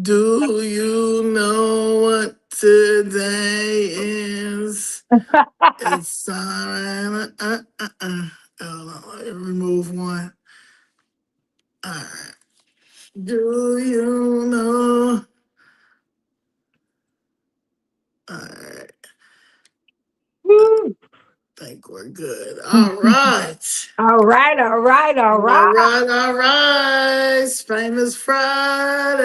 Do you know what today is? It's alright. Hold on, let me remove one. Alright. Do you know? Alright. I Woo. think we're good. All right. All right, all right, all All right. right, all right. It's Famous Friday.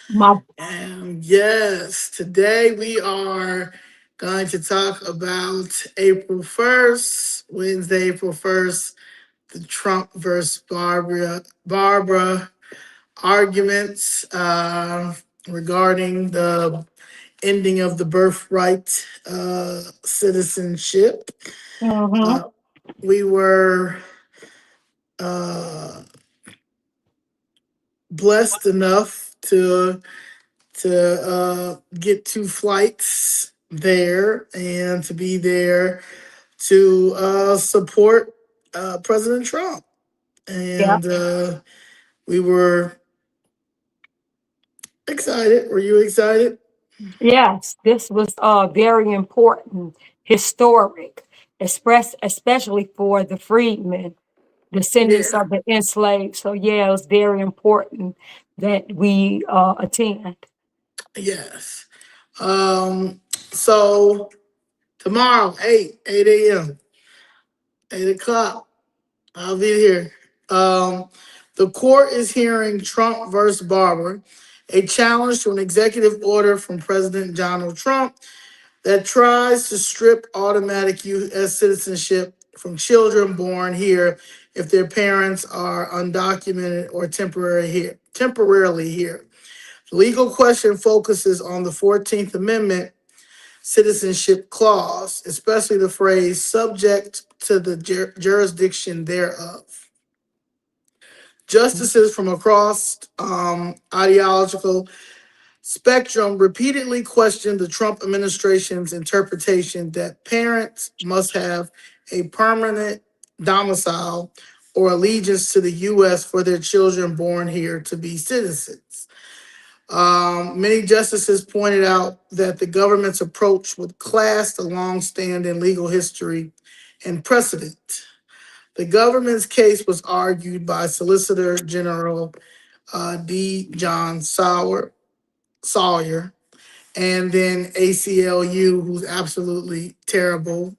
My And yes, today we are going to talk about April 1st, Wednesday, April 1st, the Trump versus Barbara arguments regarding the ending of the birthright citizenship. hmm Uh, we were uh, blessed enough to get two flights there and to be there to support President Trump. Yep. And we were excited. Were you excited? Yes, this was very important, historic, especially for the freedmen, descendants Yeah. of the enslaved. So yeah, it was very important that we attend. Yes. So tomorrow, 8 a.m., 8 o'clock, I'll be here. Um, the court is hearing Trump versus Barber, a challenge to an executive order from President Donald Trump that tries to strip automatic U.S. citizenship from children born here if their parents are undocumented or temporarily here. The legal question focuses on the 14th Amendment citizenship clause, especially the phrase subject to the jurisdiction thereof. Justices from across ideological spectrum repeatedly questioned the Trump administration's interpretation that parents must have a permanent domicile or allegiance to the U.S. for their children born here to be citizens. Many justices pointed out that the government's approach would clash the long-standing legal history and precedent. The government's case was argued by Solicitor General D. John Sawyer, and then ACLU, who's absolutely terrible,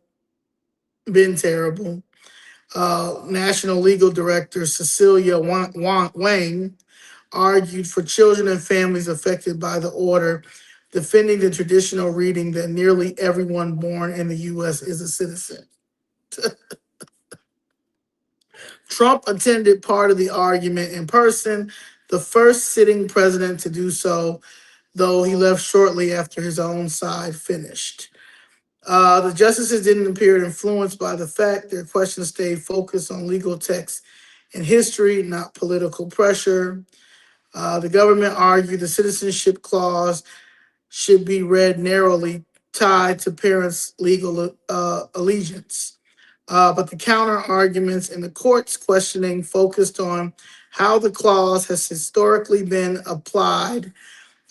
been terrible. National Legal Director Cecilia Wang argued for children and families affected by the order, defending the traditional reading that nearly everyone born in the U.S. is a citizen. Trump attended part of the argument in person, the first sitting president to do so, though he left shortly after his own side finished. The justices didn't appear influenced by the fact their questions stayed focused on legal text and history, not political pressure. The government argued the citizenship clause should be read narrowly, tied to parents' legal allegiance. But the counter arguments in the court's questioning focused on how the clause has historically been applied,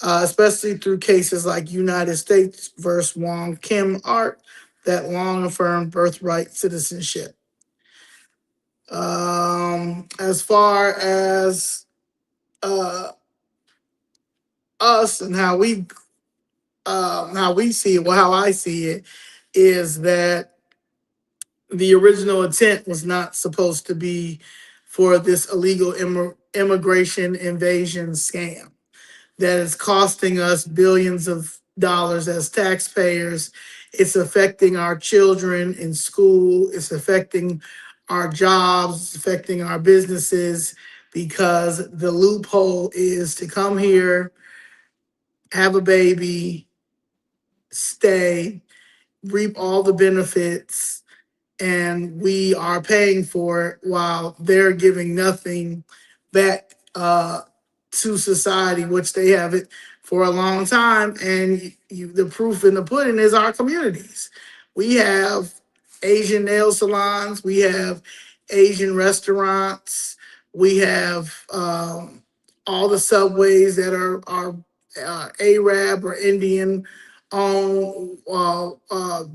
especially through cases like United States versus Wong Kim Art that long affirmed birthright citizenship. As far as uh, us and how we see it, well, how I see it is that the original intent was not supposed to be for this illegal immigration invasion scam that is costing us billions of dollars as taxpayers. It's affecting our children in school. It's affecting our jobs. It's affecting our businesses because the loophole is to come here, have a baby, stay, reap all the benefits, and we are paying for it while they're giving nothing back to society, which they haven't for a long time. And the proof in the pudding is our communities. We have Asian nail salons, we have Asian restaurants, we have all the subways that are Arab or Indian owned,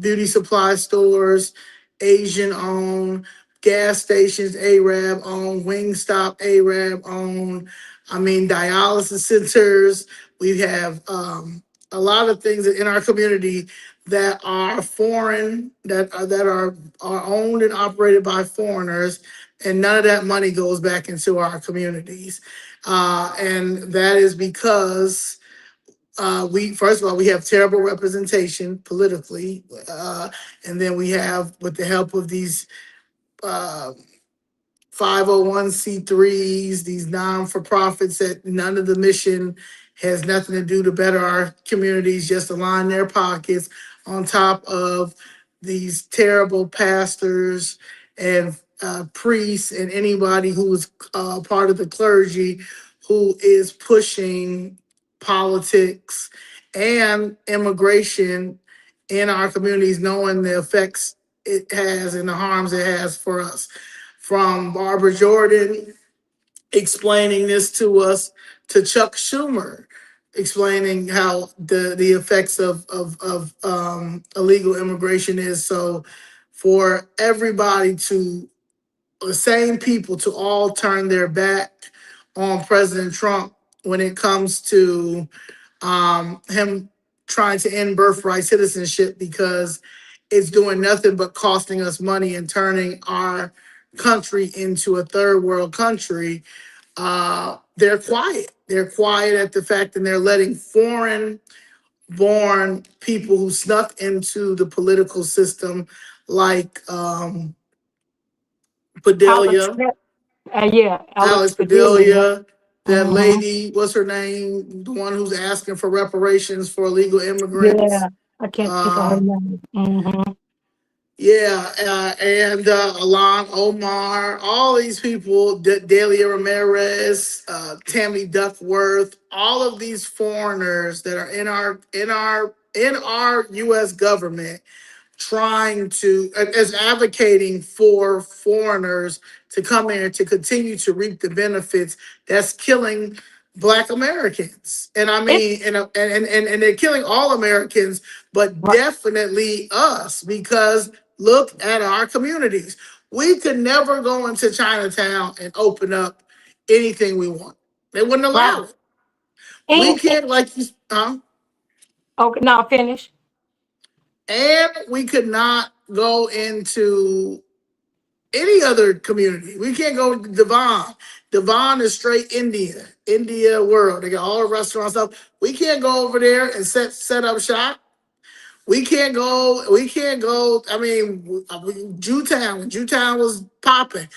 beauty supply stores, Asian owned, gas stations Arab owned, Wingstop Arab owned. I mean, dialysis centers. We have a lot of things in our community that are foreign, that are owned and operated by foreigners, and none of that money goes back into our communities. And that is because we, first of all, we have terrible representation politically, and then we have, with the help of these uh, 501c3s, these non-for-profits, that none of the mission has nothing to do to better our communities, just to line their pockets, on top of these terrible pastors and priests and anybody who is part of the clergy who is pushing politics and immigration in our communities, knowing the effects it has and the harms it has for us. From Barbara Jordan explaining this to us, to Chuck Schumer explaining how the effects of illegal immigration is. So for everybody to, the same people, to all turn their back on President Trump when it comes to him trying to end birthright citizenship, because it's doing nothing but costing us money and turning our country into a third world country. They're quiet. They're quiet at the fact that they're letting foreign born people who snuck into the political system, like Alex, Padelia, yeah, Alex Alex Padilla. Padelia, that Hmm. lady, what's her name? The one who's asking for reparations for illegal immigrants. Yeah, I can't think of her Um, name. Hmm. yeah, and Alon Omar, all these people, Delia Ramirez, Tammy Duckworth, all of these foreigners that are in our U.S. government, trying to, as advocating for foreigners to come here to continue to reap the benefits, that's killing Black Americans. And I It's mean, and they're killing all Americans, but right, definitely us, because look at our communities. We could never go into Chinatown and open up anything we want. They wouldn't right. allow it. We And can't, like you, okay, now finish. and we could not go into any other community. We can't go to Devon. Devon is straight India world. They got all the restaurants stuff. We can't go over there and set up shop. We can't go. We can't go. I mean, Jewtown. When Jewtown was popping,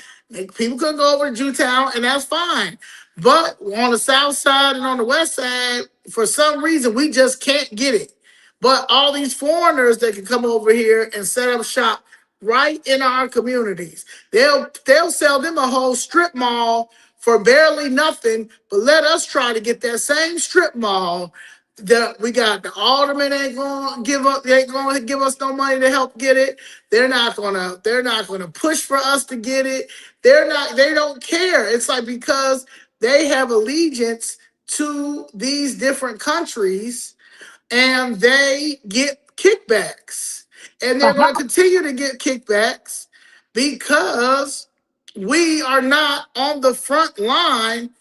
people couldn't go over to Jewtown, and that's fine. But on the south side and on the west side, for some reason, we just can't get it. But all these foreigners that can come over here and set up shop right in our communities, they'll sell them a whole strip mall for barely nothing. But let us try to get that same strip mall that we got. The alderman ain't gonna give up. They ain't gonna give us no money to help get it. They're not gonna. They're not gonna push for us to get it. They're not. They don't care. It's like, because they have allegiance to these different countries, and they get kickbacks, and they're going to Uh-huh. continue to get kickbacks, because we are not on the front line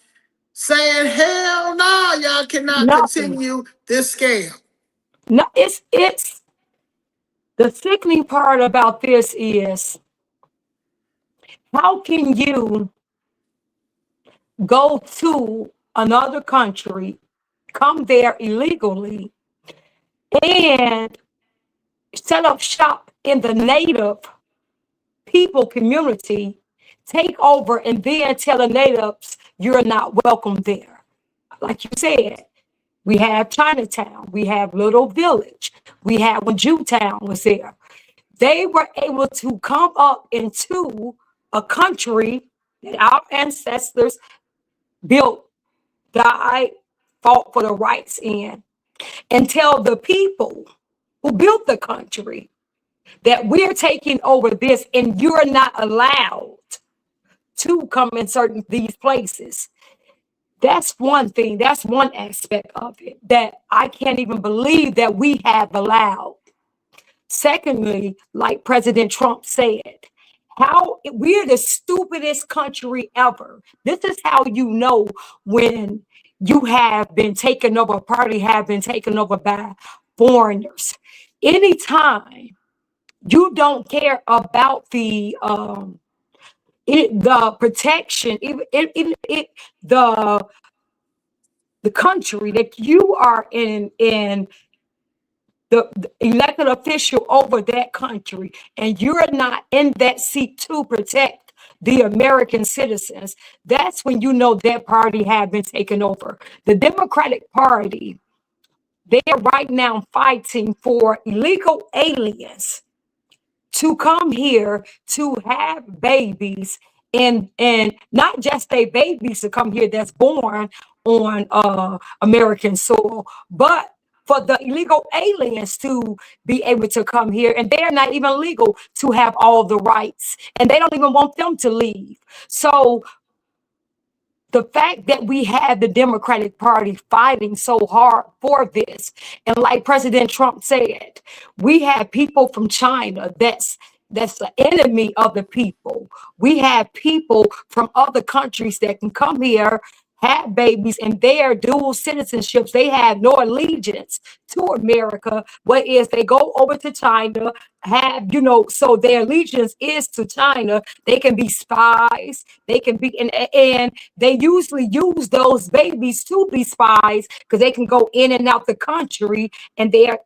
saying, hell no, y'all cannot Nothing. continue this scam. No, it's the sickening part about this is how can you go to another country, come there illegally, and set up shop in the native people community, take over, and then tell the natives you're not welcome there. Like you said, we have Chinatown, we have Little Village, we have when Jewtown was there. They were able to come up into a country that our ancestors built, died, fought for the rights in, and tell the people who built the country that we're taking over this and you're not allowed to come in certain these places. That's one thing. That's one aspect of it that I can't even believe that we have allowed. Secondly, like President Trump said, how we're the stupidest country ever. This is how you know when you have been taken over, a party have been taken over by foreigners. Anytime you don't care about the protection, the the country that you are in the elected official over that country, and you're not in that seat to protect the American citizens, that's when you know that party have been taken over. The Democratic Party, they're right now fighting for illegal aliens to come here to have babies, and not just a babies to come here that's born on American soil, but for the illegal aliens to be able to come here, and they're not even legal to have all the rights, and they don't even want them to leave. So the fact that we had the Democratic Party fighting so hard for this, and like President Trump said, we have people from China that's the enemy of the people. We have people from other countries that can come here, have babies, and their dual citizenships. They have no allegiance to America. What is they go over to China, have, so their allegiance is to China. They can be spies. They can be, and they usually use those babies to be spies because they can go in and out the country, and they're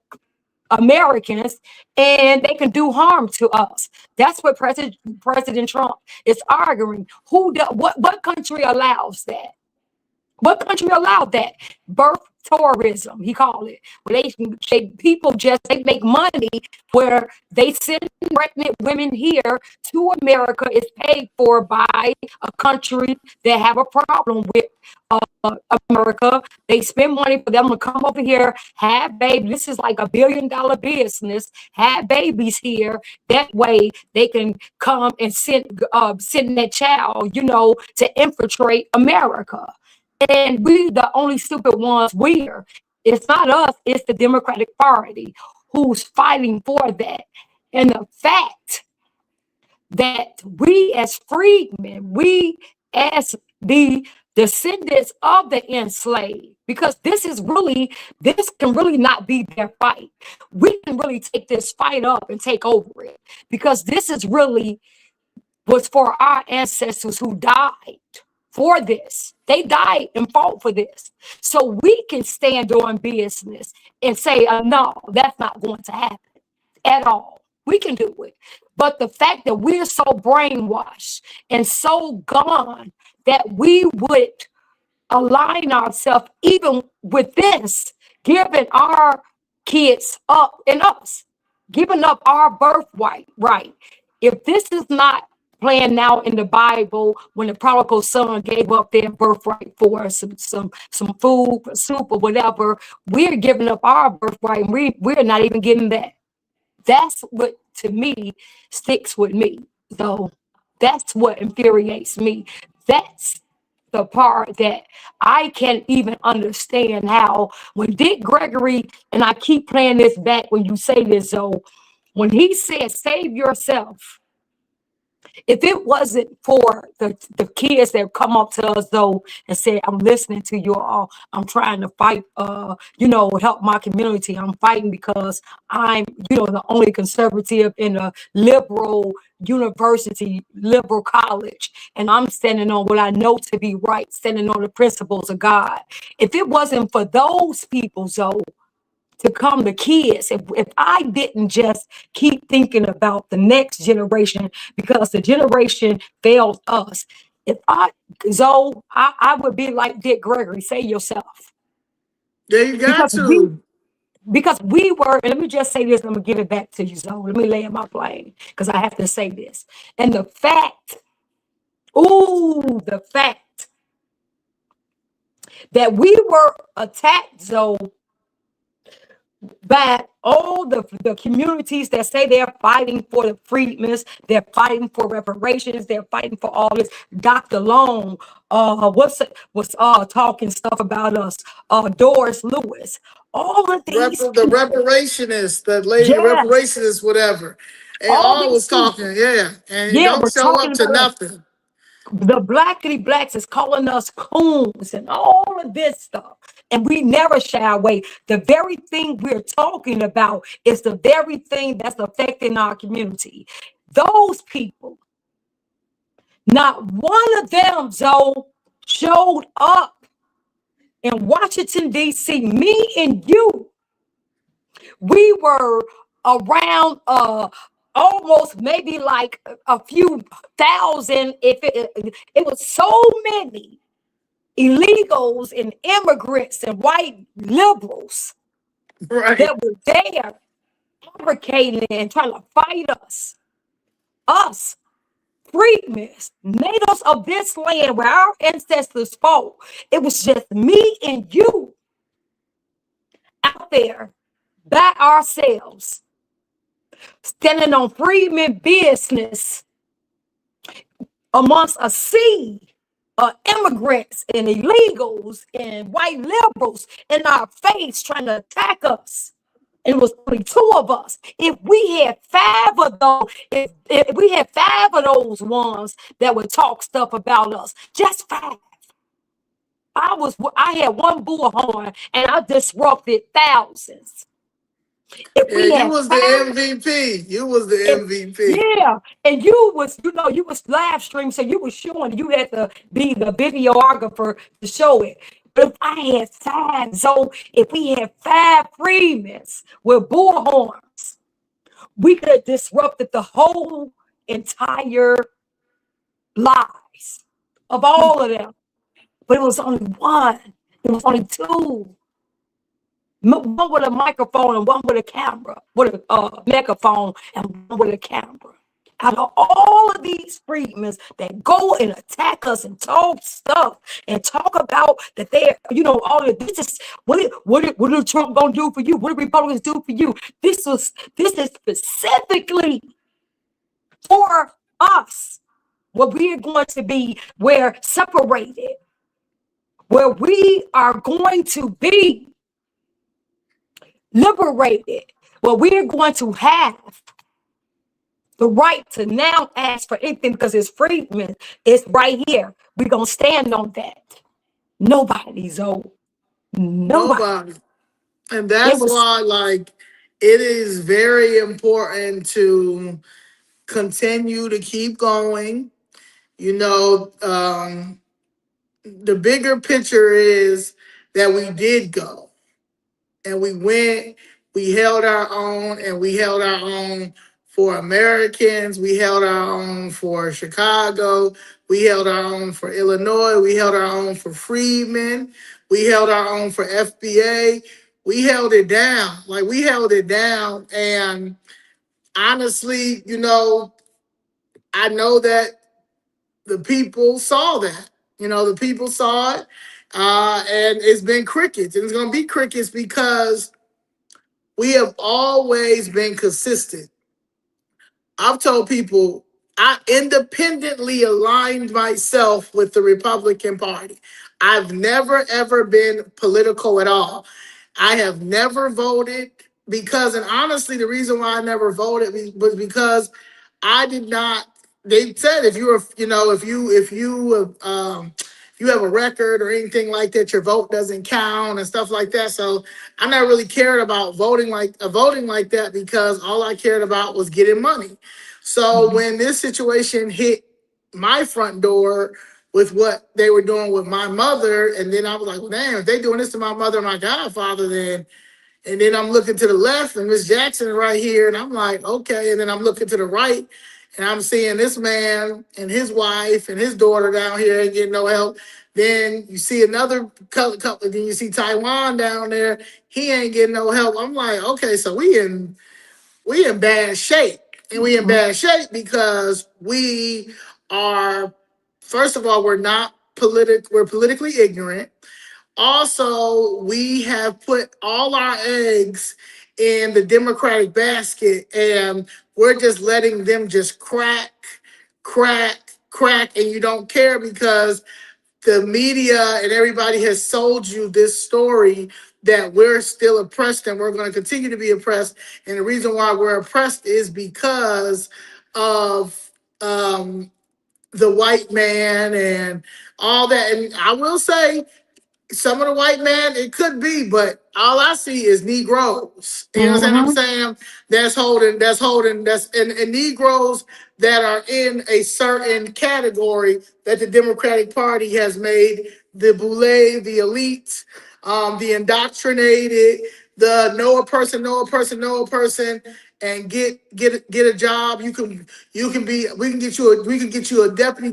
Americans, and they can do harm to us. That's what President Trump is arguing. What country allows that? What country allowed that? Birth tourism, he called it. Where they make money where they send pregnant women here to America. Is paid for by a country that have a problem with America. They spend money for them to come over here, have babies. This is like $1 billion business. Have babies here. That way they can come and send that child, to infiltrate America. And we the only stupid ones here. It's not us, it's the Democratic Party who's fighting for that. And the fact that we as freedmen, we as the descendants of the enslaved, because this can really not be their fight. We can really take this fight up and take over it, because this is really was for our ancestors who died for this. They died and fought for this. So we can stand on business and say, no, that's not going to happen at all. We can do it. But the fact that we're so brainwashed and so gone that we would align ourselves even with this, giving our kids up and us, giving up our birthright, right? If this is not playing out in the Bible, when the prodigal son gave up their birthright for some food, soup, or whatever, we're giving up our birthright, and we're not even getting that. That's what, to me, sticks with me. So that's what infuriates me. That's the part that I can't even understand, how when Dick Gregory, and I keep playing this back when you say this, though, when he said, save yourself. If it wasn't for the kids that come up to us, though, and say, I'm listening to you all, I'm trying to fight, help my community. I'm fighting because I'm, the only conservative in a liberal university, liberal college, and I'm standing on what I know to be right, standing on the principles of God. If it wasn't for those people, though, to come the kids, if I didn't just keep thinking about the next generation, because the generation failed us, I would be like Dick Gregory, say yourself. Yeah, you got to. Because we were, and let me just say this, I'm gonna give it back to you, Zoe. Let me lay in my plane, because I have to say this. And the fact that we were attacked, Zoe, But all the communities that say they're fighting for the freedmen, they're fighting for reparations, they're fighting for all this. Dr. Long, was talking stuff about us. Doris Lewis, all of these The people. reparationist, the lady Yes, reparationist, whatever. They all all these was people. talking, yeah, and you Yeah, don't we're show talking up to about us. nothing. The blackity blacks is calling us coons and all of this stuff. And we never shy away. The very thing we're talking about is the very thing that's affecting our community. Those people, not one of them, Zoe, showed up in Washington, D.C. Me and you, we were around almost maybe like a few thousand. If it was so many illegals and immigrants and white liberals Right, that were there advocating and trying to fight us, freedmen, natives of this land where our ancestors fought. It was just me and you out there by ourselves, standing on freedmen business amongst a sea of immigrants and illegals and white liberals in our face trying to attack us. And it was only two of us. If we had five of those, if we had five of those ones that would talk stuff about us, just five. I had one bullhorn and I disrupted thousands. If yeah, we you had was the five, MVP. You was the if MVP. yeah, and you was live stream, so you was showing. You had to be the videographer to show it. But if I had five, so if we had five Freedmen with bullhorns, we could have disrupted the whole entire lives of all of them. But it was only one. It was only two. One with a microphone and one with a camera, with a megaphone and one with a camera. Out of all of these freedmen that go and attack us and talk stuff and talk about that they're, all of this is what is Trump gonna do for you? What do Republicans do for you? This is specifically for us. Where we are going to be, we're separated, where we are going to be liberated, where we're going to have the right to now ask for anything because it's freedmen. It's right here. We're going to stand on that. Nobody's old. Nobody. Nobody. And It that's was, why, like, it is very important to continue to keep going. You know, the bigger picture is that we did go and we went, we held our own, and we held our own for Americans. We held our own for Chicago. We held our own for Illinois. We held our own for Freedmen. We held our own for FBA. We held it down. Like, we held it down. And honestly, I know that the people saw that. The people saw it. And it's been crickets. And it's going to be crickets because we have always been consistent. I've told people I independently aligned myself with the Republican Party. I've never, ever been political at all. I have never voted because, and honestly, the reason why I never voted was because I did not. They said if you're, if you have a record or anything like that, your vote doesn't count and stuff like that. So I'm not really cared about voting like that because all I cared about was getting money. So when this situation hit my front door with what they were doing with my mother, and then I was like, well, damn, if they doing this to my mother and my godfather, then and then I'm looking to the left and Miss Jackson right here, and I'm like, okay. And then I'm looking to the right, and I'm seeing this man and his wife and his daughter down here ain't getting no help. Then you see another couple, then you see Taiwan down there. He ain't getting no help. I'm like, okay, so we in bad shape. And we in bad shape because we are, first of all, we're politically ignorant. Also, we have put all our eggs in the Democratic basket, and we're just letting them just crack, and you don't care because the media and everybody has sold you this story that we're still oppressed and we're going to continue to be oppressed. And the reason why we're oppressed is because of the white man and all that. And I will say, some of the white man, it could be, but all I see is Negroes. You know what I'm Mm-hmm. saying? And Negroes that are in a certain category that the Democratic Party has made the boule, the elite, the indoctrinated, the know a person, and get a job. You can be we can get you a deputy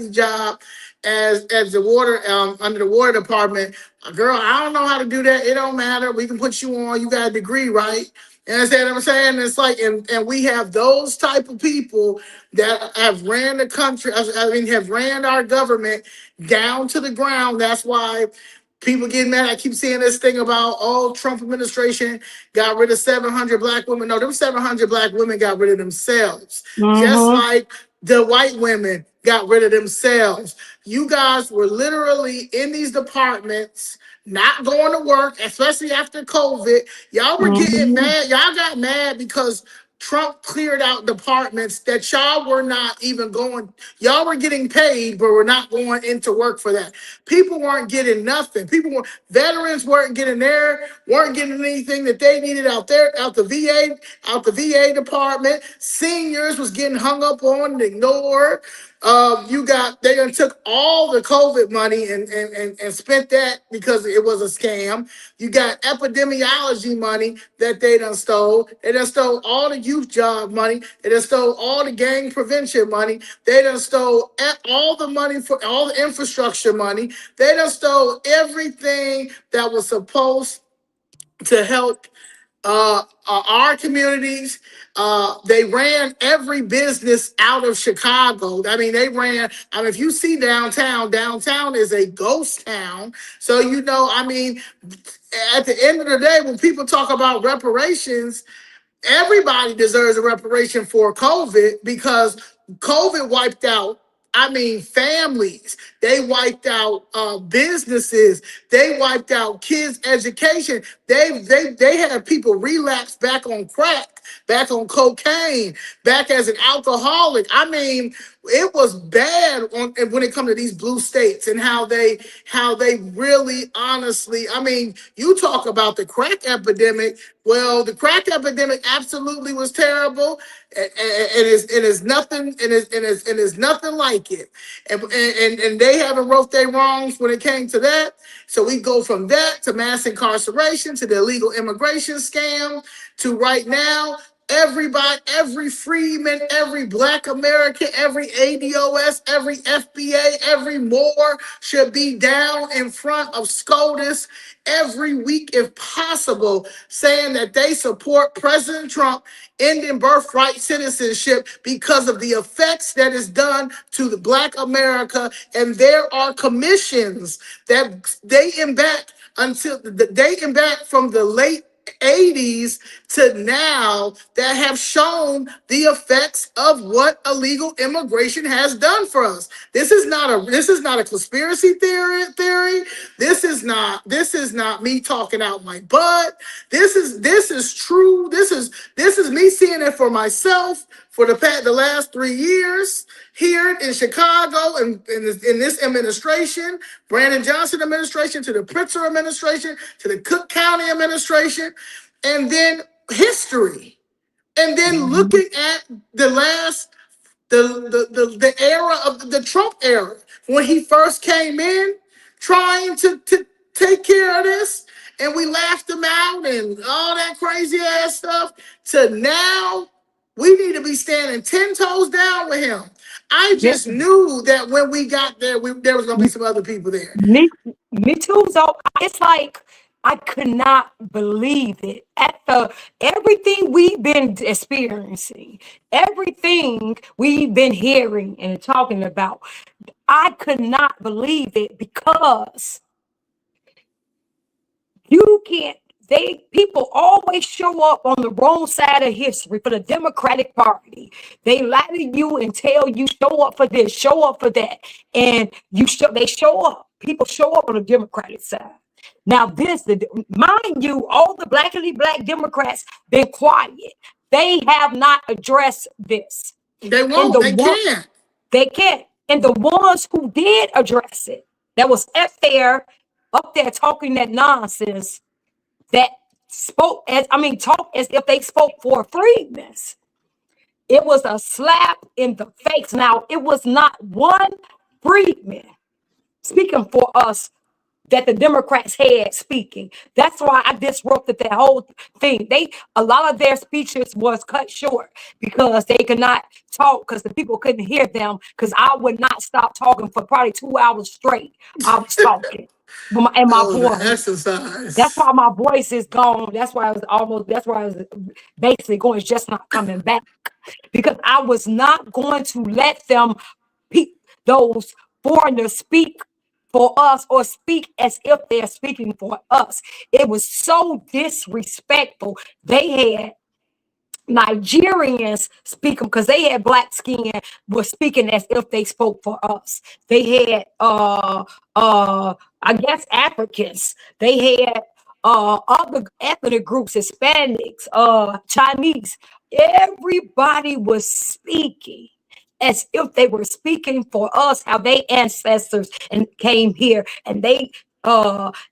job as the water under the water department. Girl, I don't know how to do that. It don't matter. We can put you on. You got a degree, right? And I said, I'm saying it's like, and we have those type of people that have ran the country. I mean, have ran our government down to the ground. That's why people get mad. I keep seeing this thing about, oh, Trump administration got rid of 700 black women. No, them 700 black women got rid of themselves. Just Mm-hmm. like the white women got rid of themselves. You guys were literally in these departments, not going to work, especially after COVID. Y'all were getting Mm-hmm. mad. Y'all got mad because Trump cleared out departments that y'all were not even going. Y'all were getting paid, but were not going into work for that. People weren't getting nothing. Veterans weren't getting weren't getting anything that they needed out there, out the VA department. Seniors was getting hung up on and ignored. They done took all the COVID money and spent that because it was a scam. You got epidemiology money that they done stole. They done stole all the youth job money. They done stole all the gang prevention money. They done stole all the money for all the infrastructure money. They done stole everything that was supposed to help our communities. They ran every business out of Chicago. I mean, if you see downtown is a ghost town. So, I mean, at the end of the day, when people talk about reparations, everybody deserves a reparation for COVID because COVID wiped out, I mean, families. They wiped out businesses. They wiped out kids' education. They had people relapse back on crack, back on cocaine, back as an alcoholic. I mean, it was bad when it comes to these blue states and how they really honestly. I mean, you talk about the crack epidemic. Well, the crack epidemic absolutely was terrible, and is nothing, and is nothing like it. And they haven't wrote their wrongs when it came to that. So we go from that to mass incarceration to the illegal immigration scam to right now. Everybody, every freedman, every black American, every ADOS, every FBA, every Moore should be down in front of SCOTUS every week if possible, saying that they support President Trump ending birthright citizenship because of the effects that is done to the black America. And there are commissions that dating back dating back from the late 80s to now that have shown the effects of what illegal immigration has done for us. This is not a conspiracy theory. This is not me talking out my butt. This is true. This is me seeing it for myself for the last 3 years here in Chicago and in this administration, Brandon Johnson administration, to the Pritzker administration, to the Cook County administration, and then history. And then looking at the last the era of the Trump era when he first came in, trying to take care of this, and we laughed him out and all that crazy ass stuff. To now, we need to be standing 10 toes down with him. I Yeah. just knew that when we got there, there was gonna be some other people there. Me, me too. So it's like I could not believe it. After everything we've been experiencing, everything we've been hearing and talking about, I could not believe it because you can't. people always show up on the wrong side of history for the Democratic Party. They lie to you and tell you show up for this, show up for that, and they show up. People show up on the Democratic side. Now, mind you, all the blackity black Democrats been quiet. They have not addressed this. They won't. They can't. They can't. And the ones who did address it, that was up there talking that nonsense, that talk as if they spoke for freedmen. It was a slap in the face. Now, it was not one freedman speaking for us that the Democrats had speaking. That's why I disrupted that whole thing. A lot of their speeches was cut short because they could not talk because the people couldn't hear them, because I would not stop talking for probably 2 hours straight. I was talking. And my voice. Exercise. That's why my voice is gone. That's why I was basically going, it's just not coming back. Because I was not going to let those foreigners speak for us or speak as if they're speaking for us. It was so disrespectful. They had Nigerians speaking because they had black skin, were speaking as if they spoke for us. They had I guess Africans. They had other ethnic groups, Hispanics, Chinese. Everybody was speaking as if they were speaking for us, how they ancestors and came here and they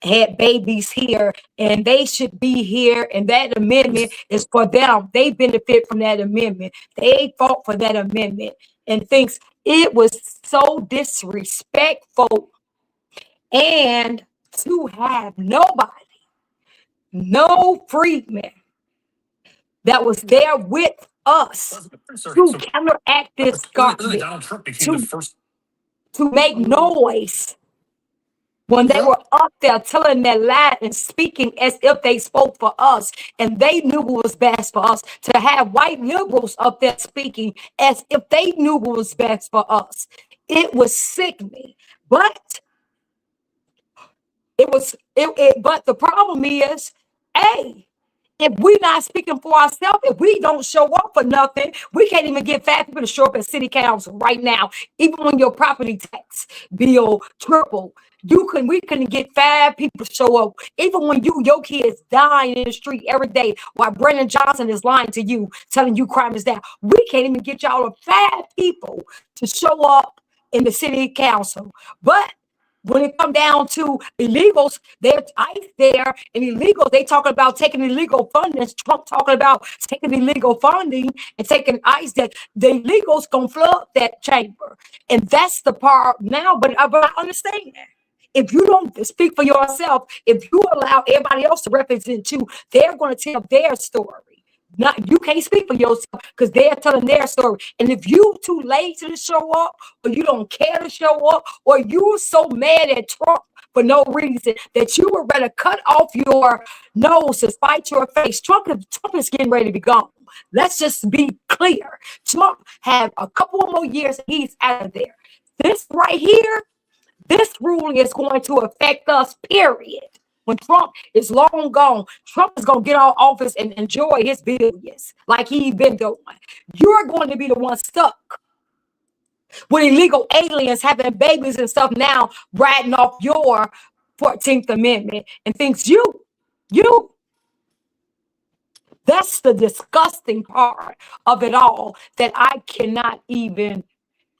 had babies here and they should be here, and that amendment is for them. They benefit from that amendment. They fought for that amendment and things. It was so disrespectful. And to have nobody, no freedman that was there with us to counteract this garbage, to make noise when they were up there telling their lie and speaking as if they spoke for us, and they knew what was best for us. To have white liberals up there speaking as if they knew what was best for us, it was sickening. But but the problem is, if we're not speaking for ourselves, if we don't show up for nothing, we can't even get 5 people to show up at city council right now. Even when your property tax bill tripled, we couldn't get 5 people to show up. Even when your kids dying in the street every day while Brennan Johnson is lying to you, telling you crime is down, we can't even get y'all 5 people to show up in the city council. But when it come down to illegals, there's ICE there, and illegals, they talking about taking illegal funding. Trump talking about taking illegal funding and taking ICE, that the illegals gonna flood that chamber. And that's the part now, but I understand that. If you don't speak for yourself, if you allow everybody else to represent you, they're going to tell their story. You can't speak for yourself because they're telling their story. And if you too lazy to show up, or you don't care to show up, or you're so mad at Trump for no reason that you would rather cut off your nose to spite your face, Trump is getting ready to be gone. Let's just be clear. Trump have a couple of more years and he's out of there. This right here, this ruling is going to affect us, period. When Trump is long gone, Trump is going to get out of office and enjoy his billions like he's been doing. You're going to be the one stuck with illegal aliens having babies and stuff now, riding off your 14th Amendment and thinks you. That's the disgusting part of it all that I cannot even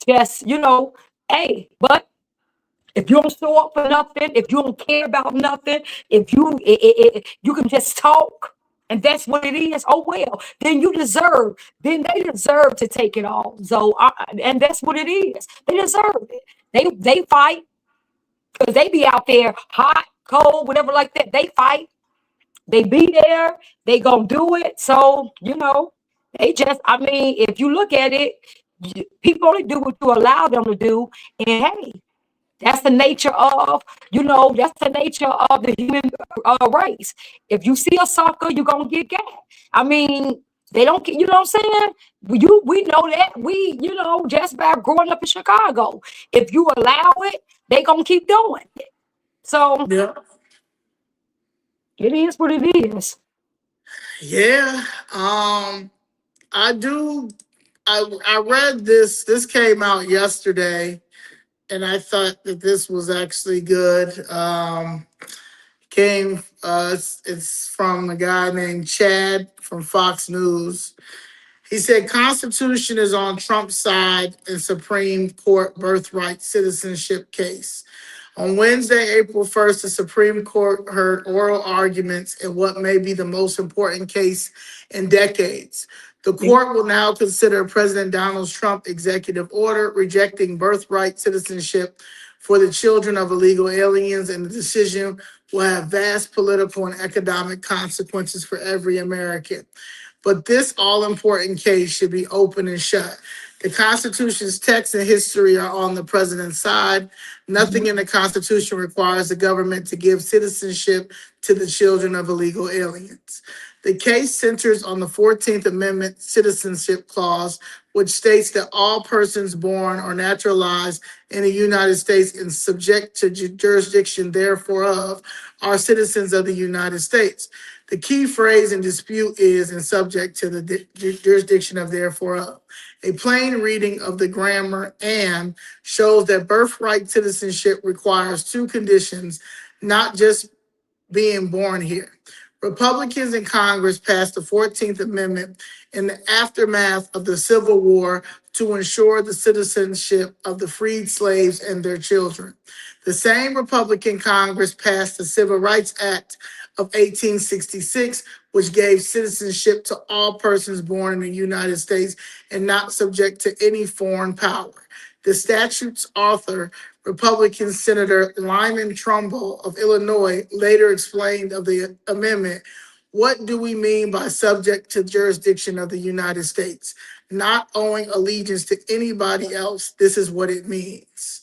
just, but if you don't show up for nothing, if you don't care about nothing, if you can just talk, and that's what it is, oh well, then they deserve to take it all. So, and that's what it is. They deserve it. They fight because they be out there hot, cold, whatever like that. They fight. They be there. They gonna do it. So, they just, if you look at it, people only do what you allow them to do. And hey, that's the nature of, the human race. If you see a sucker, you're going to get got. They don't, you know what I'm saying? We know that. We, just by growing up in Chicago, if you allow it, they going to keep doing it. So, yeah. It is what it is. Yeah. I do. I read this. This came out yesterday, and I thought that this was actually good. It's from a guy named Chad from Fox News. He said Constitution is on Trump's side in Supreme Court birthright citizenship case. On Wednesday, April 1st, the Supreme Court heard oral arguments in what may be the most important case in decades. The court will now consider President Donald Trump's executive order rejecting birthright citizenship for the children of illegal aliens, and the decision will have vast political and economic consequences for every American. But this all important case should be open and shut. The Constitution's text and history are on the president's side. Nothing in the Constitution requires the government to give citizenship to the children of illegal aliens. The case centers on the 14th Amendment Citizenship Clause, which states that all persons born or naturalized in the United States and subject to jurisdiction therefore of are citizens of the United States. The key phrase in dispute is and subject to the jurisdiction of therefore of. A plain reading of the grammar and shows that birthright citizenship requires two conditions, not just being born here. Republicans in Congress passed the 14th Amendment in the aftermath of the Civil War to ensure the citizenship of the freed slaves and their children. The same Republican Congress passed the Civil Rights Act of 1866, which gave citizenship to all persons born in the United States and not subject to any foreign power. The statute's author, Republican Senator Lyman Trumbull of Illinois, later explained of the amendment, "What do we mean by subject to jurisdiction of the United States? Not owing allegiance to anybody else. This is what it means."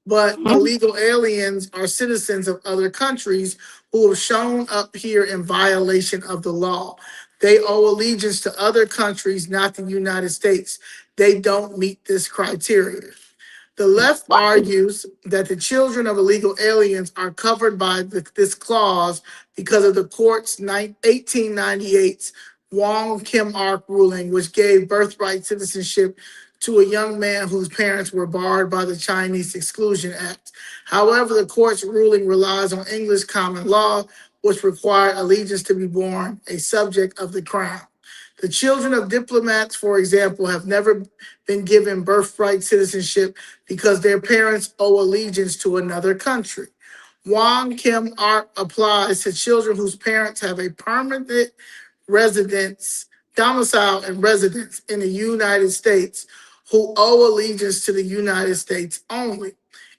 But Mhm. illegal aliens are citizens of other countries who have shown up here in violation of the law. They owe allegiance to other countries, not the United States. They don't meet this criteria. The left What? argues that the children of illegal aliens are covered by this clause because of the court's 1898 Wong Kim Ark ruling, which gave birthright citizenship to a young man whose parents were barred by the Chinese Exclusion Act. However, the court's ruling relies on English common law, which required allegiance to be born a subject of the crown. The children of diplomats, for example, have never been given birthright citizenship because their parents owe allegiance to another country. Wong Kim Ark applies to children whose parents have a permanent residence, domicile, and residence in the United States who owe allegiance to the United States only.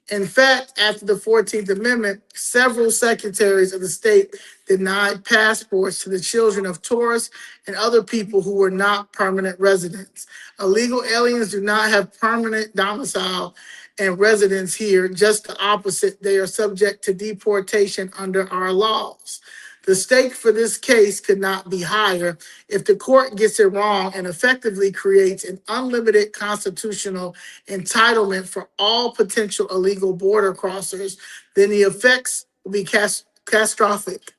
In fact, after the 14th Amendment, several secretaries of the state denied passports to the children of tourists and other people who were not permanent residents. Illegal aliens do not have permanent domicile and residence here, just the opposite. They are subject to deportation under our laws. The stake for this case could not be higher. If the court gets it wrong and effectively creates an unlimited constitutional entitlement for all potential illegal border crossers, then the effects will be catastrophic.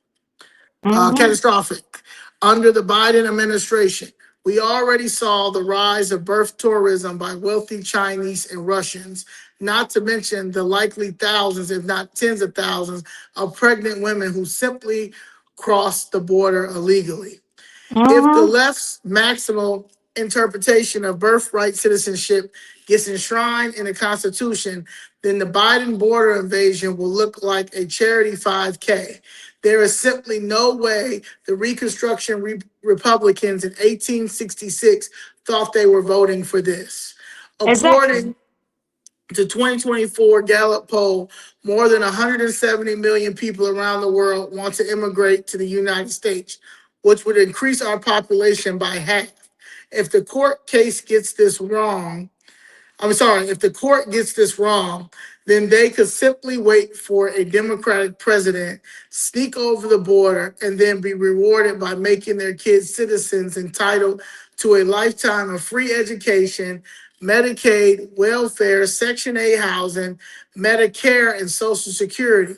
Mhm. Catastrophic. Under the Biden administration, we already saw the rise of birth tourism by wealthy Chinese and Russians, not to mention the likely thousands, if not tens of thousands, of pregnant women who simply cross the border illegally. If the Mhm. left's maximal interpretation of birthright citizenship gets enshrined in the Constitution, then the Biden border invasion will look like a charity 5K. There is simply no way the Reconstruction Republicans in 1866 thought they were voting for this. Exactly. According to 2024 Gallup poll, more than 170 million people around the world want to immigrate to the United States, which would increase our population by half. If the court case gets this wrong, I'm sorry, if the court gets this wrong, then they could simply wait for a Democratic president, sneak over the border, and then be rewarded by making their kids citizens entitled to a lifetime of free education, Medicaid, welfare, Section 8 housing, Medicare, and Social Security.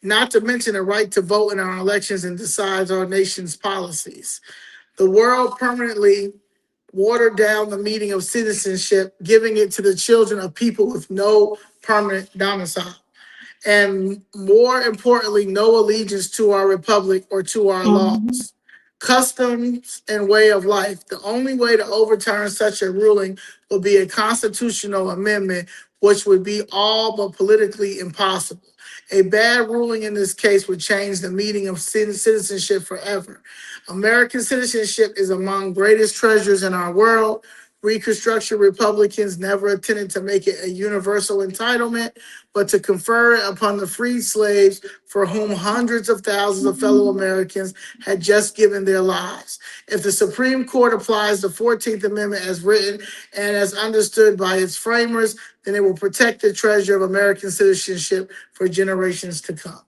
not to mention the right to vote in our elections and decides our nation's policies. The world permanently watered down the meaning of citizenship, giving it to the children of people with no permanent domicile. And more importantly, no allegiance to our republic or to our Mhm. laws, customs, and way of life. The only way to overturn such a ruling would be a constitutional amendment, which would be all but politically impossible. A bad ruling in this case would change the meaning of citizenship forever. American citizenship is among greatest treasures in our world. Reconstruction Republicans never intended to make it a universal entitlement, but to confer it upon the freed slaves for whom hundreds of thousands of fellow Americans had just given their lives. If the Supreme Court applies the 14th Amendment as written and as understood by its framers, then it will protect the treasure of American citizenship for generations to come.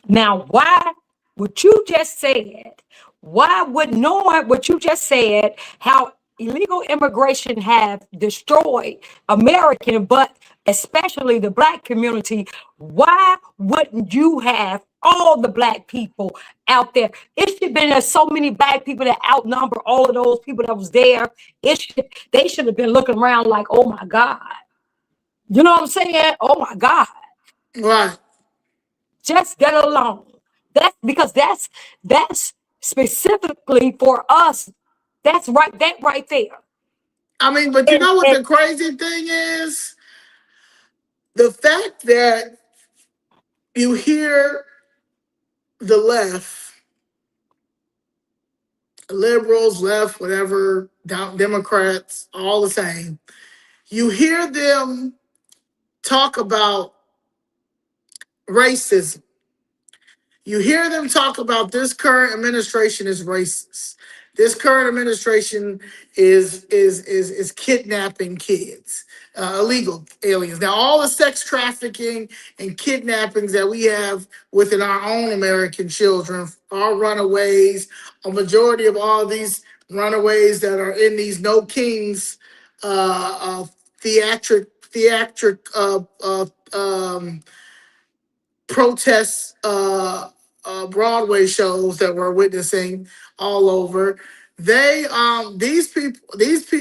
Now, why what you just said, why would knowing what you just said, how illegal immigration have destroyed American, but especially the black community, why wouldn't you have all the black people out there? It should have been there's so many black people that outnumber all of those people that was there. They should have been looking around like, oh my God. You know what I'm saying? Oh my God. Right. Just get along. That's because that's specifically for us. That's right. That right there. I mean, but you And, know what and the crazy thing is? The fact that you hear the left, liberals, left, whatever, Democrats, all the same, you hear them talk about racism. You hear them talk about this current administration is racist. This current administration is kidnapping kids, illegal aliens. Now, all the sex trafficking and kidnappings that we have within our own American children are runaways. A majority of all these runaways that are in these no kings theatric protests, Broadway shows that we're witnessing all over. These people, this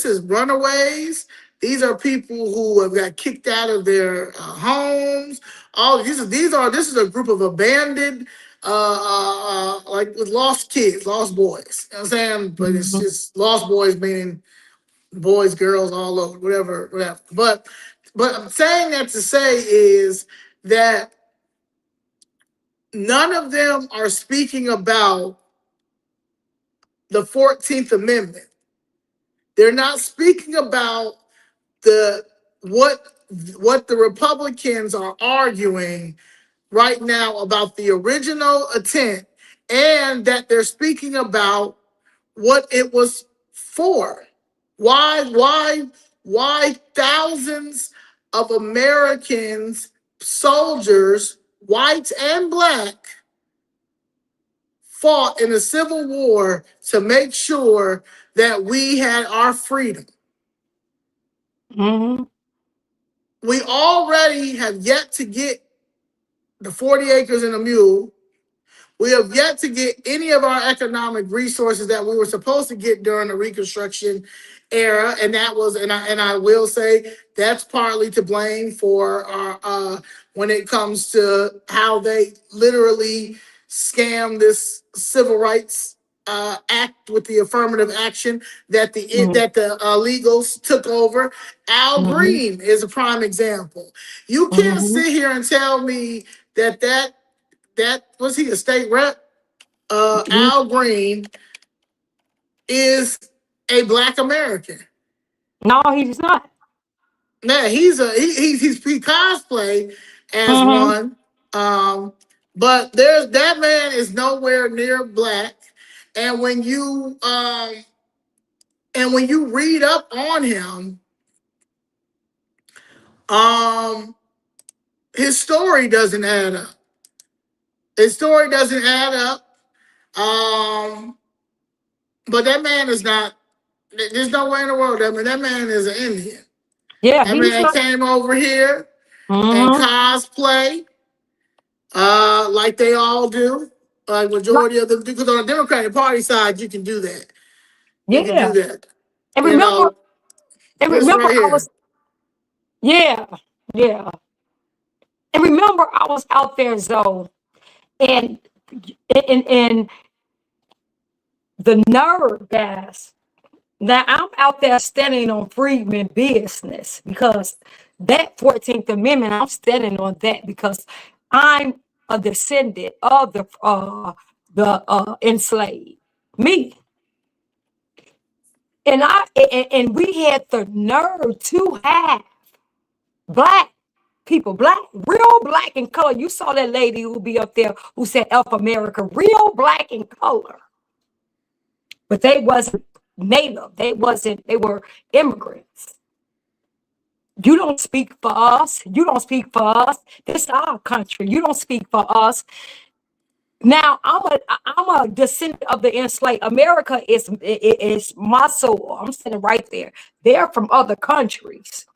is runaways. These are people who have got kicked out of their homes. All this is a group of abandoned, like with lost kids, lost boys. You know what I'm saying? But it's Mhm. just lost boys meaning boys, girls, all over, whatever. But I'm saying that to say is that none of them are speaking about the 14th Amendment. They're not speaking about the what what the Republicans are arguing right now about the original intent, and that they're speaking about what it was for. Why thousands of Americans, soldiers, white and black, fought in the Civil War to make sure that we had our freedom. Mhm. We already have yet to get the 40 acres and a mule. We have yet to get any of our economic resources that we were supposed to get during the Reconstruction era, and that was, and I will say that's partly to blame for our when it comes to how they literally scam this civil rights act with the affirmative action that Mhm. the illegals took over. Al Mhm. Green is a prime example. You can't Mhm. sit here and tell me that was he a state rep? Al Green is a black American. No, he's not. Now he cosplay as Mhm. one, um, but there's that man is nowhere near black. And when you read up on him, um, his story doesn't add up. His story doesn't add up. Um, but that man is not. There's no way in the world that man is an Indian. Yeah, That he's man not. came over here and Mhm. cosplay. like they all do. Like Like, majority of them do. Because on the Democratic Party side, you can do that. You can do yeah. that. And You remember, know, this right I here. was, yeah, yeah. And remember, I was out there, Zoe, and and the nerve, guys. Now I'm out there standing on Freedmen business because that 14th Amendment, I'm standing on that because I'm a descendant of the enslaved. Me. And we had the nerve to have black people, black, real black in color. You saw that lady who be up there who said Elf America, real black in color. But they wasn't native. They were immigrants. You don't speak for us. You don't speak for us. This is our country. You don't speak for us. Now I'm a descendant of the enslaved. America is my soul. I'm sitting right there. They're from other countries.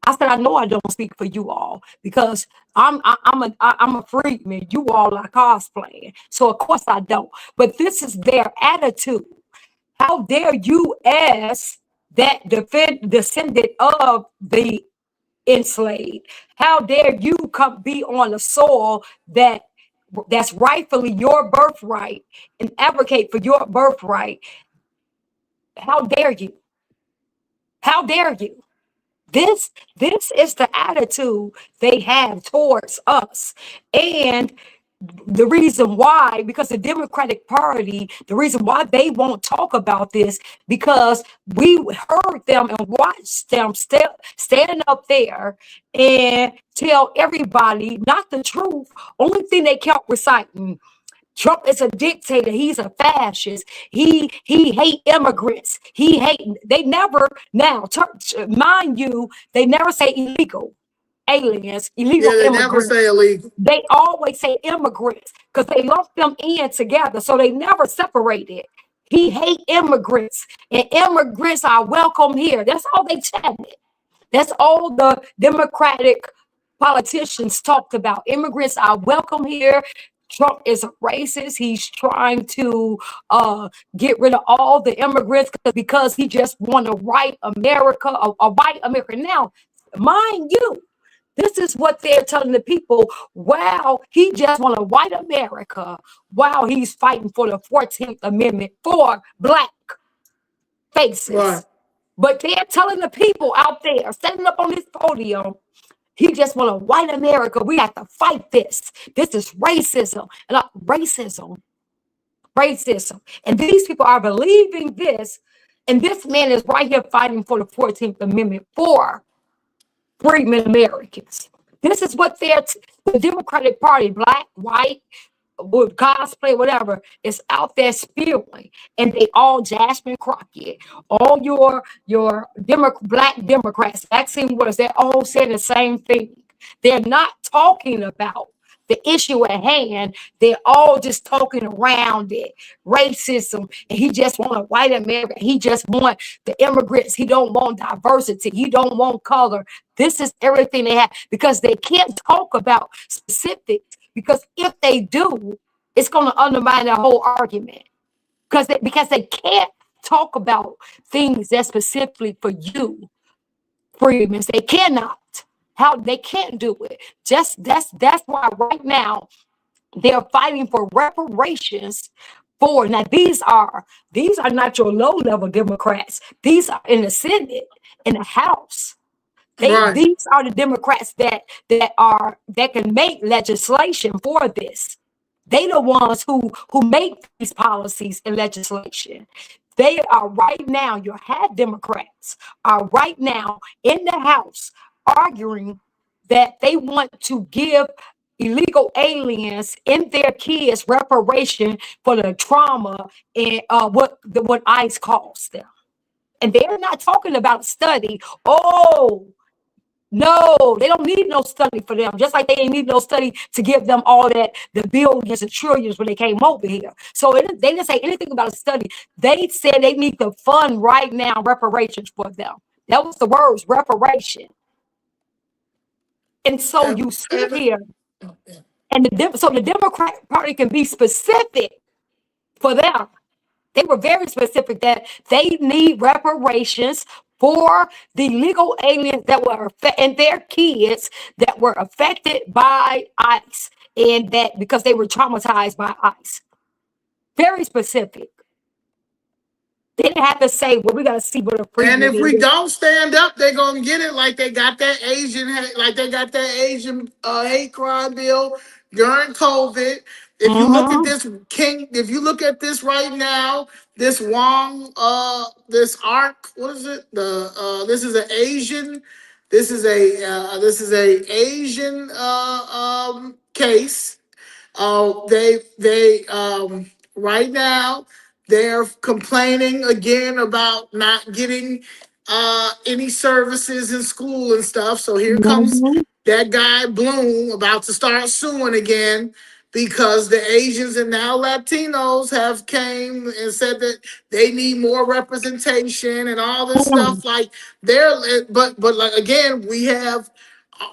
I said, I know I don't speak for you all because I'm a freedman. You all are cosplaying. So of course I don't. But this is their attitude. How dare you, as that descendant of the enslaved, how dare you come be on the soil that's rightfully your birthright and advocate for your birthright? How dare you? How dare you? This is the attitude they have towards us. And the reason why, because the Democratic Party, the reason why they won't talk about this, because we heard them and watched them stand up there and tell everybody not the truth. Only thing they kept reciting: Trump is a dictator. He's a fascist. He hate immigrants. He hate. They never now, mind you, they never say illegal aliens, illegal Yeah, they never say immigrants. illegal. They always say immigrants because they lump them in together, so they never separate it. He hate immigrants, and immigrants are welcome here. That's all they chanted. That's all the Democratic politicians talked about. Immigrants are welcome here. Trump is a racist. He's trying to get rid of all the immigrants because he just want a white America, a white America. Now, mind you, this is what they're telling the people. Wow, he just want a white America. Wow, he's fighting for the 14th Amendment for black faces. Right. But they're telling the people out there, standing up on this podium, he just want a white America. We have to fight this. This is racism. And racism. And these people are believing this. And this man is right here fighting for the 14th Amendment for freedmen Americans. This is what the Democratic Party, black, white, with cosplay, whatever, is out there spewing, and they all Jasmine Crockett, all your black Democrats, Maxine Waters, they're all saying the same thing. They're not talking about the issue at hand. They're all just talking around it. Racism, and he just want a white America. He just want the immigrants. He don't want diversity. He don't want color. This is everything they have because they can't talk about specifics. Because if they do, it's going to undermine their whole argument. Because they can't talk about things that's specifically for you, freedmen. They cannot. How they can't do it. That's why right now they're fighting for reparations for. Now these are not your low level Democrats. These are in the Senate, in the House. Right. These are the Democrats that can make legislation for this. They the ones who make these policies and legislation. They are right now, your hat Democrats are right now in the House arguing that they want to give illegal aliens and their kids reparation for the trauma and what ICE caused them. And they're not talking about a study. Oh, no, they don't need no study for them. Just like they ain't need no study to give them all that, the billions and trillions when they came over here. So they didn't say anything about a study. They said they need to fund right now reparations for them. That was the words, reparation. And so you sit here And so the Democratic Party can be specific for them. They were very specific that they need reparations for the legal aliens that were and their kids that were affected by ICE, and that because they were traumatized by ICE. Very specific. They didn't have to say, well, we got to see what a And Freedman if we is. don't stand up, they're gonna get it like they got that Asian hate crime bill during COVID. If you look at Mm-hmm. this if you look at this right now, this Wong, this arc, what is it? This is an Asian, this is a Asian case. They right now they're complaining again about not getting any services in school and stuff. So here comes Mm-hmm. that guy Bloom about to start suing again because the Asians and now Latinos have came and said that they need more representation and all this stuff. Like they're but like again we have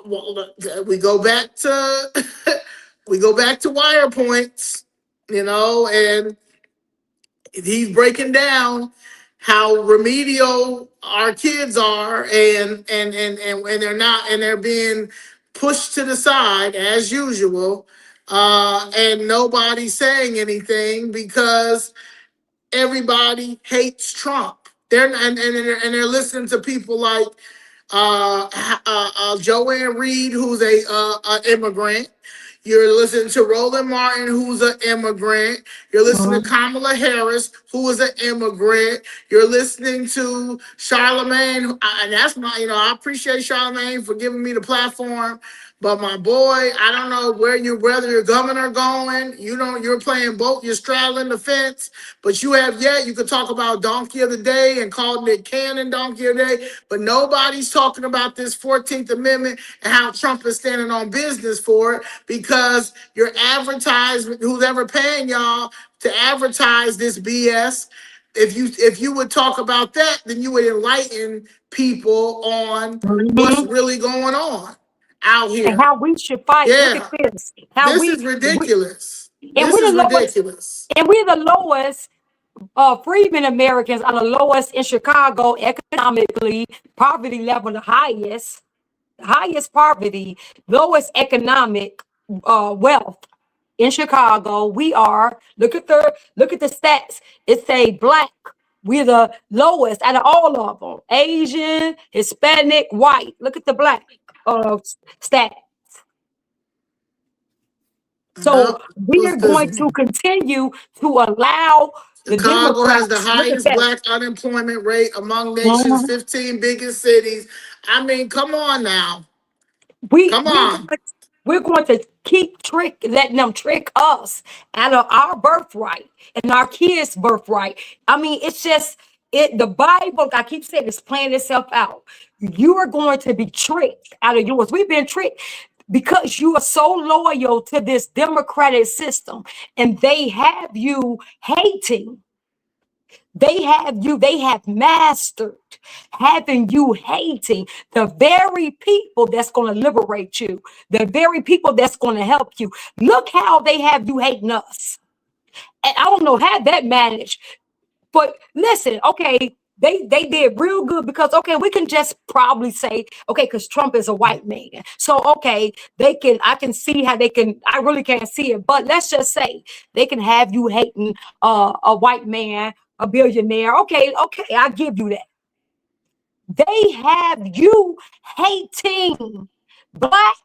well, we go back to we go back to wire points, and he's breaking down how remedial our kids are, and they're not, and they're being pushed to the side as usual, and nobody's saying anything because everybody hates Trump. They're listening to people like Joanne Reed, who's a immigrant. You're listening to Roland Martin, who's an immigrant. You're listening to Kamala Harris, who is an immigrant. You're listening to Charlemagne, and that's I appreciate Charlemagne for giving me the platform. But my boy, I don't know whether your governor going. You're playing both. You're straddling the fence. But you could talk about Donkey of the Day and call Nick Cannon Donkey of the Day. But nobody's talking about this 14th Amendment and how Trump is standing on business for it because your advertisement, who's ever paying y'all to advertise this BS, if you would talk about that, then you would enlighten people on what's Mm-hmm. really going on out And here. how we should fight. Look at Yeah, this. How this is ridiculous. and This is ridiculous. we're the lowest freedmen Americans are the lowest in Chicago economically, poverty level the highest poverty, lowest economic wealth in Chicago. We are look at the stats. It say black. We're the lowest out of all of them. Asian, Hispanic, white. Look at the black stat. So Yep. we are going to continue to allow the Chicago has the Democrats. Look at highest that. black unemployment rate among nation's Mhm. 15 biggest cities. I mean, come on now. We Come we're on. going, we're going to keep letting them trick us out of our birthright and our kids' birthright. I mean, it's just the Bible. I keep saying it's playing itself out. You are going to be tricked out of yours. We've been tricked because you are so loyal to this democratic system, and they have you hating. They have mastered having you hating the very people that's going to liberate you, the very people that's going to help you. Look how they have you hating us. And I don't know how that managed, but listen, okay, they did real good because okay, we can just probably say okay, because Trump is a white man, so okay, I can see how they can. I really can't see it, but let's just say they can have you hating a white man, a billionaire. Okay, I give you that. They have you hating black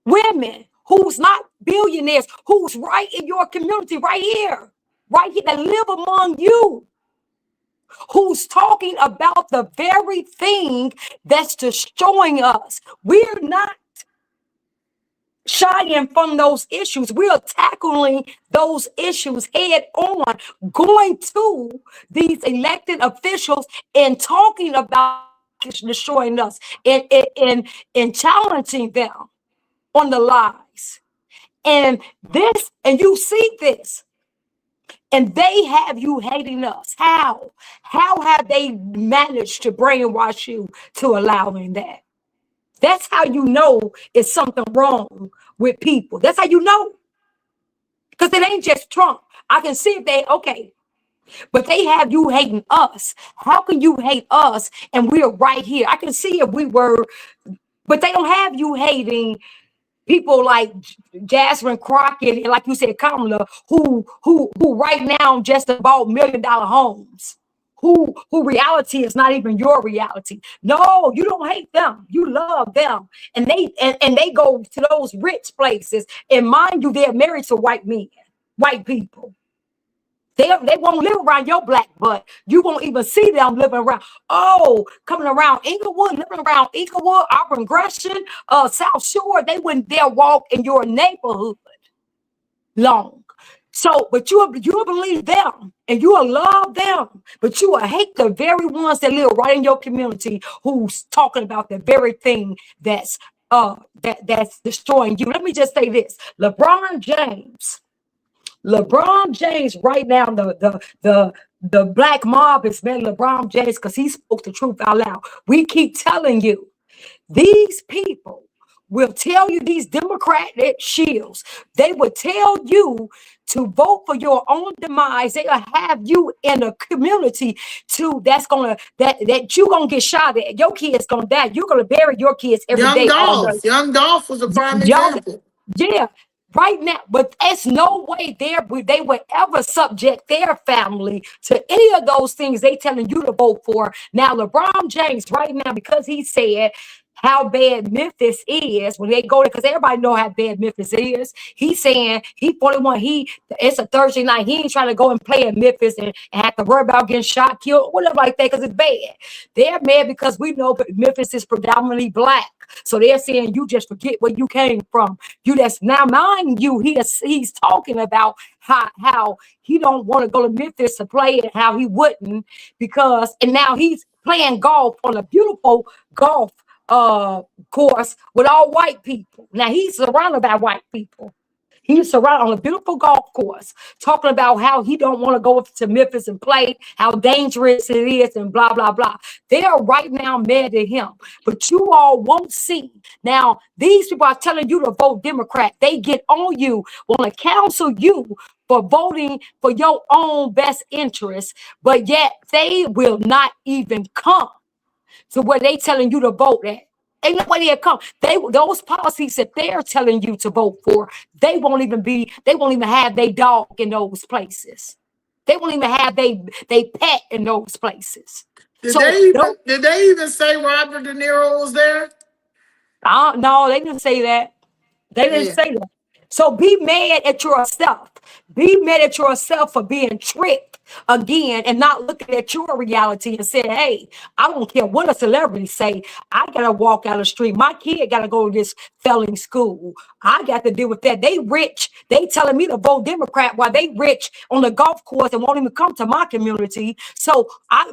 women who's not billionaires, who's right in your community, right here that live among you, who's talking about the very thing that's destroying us. We're not shying from those issues. We are tackling those issues head on, going to these elected officials and talking about it's destroying us and challenging them on the lies. And you see this. And they have you hating us. How? How have they managed to brainwash you to allowing that? That's how you know it's something wrong with people. That's how you know. Because it ain't just Trump. I can see if they, okay, but they have you hating us. How can you hate us and we're right here? I can see if we were, but they don't have you hating people like Jasmine Crockett and, like you said, Kamala, who right now just bought $1 million homes. Who reality is not even your reality. No, you don't hate them. You love them. And they go to those rich places. And mind you, they're married to white men, white people. They won't live around your black butt. You won't even see them living around. Oh, coming around Inglewood, living around Inglewood, Auburn Gresham, South Shore. They wouldn't dare walk in your neighborhood long. So, but you'll believe them and you will love them, but you will hate the very ones that live right in your community who's talking about the very thing that's destroying you. Let me just say this: LeBron James right now, the black mob is mad at LeBron James because he spoke the truth out loud. We keep telling you, these people will tell you, these Democratic shields, they will tell you to vote for your own demise. They'll have you in a community that you're gonna get shot at. Your kids gonna die. You're gonna bury your kids every Young day all day. Dolph. Young Dolph was a prime Young, example. yeah, right now, but it's no way they would ever subject their family to any of those things they telling you to vote for. Now, LeBron James, right now, because he said how bad Memphis is when they go there, because everybody know how bad Memphis is. He's saying he 41. It's a Thursday night. He ain't trying to go and play in Memphis and have to worry about getting shot, killed, whatever like that, because it's bad. They're mad because we know Memphis is predominantly black. So they're saying you just forget where you came from. You that's now, mind you, he's talking about how he don't want to go to Memphis to play and how he wouldn't and now he's playing golf on a beautiful golf course with all white people. Now he's surrounded by white people. He's surrounded on a beautiful golf course, talking about how he don't want to go to Memphis and play, how dangerous it is, and blah, blah, blah. They are right now mad at him. But you all won't see. Now, these people are telling you to vote Democrat. They get on you, want to counsel you for voting for your own best interest, but yet they will not even come to where they telling you to vote at. Ain't nobody that come. Those policies that they're telling you to vote for, they won't even have their dog in those places. They won't even have they pet in those places. Did they even say Robert De Niro was there? No, they didn't say that. They didn't say that. So be mad at yourself. Be mad at yourself for being tricked again and not looking at your reality and saying, hey, I don't care what a celebrity say. I got to walk out the street. My kid got to go to this failing school. I got to deal with that. They rich. They telling me to vote Democrat while they rich on the golf course and won't even come to my community. So I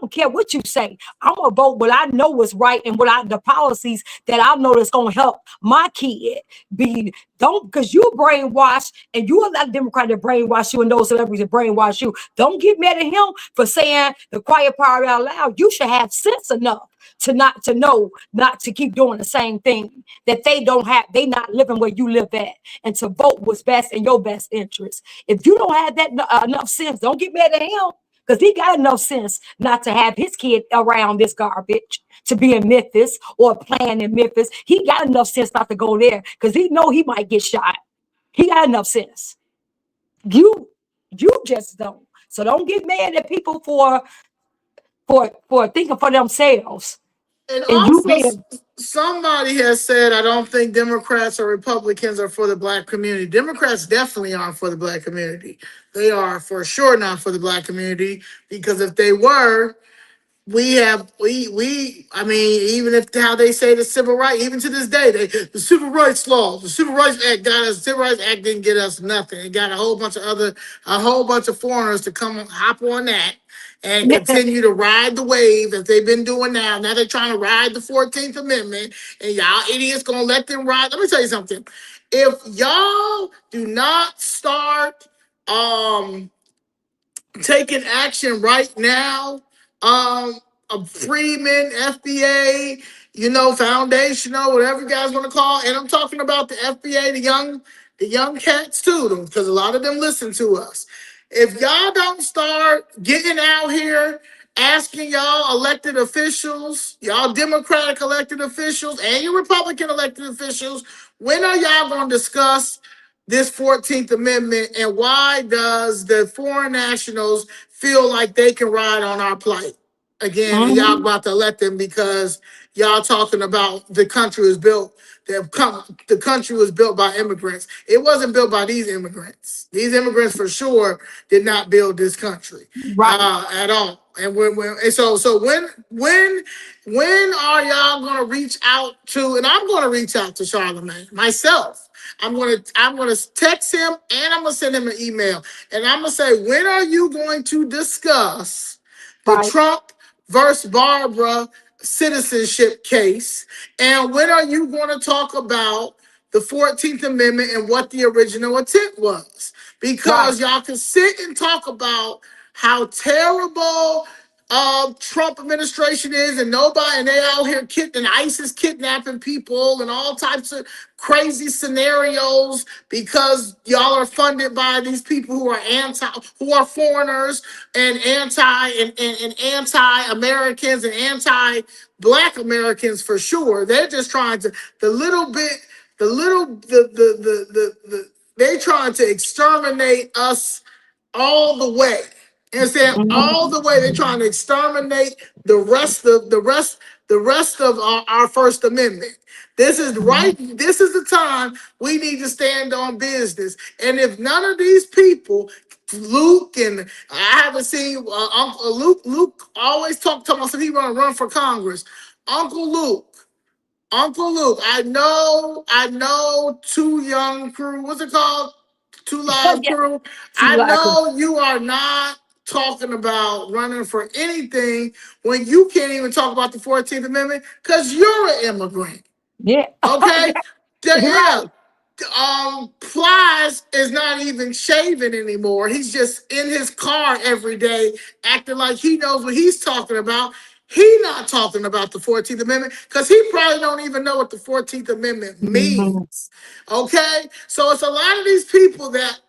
don't care what you say. I'm going to vote what I know is right and the policies that I know that's going to help my kid be. Don't, because you brainwashed and you allow the Democrat to brainwash you and those celebrities to brainwash you. Don't get mad at him for saying the quiet part out loud. You should have sense enough to know not to keep doing the same thing that they don't have. They not living where you live at, and to vote what's best in your best interest. If you don't have that enough sense, don't get mad at him, because he got enough sense not to have his kid around this garbage, to be in Memphis or playing in Memphis. He got enough sense not to go there because he know he might get shot. He got enough sense. You just don't. So don't get mad at people for thinking for themselves. And And you also, made somebody has said, I don't think Democrats or Republicans are for the black community. Democrats definitely aren't for the black community. They are for sure not for the black community, because if they were, I mean, even if how they say the civil rights, even to this day, the civil rights law, the civil rights act got us. Civil rights act didn't get us nothing. It got a whole bunch of foreigners to come hop on that and continue to ride the wave that they've been doing now. Now they're trying to ride the 14th Amendment, and y'all idiots gonna let them ride. Let me tell you something. If y'all do not start taking action right now, um, Freedmen, FBA, foundational, whatever you guys want to call it. And I'm talking about the FBA, the young cats too, because a lot of them listen to us. If y'all don't start getting out here asking y'all elected officials, y'all Democratic elected officials, and your Republican elected officials, when are y'all going to discuss this 14th Amendment, and why does the foreign nationals feel like they can ride on our plight again, and y'all Mhm. about to let them because y'all talking about the country was built. The country was built by immigrants. It wasn't built by these immigrants. These immigrants for sure did not build this country Right, at all. And when are y'all gonna reach out to? And I'm gonna reach out to Charlemagne myself. I'm gonna text him and I'm gonna send him an email. And I'm gonna say, when are you going to discuss the right, Trump versus Barbara citizenship case? And when are you going to talk about the 14th Amendment and what the original intent was? right. Because y'all can sit and talk about how terrible Trump administration is, and nobody, and they out here and ISIS kidnapping people and all types of crazy scenarios because y'all are funded by these people who are foreigners and anti-Americans and anti-black Americans for sure. They're just trying to the little bit the little the they trying to exterminate us all the way. You understand? All the way they're trying to exterminate the rest of our First Amendment. This is the time we need to stand on business. And if none of these people, Luke, and I haven't seen Uncle Luke always talk about he want to run for Congress. Uncle Luke. Uncle Luke, I know Too Young Crew. What's it called? Too Live Yeah, Crew. too I likely. know you are not talking about running for anything when you can't even talk about the 14th Amendment because you're an immigrant. Yeah, Okay? Yeah. right. Plies is not even shaving anymore. He's just in his car every day, acting like he knows what he's talking about. He not talking about the 14th Amendment because he probably don't even know what the 14th Amendment Mhm. means. Okay? So it's a lot of these people that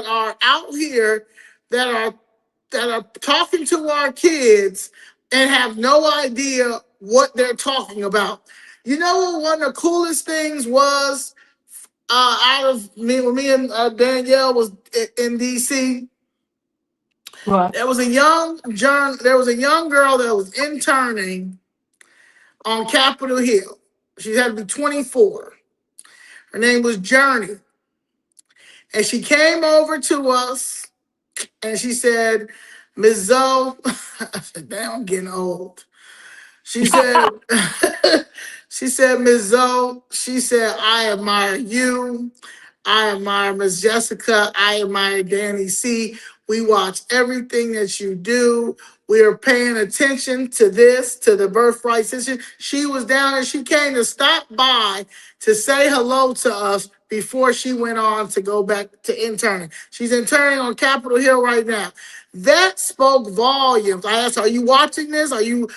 are out here that are talking to our kids and have no idea what they're talking about. You know what one of the coolest things was out of me when me and Danielle was in DC? Right. There was a young girl that was interning on Capitol Hill. She had to be 24. Her name was Journey. And she came over to us and she said, Ms. Zoe, I said, damn, I'm getting old. She said, she said, Ms. Zoe, she said, I admire you. I admire Miss Jessica. I admire Danny C. We watch everything that you do. We are paying attention to to the birthright situation. She was down and she came to stop by to say hello to us before she went on to go back to interning. She's interning on Capitol Hill right now. That spoke volumes. I asked, are you watching this? Are you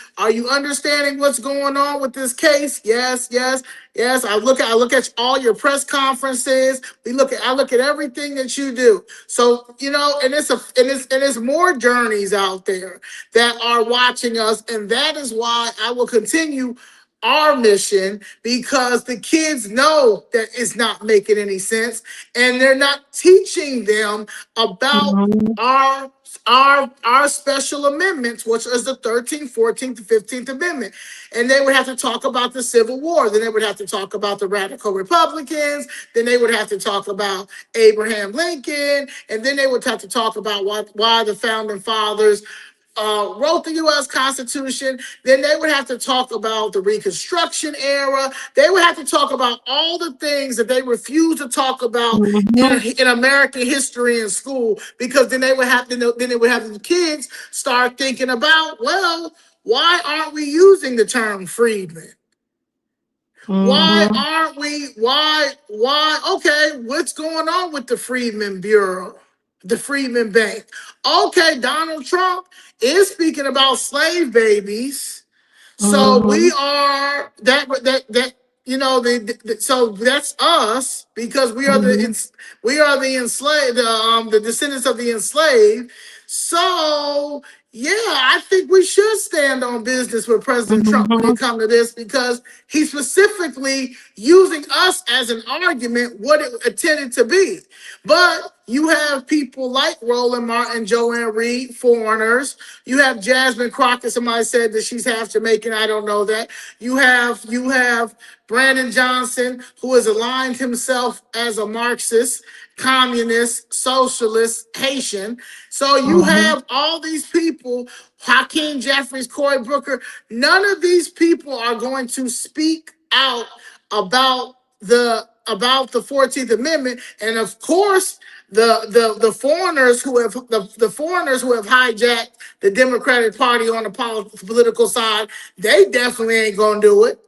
understanding what's going on with this case? Yes, yes, yes. I look at all your press conferences. I look at everything that you do. So, and it's more journeys out there that are watching us, and that is why I will continue our mission because the kids know that it's not making any sense and they're not teaching them about Mhm. our special amendments, which is the 13th, 14th, and 15th Amendment. And they would have to talk about the Civil War. Then they would have to talk about the radical Republicans. Then they would have to talk about Abraham Lincoln. And then they would have to talk about why the founding fathers wrote the U.S. Constitution. Then they would have to talk about the Reconstruction era. They would have to talk about all the things that they refuse to talk about Mhm. in American history in school, because then they would have the kids start thinking about, well, why aren't we using the term freedmen? Why Mhm. aren't we? Okay, what's going on with the Freedmen Bureau, the Freedmen Bank? Okay, Donald Trump is speaking about slave babies. So we are that you know so that's us because we are we are the enslaved, the descendants of the enslaved. So yeah, I think we should stand on business with President Trump when it comes to this because he's specifically using us as an argument what it intended to be. But you have people like Roland Martin, Joanne Reed, foreigners. You have Jasmine Crockett. Somebody said that she's half Jamaican. I don't know that. You have Brandon Johnson, who has aligned himself as a Marxist, communist, socialist, Haitian. So you have all these people, Hakeem Jeffries, Cory Booker. None of these people are going to speak out about the 14th Amendment, and of course, the foreigners who have the foreigners who have hijacked the Democratic Party on the political side, they definitely ain't gonna do it.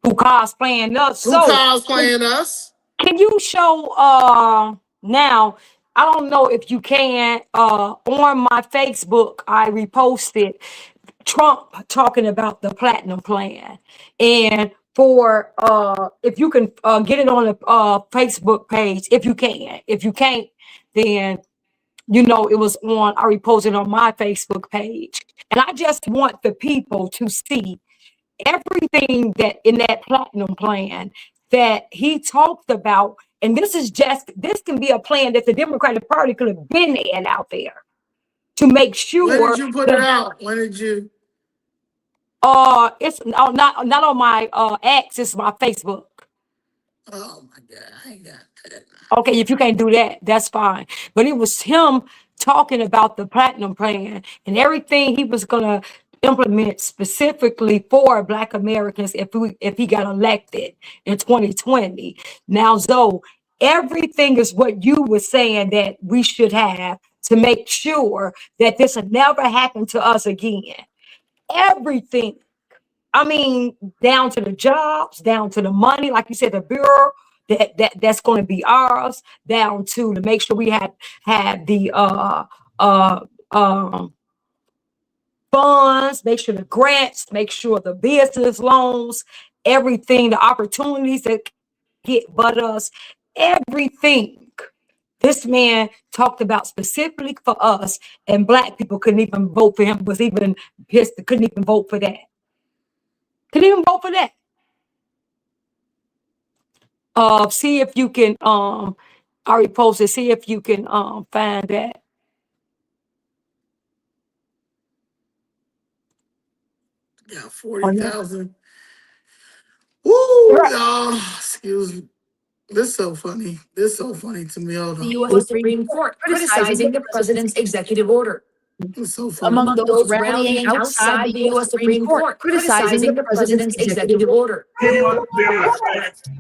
Who cosplaying us? Who cosplaying us? Can you show now? I don't know if you can on my Facebook. I reposted Trump talking about the platinum plan, and for if you can get it on the Facebook page, if you can. If you can't, then you know it was on. I reposted on my Facebook page, and I just want the people to see everything that in that platinum plan that he talked about. And this can be a plan that the Democratic Party could have been in out there to make sure. When did you put it out? When did you? It's not on my X, it's my Facebook. Oh my God, I ain't got that. Okay, if you can't do that, that's fine. But it was him talking about the platinum plan and everything he was gonna implement specifically for Black Americans if he got elected in 2020. Now, Zoe, everything is what you were saying that we should have to make sure that this will never happen to us again. Everything. I mean, down to the jobs, down to the money, like you said, the bureau that's going to be ours, down to make sure we have the funds, make sure the grants, make sure the business loans, everything, the opportunities that get but us, everything. This man talked about specifically for us, and Black people couldn't even vote for him, was even pissed, couldn't even vote for that. Couldn't even vote for that. See if you can, I reposted, see if you can find that. Yeah, 40,000. Woo, y'all. Excuse me. This is so funny. This is so funny to me. Hold on. The U.S. Supreme Court criticizing the president's executive order. It's so funny. Among those rallying outside the U.S. Supreme Court criticizing the president's executive order. Who gets to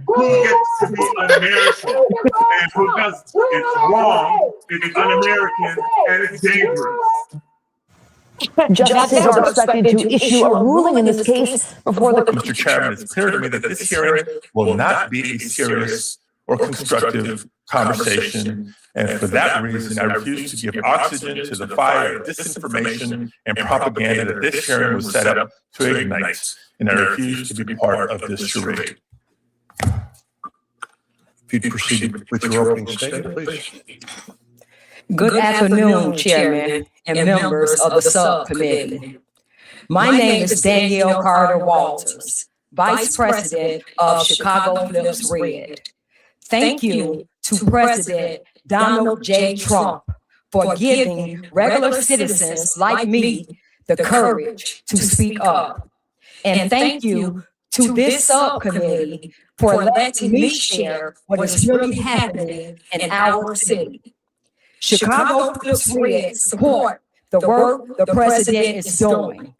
be un-American and who does it's wrong, it's un-American, and it's dangerous. Justices are expected to issue a ruling in this case before the Mr. Chairman, it's clear to me that this hearing will not be a serious or constructive conversation. And for that reason, I refuse to give oxygen to the fire of disinformation and propaganda that this hearing was set up to ignite. And I refuse to be part of this charade. If you'd proceed with your opening statement, please. Good afternoon, Chairman and members of the subcommittee. My name is Danielle Carter Walters, Vice President of Chicago Flips Red. Thank you to President Donald J. Trump for giving regular citizens like me the courage to speak up. And thank you to this subcommittee for letting me share what is really happening in our city. Chicago Flips Red support the work the president is doing.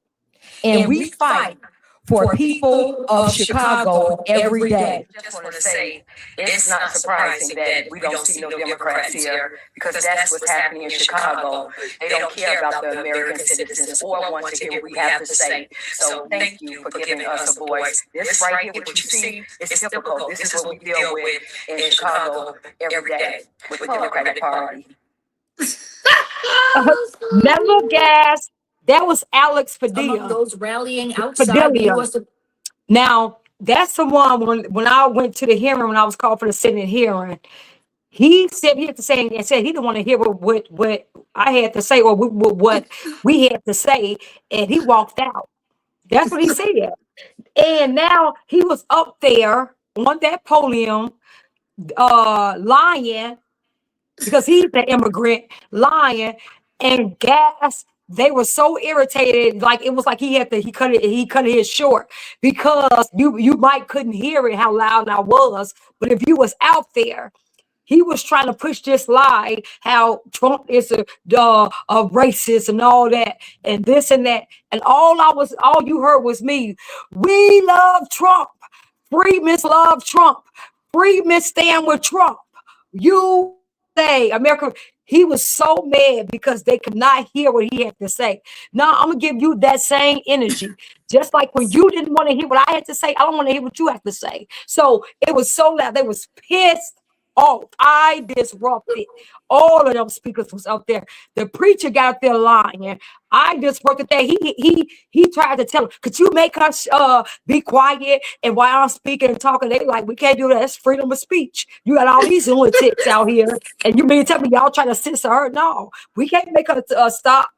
And we fight for people of Chicago every day. I just want to say, it's not surprising that we don't see no Democrats here because that's what's happening in Chicago. They don't care about the American citizens or want to hear what we have to say. So thank you for giving us a voice. This right here, what you see, is typical. This is what we deal with in Chicago every day with the Democratic Party. Never gas, That was Alex among Padilla. those rallying outside the Padilla. U.S. Now, that's the one when I went to the hearing, when I was called for the Senate hearing, he said he had to say and said he didn't want to hear what I had to say or what we had to say, and he walked out. That's what he said. And now he was up there on that podium, lying, because he's an immigrant, lying, and gas. They were so irritated, like it was like he cut his short, because you might couldn't hear it how loud I was, but if you was out there, he was trying to push this lie, how Trump is a racist and all that, and this and that. And all you heard was me. We love Trump. Freedmen love Trump. Freedmen stand with Trump. You say America. He was so mad because they could not hear what he had to say. Now I'm gonna give you that same energy. Just like when you didn't want to hear what I had to say, I don't want to hear what you have to say. So it was so loud. They was pissed off. I disrupted. All of them speakers was up there. The preacher got up there lying. I disrupted that. He tried to tell him, could you make us be quiet? And while I'm speaking and talking, they like, we can't do that. That's freedom of speech. You got all these lunatics out here, and you mean to tell me y'all trying to censor her? No, we can't make her stop.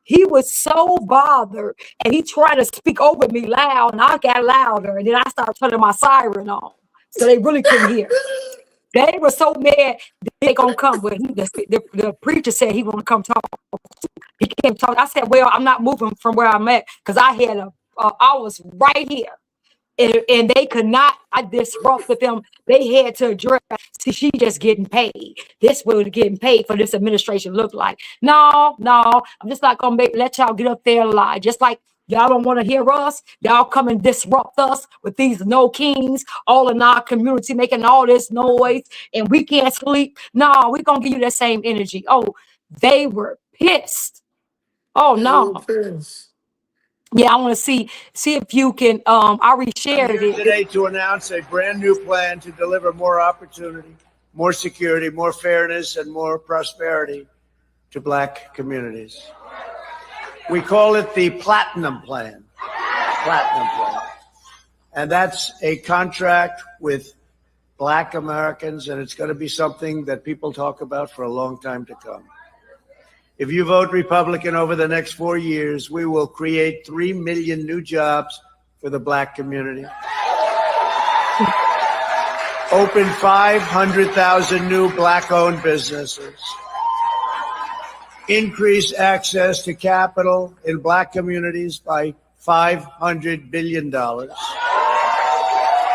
He was so bothered, and he tried to speak over me loud, and I got louder, and then I started turning my siren on, so they really couldn't hear. They were so mad they gonna come. But the preacher said he want to come talk. He came talk. I said, well, I'm not moving from where I'm at, because I had I was right here. And they could not, I disrupted them. They had to address, see, she just getting paid. This what getting paid for this administration look like. No, I'm just not gonna let y'all get up there and lie. Just like y'all don't want to hear us, y'all come and disrupt us with these no kings, all in our community making all this noise, and we can't sleep. No, we're gonna give you that same energy. Oh, they were pissed. Oh no. Yeah, I want to see if you can. I reshared it today to announce a brand new plan to deliver more opportunity, more security, more fairness, and more prosperity to Black communities. We call it the Platinum Plan. Platinum Plan. And that's a contract with Black Americans, and it's going to be something that people talk about for a long time to come. If you vote Republican over the next 4 years, we will create 3 million new jobs for the Black community. Open 500,000 new Black-owned businesses. Increase access to capital in Black communities by $500 billion.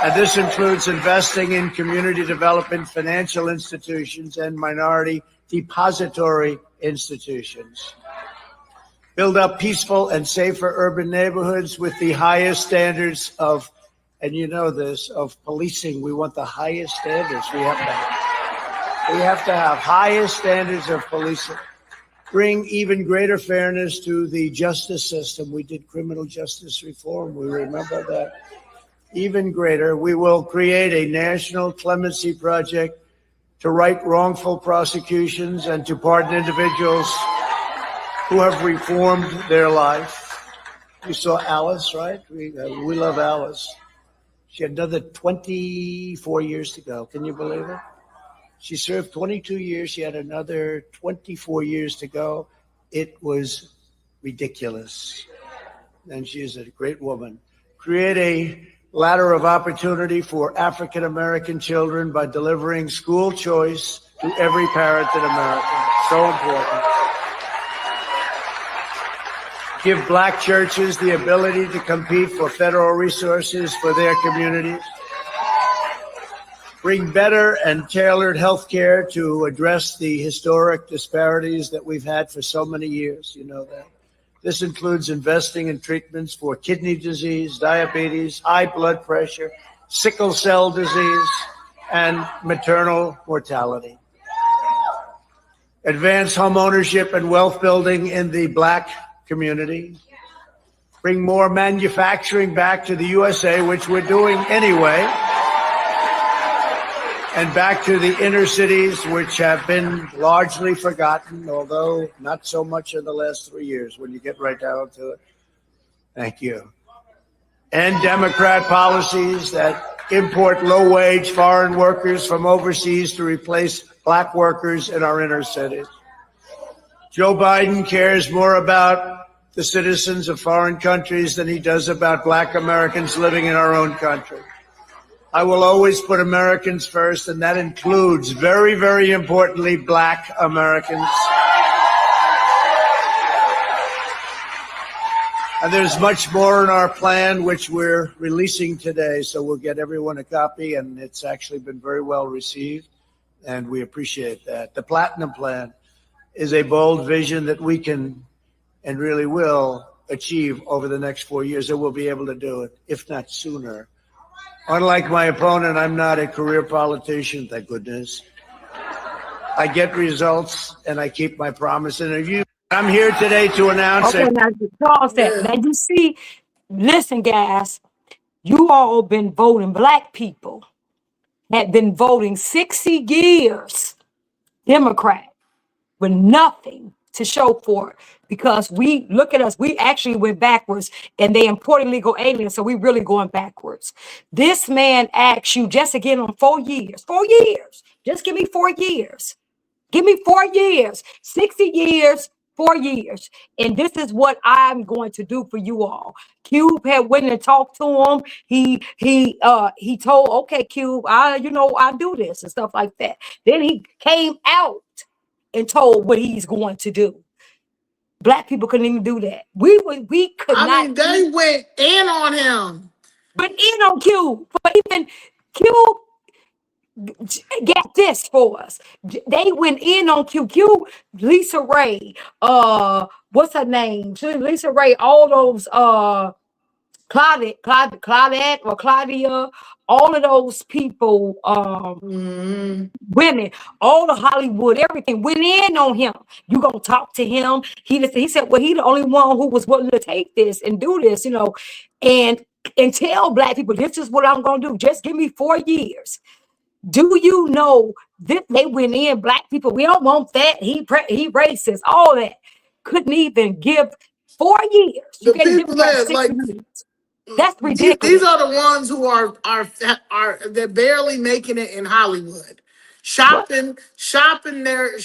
And this includes investing in community development, financial institutions, and minority depository institutions. Build up peaceful and safer urban neighborhoods with the highest standards of, and you know this, of policing. We want the highest standards. We have to have highest standards of policing. Bring even greater fairness to the justice system. We did criminal justice reform. We remember that. Even greater, we will create a national clemency project to right wrongful prosecutions and to pardon individuals who have reformed their life. You saw Alice, right? We love Alice. She had another 24 years to go. Can you believe it? She served 22 years. She had another 24 years to go. It was ridiculous. And she is a great woman. Create a ladder of opportunity for African-American children by delivering school choice to every parent in America. So important. Give Black churches the ability to compete for federal resources for their communities. Bring better and tailored health care to address the historic disparities that we've had for so many years. You know that. This includes investing in treatments for kidney disease, diabetes, high blood pressure, sickle cell disease, and maternal mortality. Advance home ownership and wealth building in the Black community. Bring more manufacturing back to the USA, which we're doing anyway. and back to the inner cities, which have been largely forgotten, although not so much in the last 3 years when you get right down to it. Thank you. And Democrat policies that import low-wage foreign workers from overseas to replace black workers in our inner cities. Joe Biden cares more about the citizens of foreign countries than he does about black Americans living in our own country. I will always put Americans first, and that includes, very, very importantly, black Americans. And there's much more in our plan, which we're releasing today, so we'll get everyone a copy, and it's actually been very well received, and we appreciate that. The Platinum Plan is a bold vision that we can and really will achieve over the next 4 years, and we'll be able to do it, if not sooner. Unlike my opponent, I'm not a career politician, thank goodness. I get results, and I keep my promise. And if you, I'm here today to announce Okay, now pause that. Now you see, listen, guys, you all been voting, black people had been voting 60 years Democrat with nothing to show for it, because we look at us, we actually went backwards, and they imported illegal aliens, so we really going backwards. This man asked you just again on 4 years, 4 years, just give me 4 years. Give me 4 years, 60 years, 4 years. And this is what I'm going to do for you all. Cube had went and talked to him. He told, okay, Cube, I do this and stuff like that. Then he came out and told what he's going to do. Black people couldn't even do that. We could not. I mean, they went in on him. But in on Cube. But even Cube get this for us. They went in on Q. Lisa Ray, what's her name? Lisa Ray, all those Claudette or Claudia, all of those people, women, all the Hollywood, everything went in on him. You gonna talk to him? He said, well, he the only one who was willing to take this and do this, and tell black people, this is what I'm gonna do. Just give me 4 years. Do you know that they went in, black people? We don't want that. He racist, all that. Couldn't even give 4 years. You The people that like. That's ridiculous. These are the ones who are they're barely making it in Hollywood, shopping their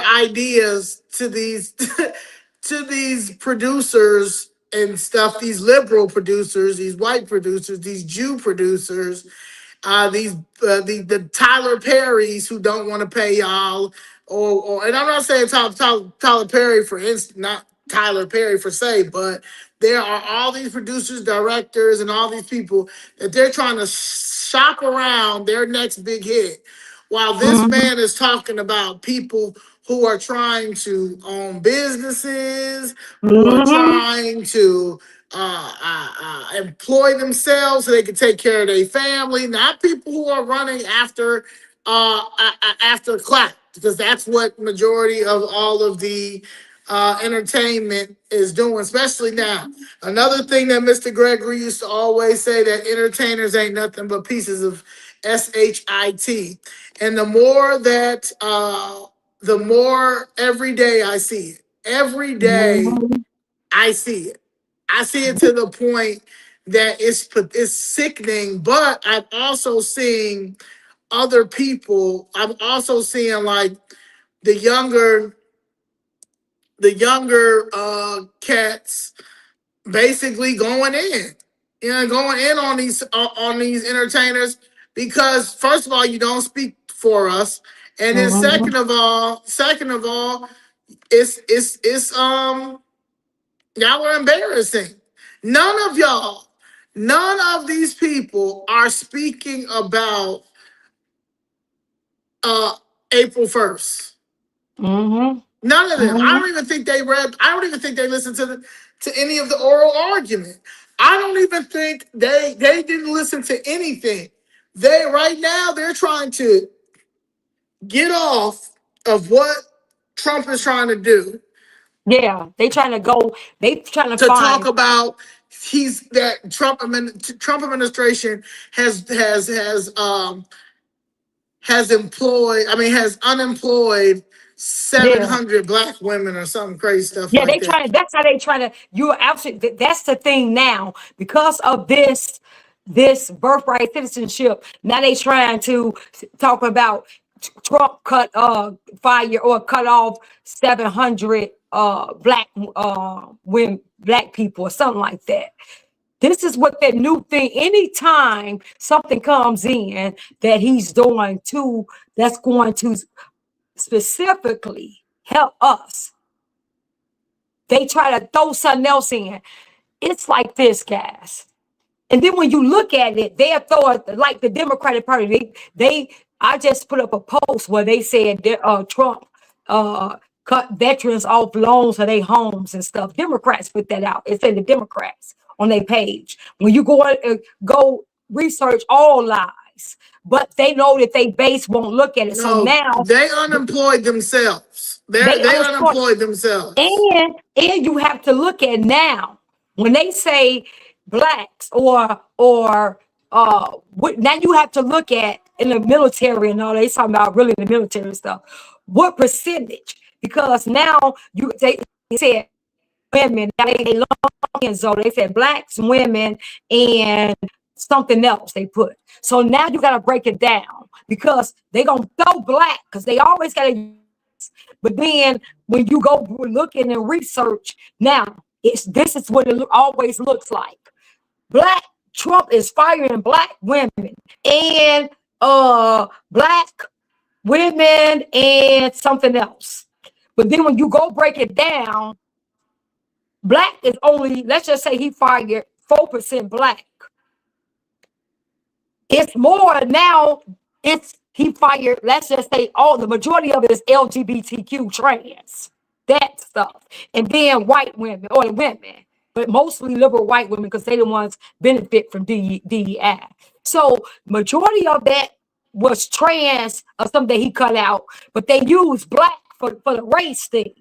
ideas to these to these producers and stuff. These liberal producers, these white producers, these Jew producers, the Tyler Perrys who don't want to pay y'all, or and I'm not saying Tyler Perry for instance, not Tyler Perry for say, but there are all these producers, directors, and all these people that they're trying to shop around their next big hit. While this man is talking about people who are trying to own businesses, who are trying to employ themselves so they can take care of their family, not people who are running after clout, because that's what majority of all of the entertainment is doing, especially now. Another thing that Mr. Gregory used to always say, that entertainers ain't nothing but pieces of shit. And the more every day I see it. Every day I see it. I see it to the point that it's sickening, but I'm also seeing other people. I'm also seeing like the younger cats basically going in on these entertainers, because first of all, you don't speak for us, and then second of all, it's y'all are embarrassing. None of these people are speaking about April 1st. None of them. I don't even think they listened to any of the oral argument. I don't even think they didn't listen to anything. Right now they're trying to get off of what Trump is trying to do. Yeah, they trying to talk about Trump administration has unemployed Yeah. 700 black women or something crazy stuff Yeah, like they that. trying. That's how they trying to. You're absolutely. That's the thing now because of this birthright citizenship. Now they trying to talk about Trump fire or cut off 700 black women, black people or something like that. This is what that new thing. Anytime something comes in that he's doing to that's going to specifically help us, they try to throw something else in. It's like this, guys. And then when you look at it, they throw it like the Democratic Party. I just put up a post where they said Trump cut veterans off loans for their homes and stuff. Democrats put that out. It said the Democrats on their page. When you go research all lies, but they know that they base won't look at it. So No, now they unemployed themselves. they They unemployed. unemployed themselves. And you have to look at now when they say blacks or now you have to look at in the military and all they talking about really the military and stuff. What percentage? Because now they said women, now they long so they said blacks, women, and something else they put. So now you gotta break it down because they gonna throw black because they always gotta. But then when you go looking and research, now this is what it always looks like. Black Trump is firing black women and black women and something else. But then when you go break it down, black is only, let's just say he fired 4% black. It's more now. He fired, let's just say the majority of it is LGBTQ trans, that stuff. And then white women or women, but mostly liberal white women because they the ones benefit from DEI. So majority of that was trans or something that he cut out, but they used black for the race thing.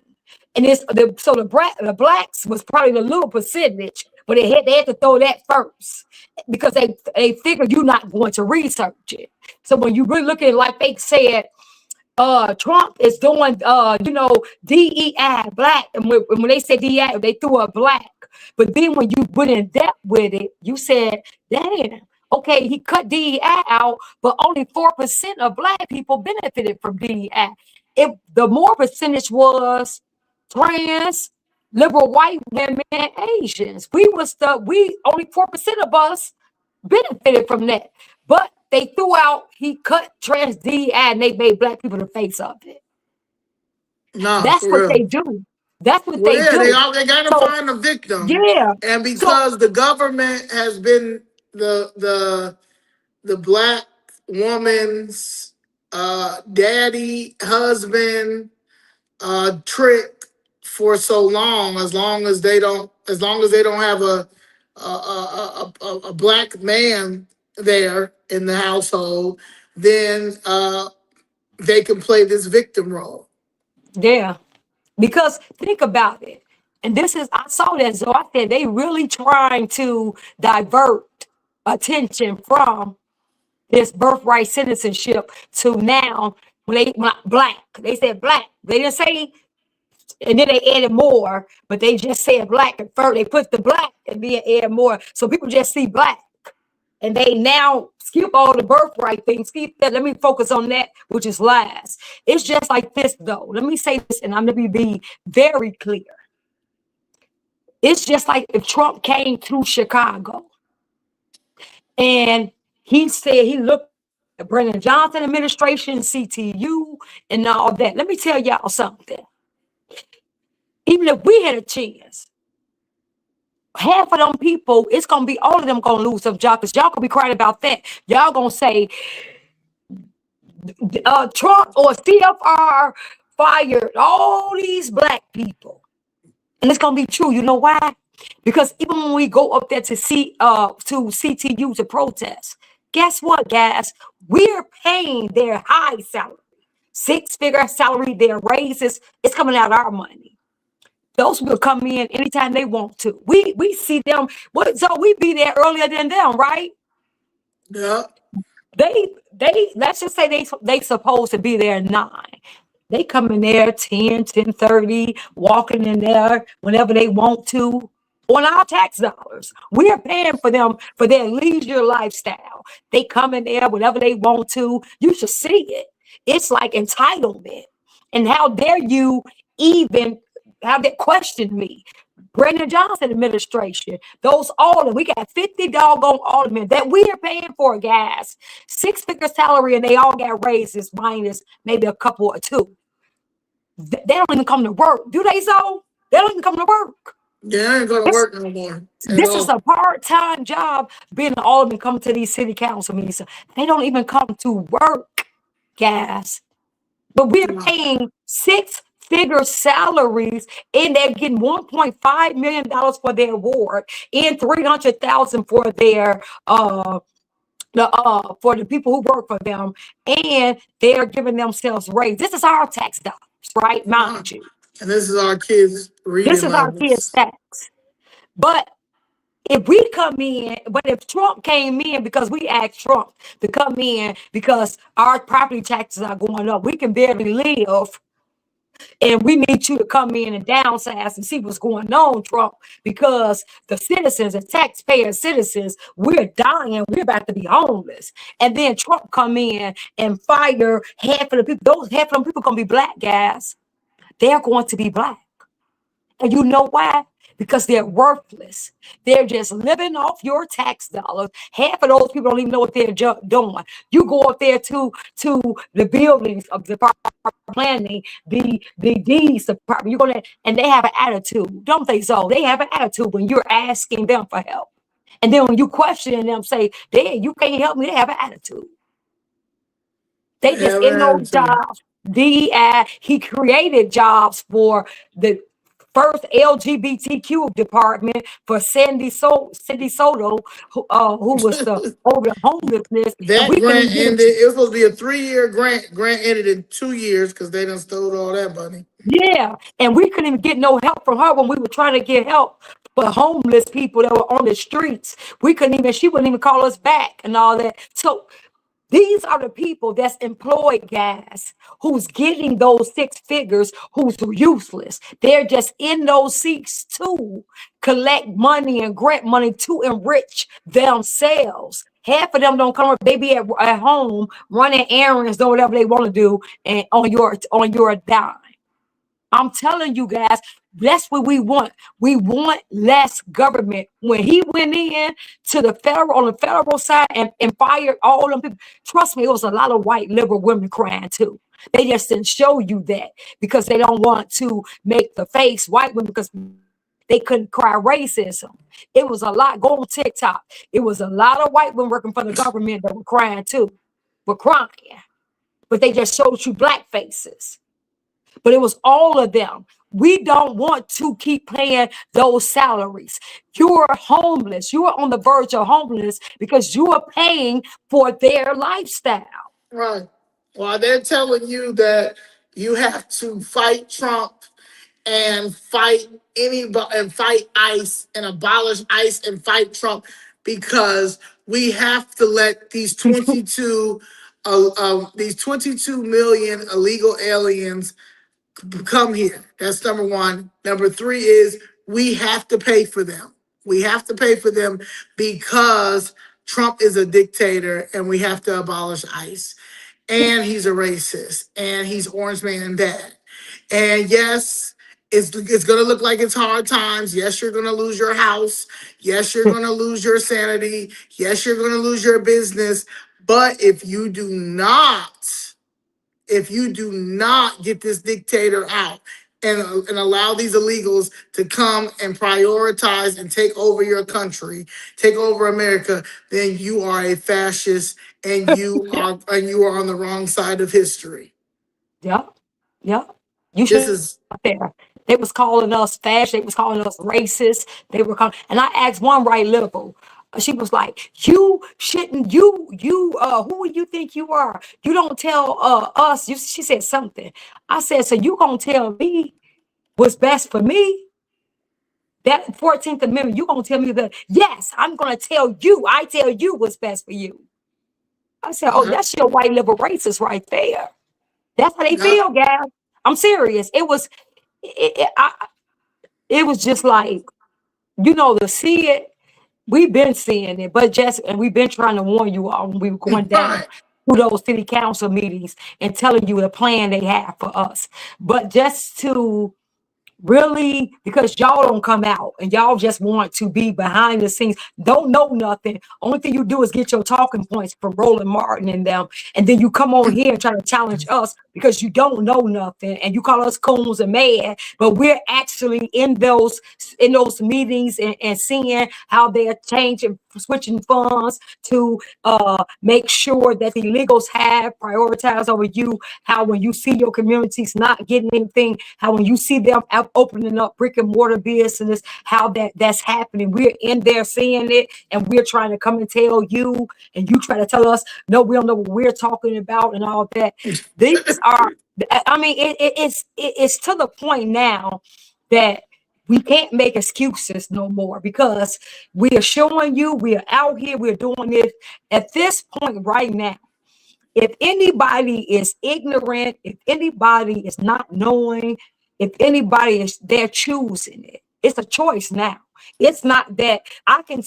And the blacks was probably the little percentage, but they had to throw that first because they figured you're not going to research it. So when you really look at it, like they said, Trump is doing DEI black, and when they say DEI, they threw a black. But then when you went in depth with it, you said, damn, okay, he cut DEI out, but only 4% of black people benefited from DEI. If the more percentage was trans, liberal white women, and Asians. We only 4% of us benefited from that. But they he cut trans DEI and they made black people the face of it. Nah, That's for what real. they do. That's what they do. They gotta find a victim. Yeah. And because the government has been the black woman's daddy, husband, trick for so long as they don't have a black man there in the household, then they can play this victim role. Yeah. Because think about it. And I saw that, so I said they really trying to divert attention from this birthright citizenship to now when black. They said black. They didn't say, and then they added more, but they just said black at first. They put the black and then add more. So people just see black. And they now skip all the birthright things. Skip that. Let me focus on that, which is lies. It's just like this, though. Let me say this, and I'm going to be very clear. It's just like if Trump came to Chicago and he said he looked at Brennan Johnson administration, CTU, and all that. Let me tell y'all something. Even if we had a chance, half of them people, it's going to be all of them going to lose some jobs. Because y'all going to be crying about that. Y'all going to say Trump or CFR fired all these black people. And it's going to be true. You know why? Because even when we go up there to CTU to protest, guess what, guys? We're paying their high salary, 6-figure salary, their raises. It's coming out of our money. Those will come in anytime they want to. We see them. So we be there earlier than them, right? Yeah. They let's just say they supposed to be there at 9. They come in there 10:30, walking in there whenever they want to on our tax dollars. We're paying for them for their leisure lifestyle. They come in there whenever they want to. You should see it. It's like entitlement. And how dare you even have that question me? Brandon Johnson administration, those aldermen, we got 50 doggone aldermen that we are paying for, guys. 6-figure salary, and they all got raises minus maybe a couple or two. They don't even come to work, do they? So they don't even come to work. Yeah, I ain't gonna work no more. This is a part-time job. Being an alderman, coming to these city council meetings, they don't even come to work, guys. But we're paying 6-figure salaries, and they're getting $1.5 million for their award and $300,000 for their for the people who work for them, and they're giving themselves raises. This is our tax dollars, right? Mind you. And this is our kids' reading This is our kids' tax. But if we come in, but if Trump came in because we asked Trump to come in because our property taxes are going up, we can barely live, and we need you to come in and downsize and see what's going on, Trump, because the citizens and taxpayer citizens, we're dying, we're about to be homeless. And then Trump come in and fire half of the people. Those half of them people gonna be black, guys. They're going to be black. And you know why? Because they're worthless. They're just living off your tax dollars. Half of those people don't even know what they're doing. You go up there to the buildings of the Department of Planning, the deeds department, you're gonna, and they have an attitude, don't they? So they have an attitude when you're asking them for help. And then when you question them, say, "Dad, you can't help me," they have an attitude. They just in those jobs. DEI, he created jobs for the first LGBTQ department for Cindy Soto, who was over the homelessness. That grant ended. It was supposed to be a 3-year grant. Grant ended in 2 years because they done stole all that money. Yeah, and we couldn't even get no help from her when we were trying to get help for homeless people that were on the streets. We couldn't even. She wouldn't even call us back and all that. So these are the people that's employed, guys, who's getting those 6 figures, who's useless. They're just in those seats to collect money and grant money to enrich themselves. Half of them don't come up. They be at home running errands, doing whatever they want to do, and on your dime. I'm telling you guys, that's what we want. We want less government. When he went in to the on the federal side and fired all them people, trust me, it was a lot of white liberal women crying too. They just didn't show you that because they don't want to make the face white women because they couldn't cry racism. It was a lot. Go on TikTok. It was a lot of white women working for the government that were crying too, were crying, but they just showed you black faces. But it was all of them. We don't want to keep paying those salaries. You are homeless. You are on the verge of homelessness because you are paying for their lifestyle. Right. Well, they're telling you that you have to fight Trump and fight anybody and fight ICE and abolish ICE and fight Trump because we have to let these 22 million illegal aliens come here. That's number one. Number 3 is we have to pay for them. We have to pay for them because Trump is a dictator and we have to abolish ICE. And he's a racist and he's Orange Man Dad. And yes, it's going to look like it's hard times. Yes, you're going to lose your house. Yes, you're going to lose your sanity. Yes, you're going to lose your business. But if you do not get this dictator out and allow these illegals to come and prioritize and take over your country, take over America, then you are a fascist and you are on the wrong side of history. Yeah. You should there. They was calling us fascist. They was calling us racist. They were calling, and I asked one right liberal. She was like, "You shouldn't. Who do you think you are? You don't tell us." She said something. I said, "So you gonna tell me what's best for me?" That 14th Amendment, you're going to tell me that, yes, I'm going to tell you, I tell you what's best for you. I said, oh, that's your white liberal racist right there. That's how they feel, guys. I'm serious. It was just like, to see it. We've been seeing it, but and we've been trying to warn you all when we were going down through those city council meetings and telling you the plan they have for us. But just to really, because y'all don't come out and y'all just want to be behind the scenes, don't know nothing. Only thing you do is get your talking points from Roland Martin and them, and then you come on here and try to challenge us because you don't know nothing, and you call us coons and mad. But we're actually in those meetings and seeing how they're changing, switching funds to make sure that the illegals have prioritized over you. How when you see your communities not getting anything, how when you see them opening up brick and mortar business, how that's happening. We're in there seeing it, and we're trying to come and tell you, and you try to tell us, no, we don't know what we're talking about and all that. These are, I mean, it's to the point now that we can't make excuses no more, because we are showing you, we are out here, we're doing it. At this point right now, if anybody is ignorant, if anybody is not knowing, if anybody is, they're choosing it. It's a choice now. It's not that I can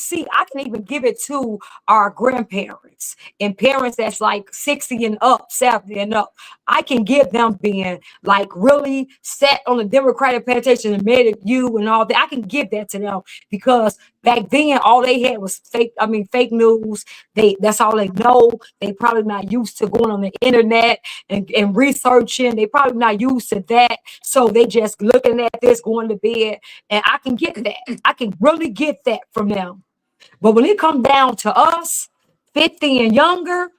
even give it to our grandparents and parents that's like 60 and up, 70 and up. I can give them being like really set on the Democratic plantation and made it you and all that. I can give that to them, because back then all they had was fake news. That's all they know. They probably not used to going on the internet and researching. They probably not used to that. So they just looking at this, going to bed. And I can get that. I can really get that from them. But when it comes down to us, 50 and younger,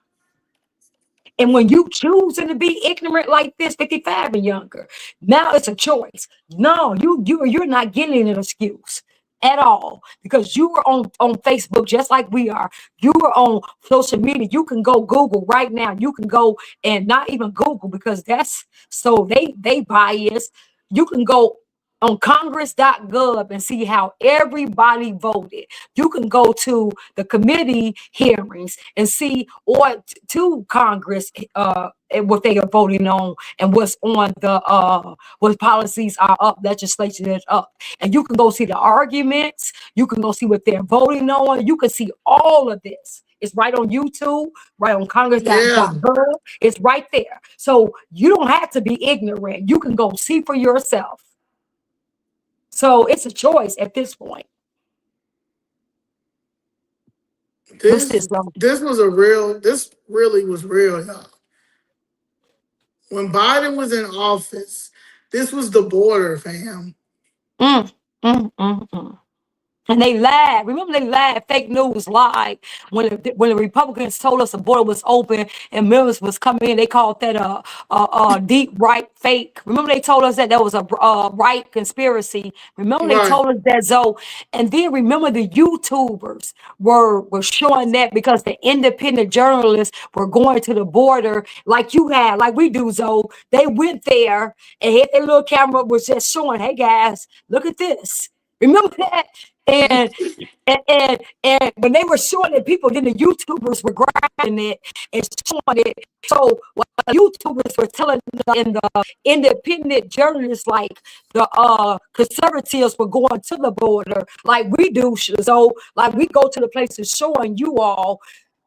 and when you choosing to be ignorant like this, 55 and younger, now it's a choice. No, you're not getting an excuse at all, because you were on Facebook just like we are. You were on social media. You can go Google right now. You can go, and not even Google, because that's so they bias. You can go on congress.gov and see how everybody voted. You can go to the committee hearings and see, or to Congress, what they are voting on and what's on the what policies are up, legislation is up. And you can go see the arguments. You can go see what they're voting on. You can see all of this. It's right on YouTube, right on congress.gov. It's right there. So you don't have to be ignorant. You can go see for yourself. So it's a choice at this point. This really was real, y'all. When Biden was in office, this was the border, fam. And they lied. Remember, they lied. Fake news lied when the Republicans told us the border was open and millions was coming in. They called that a deep right fake. Remember, they told us that was a right conspiracy. Remember, they told us that, Zoe. And then remember, the YouTubers were showing that, because the independent journalists were going to the border like you had, like we do, Zoe. They went there and hit their little camera, was just showing, hey guys, look at this. Remember that? And when they were showing it, people, then the YouTubers were grabbing it and showing it. So what the YouTubers were telling and the independent journalists, like the conservatives, were going to the border like we do. So like we go to the places showing you all,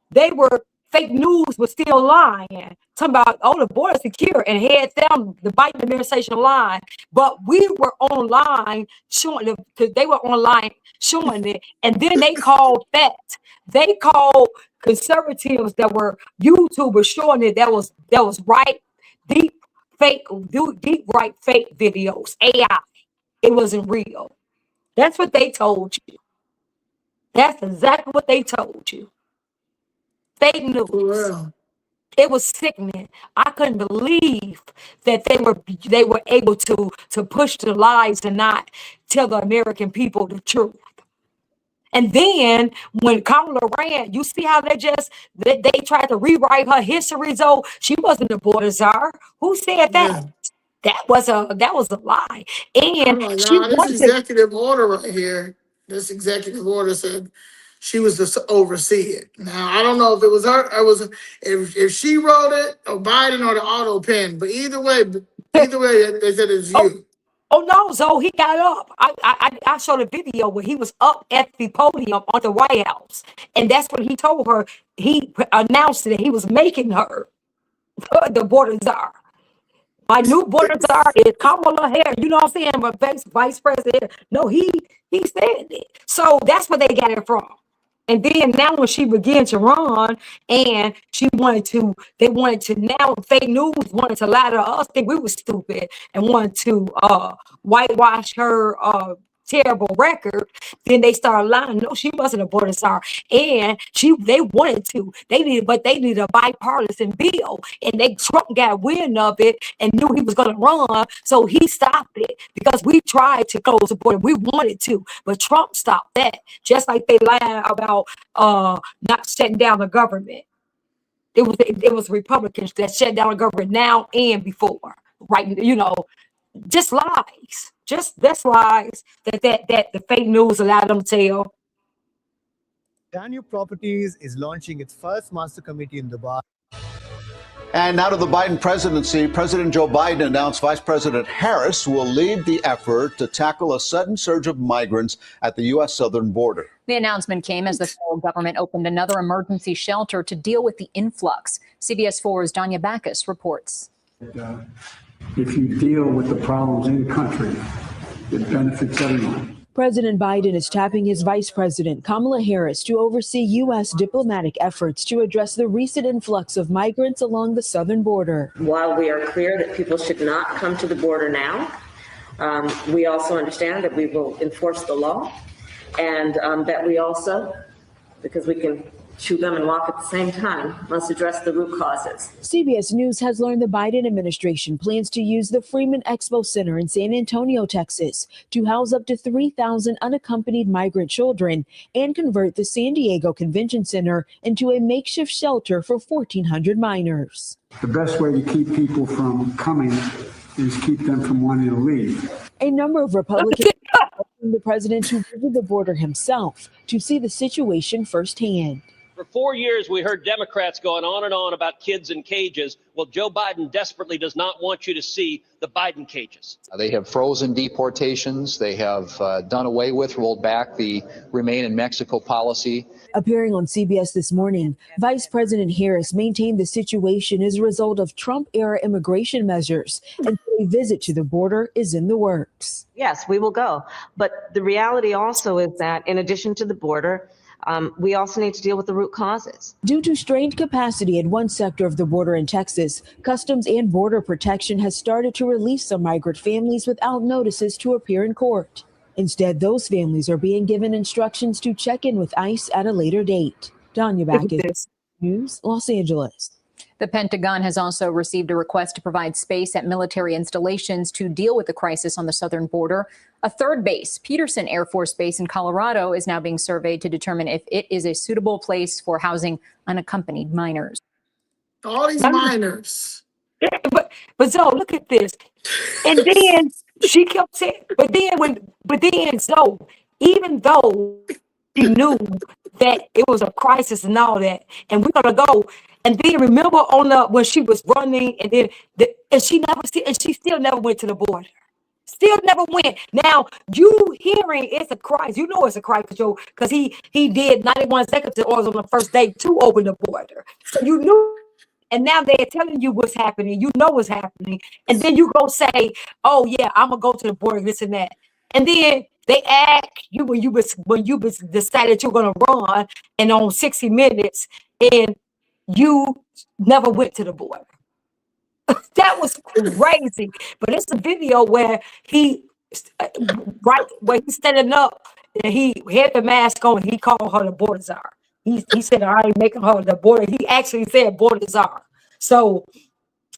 they were, fake news was still lying, talking about, oh, the border secure, and had them, the Biden administration, lying. But we were online showing them, because they were online showing it, and then they called that. They called conservatives that were YouTubers showing it that was right, deep right fake videos, AI. It wasn't real. That's what they told you. That's exactly what they told you. Fake news. Wow. It was sickening. I couldn't believe that they were able to push the lies and not tell the American people the truth. And then when Kamala ran, you see how they tried to rewrite her history. So she wasn't the border czar. Who said that? That was a lie. And Oh my she God, this wanted, executive order right here, this executive order said she was to oversee it. Now, I don't know if it was her, if she wrote it or Biden or the auto pen, but either way, they said it's oh, you. oh no, so he got up. I saw the video where he was up at the podium on the White House. And that's when he told her, he announced that he was making her the border czar. My new border czar is Kamala Harris. You know what I'm saying? But vice president. No, he said it. So that's where they got it from. And then now when she began to run and they wanted to now fake news wanted to lie to us, think we were stupid and wanted to whitewash her terrible record, then they started lying. No, she wasn't a border czar. And they needed a bipartisan bill. And Trump got wind of it and knew he was gonna run. So he stopped it because we tried to close the border. We wanted to, but Trump stopped that. Just like they lied about not shutting down the government. It was Republicans that shut down the government now and before. Right, just lies. That's lies that the fake news allowed them to tell. Danielle Properties is launching its first master committee in Dubai. And now to the Biden presidency. President Joe Biden announced Vice President Harris will lead the effort to tackle a sudden surge of migrants at the U.S. southern border. The announcement came as the federal government opened another emergency shelter to deal with the influx. CBS 4's Danya Backus reports. If you deal with the problems in the country, it benefits everyone. President Biden is tapping his vice president, Kamala Harris, to oversee U.S. diplomatic efforts to address the recent influx of migrants along the southern border. While we are clear that people should not come to the border now, we also understand that we will enforce the law and that we also, because we can chew gum and walk at the same time, must address the root causes. CBS News has learned the Biden administration plans to use the Freedmen Expo Center in San Antonio, Texas, to house up to 3,000 unaccompanied migrant children and convert the San Diego Convention Center into a makeshift shelter for 1,400 minors. The best way to keep people from coming is keep them from wanting to leave. A number of Republicans asking the president to visit the border himself to see the situation firsthand. For 4 years, we heard Democrats going on and on about kids in cages. Well, Joe Biden desperately does not want you to see the Biden cages. They have frozen deportations. They have done away with, rolled back the Remain in Mexico policy. Appearing on CBS this morning, Vice President Harris maintained the situation is a result of Trump-era immigration measures, and a visit to the border is in the works. Yes, we will go. But the reality also is that in addition to the border, we also need to deal with the root causes. Due to strained capacity in one sector of the border in Texas, Customs and Border Protection has started to release some migrant families without notices to appear in court. Instead, those families are being given instructions to check in with ICE at a later date. Danya Backus, News, Los Angeles. The Pentagon has also received a request to provide space at military installations to deal with the crisis on the southern border. A third base, Peterson Air Force Base in Colorado, is now being surveyed to determine if it is a suitable place for housing unaccompanied minors. All these minors. Yeah, but Zoe, look at this. And then she kept saying, but then Zoe, even though she knew that it was a crisis and all that, and we're gonna go. And then remember when she was running, and then she still never went to the border. Still never went. Now you hearing it's a crisis. You know it's a crisis, Joe, because he did 91 seconds orders on the first day to open the border. So you knew. And now they're telling you what's happening. You know what's happening. And then you go say, oh, yeah, I'm going to go to the border, this and that. And then they ask you when you decided you're going to run and on 60 Minutes and you never went to the border. That was crazy. But it's a video where he's standing up and he had the mask on. He called her the border czar. He said, I ain't making her the border. He actually said border czar. So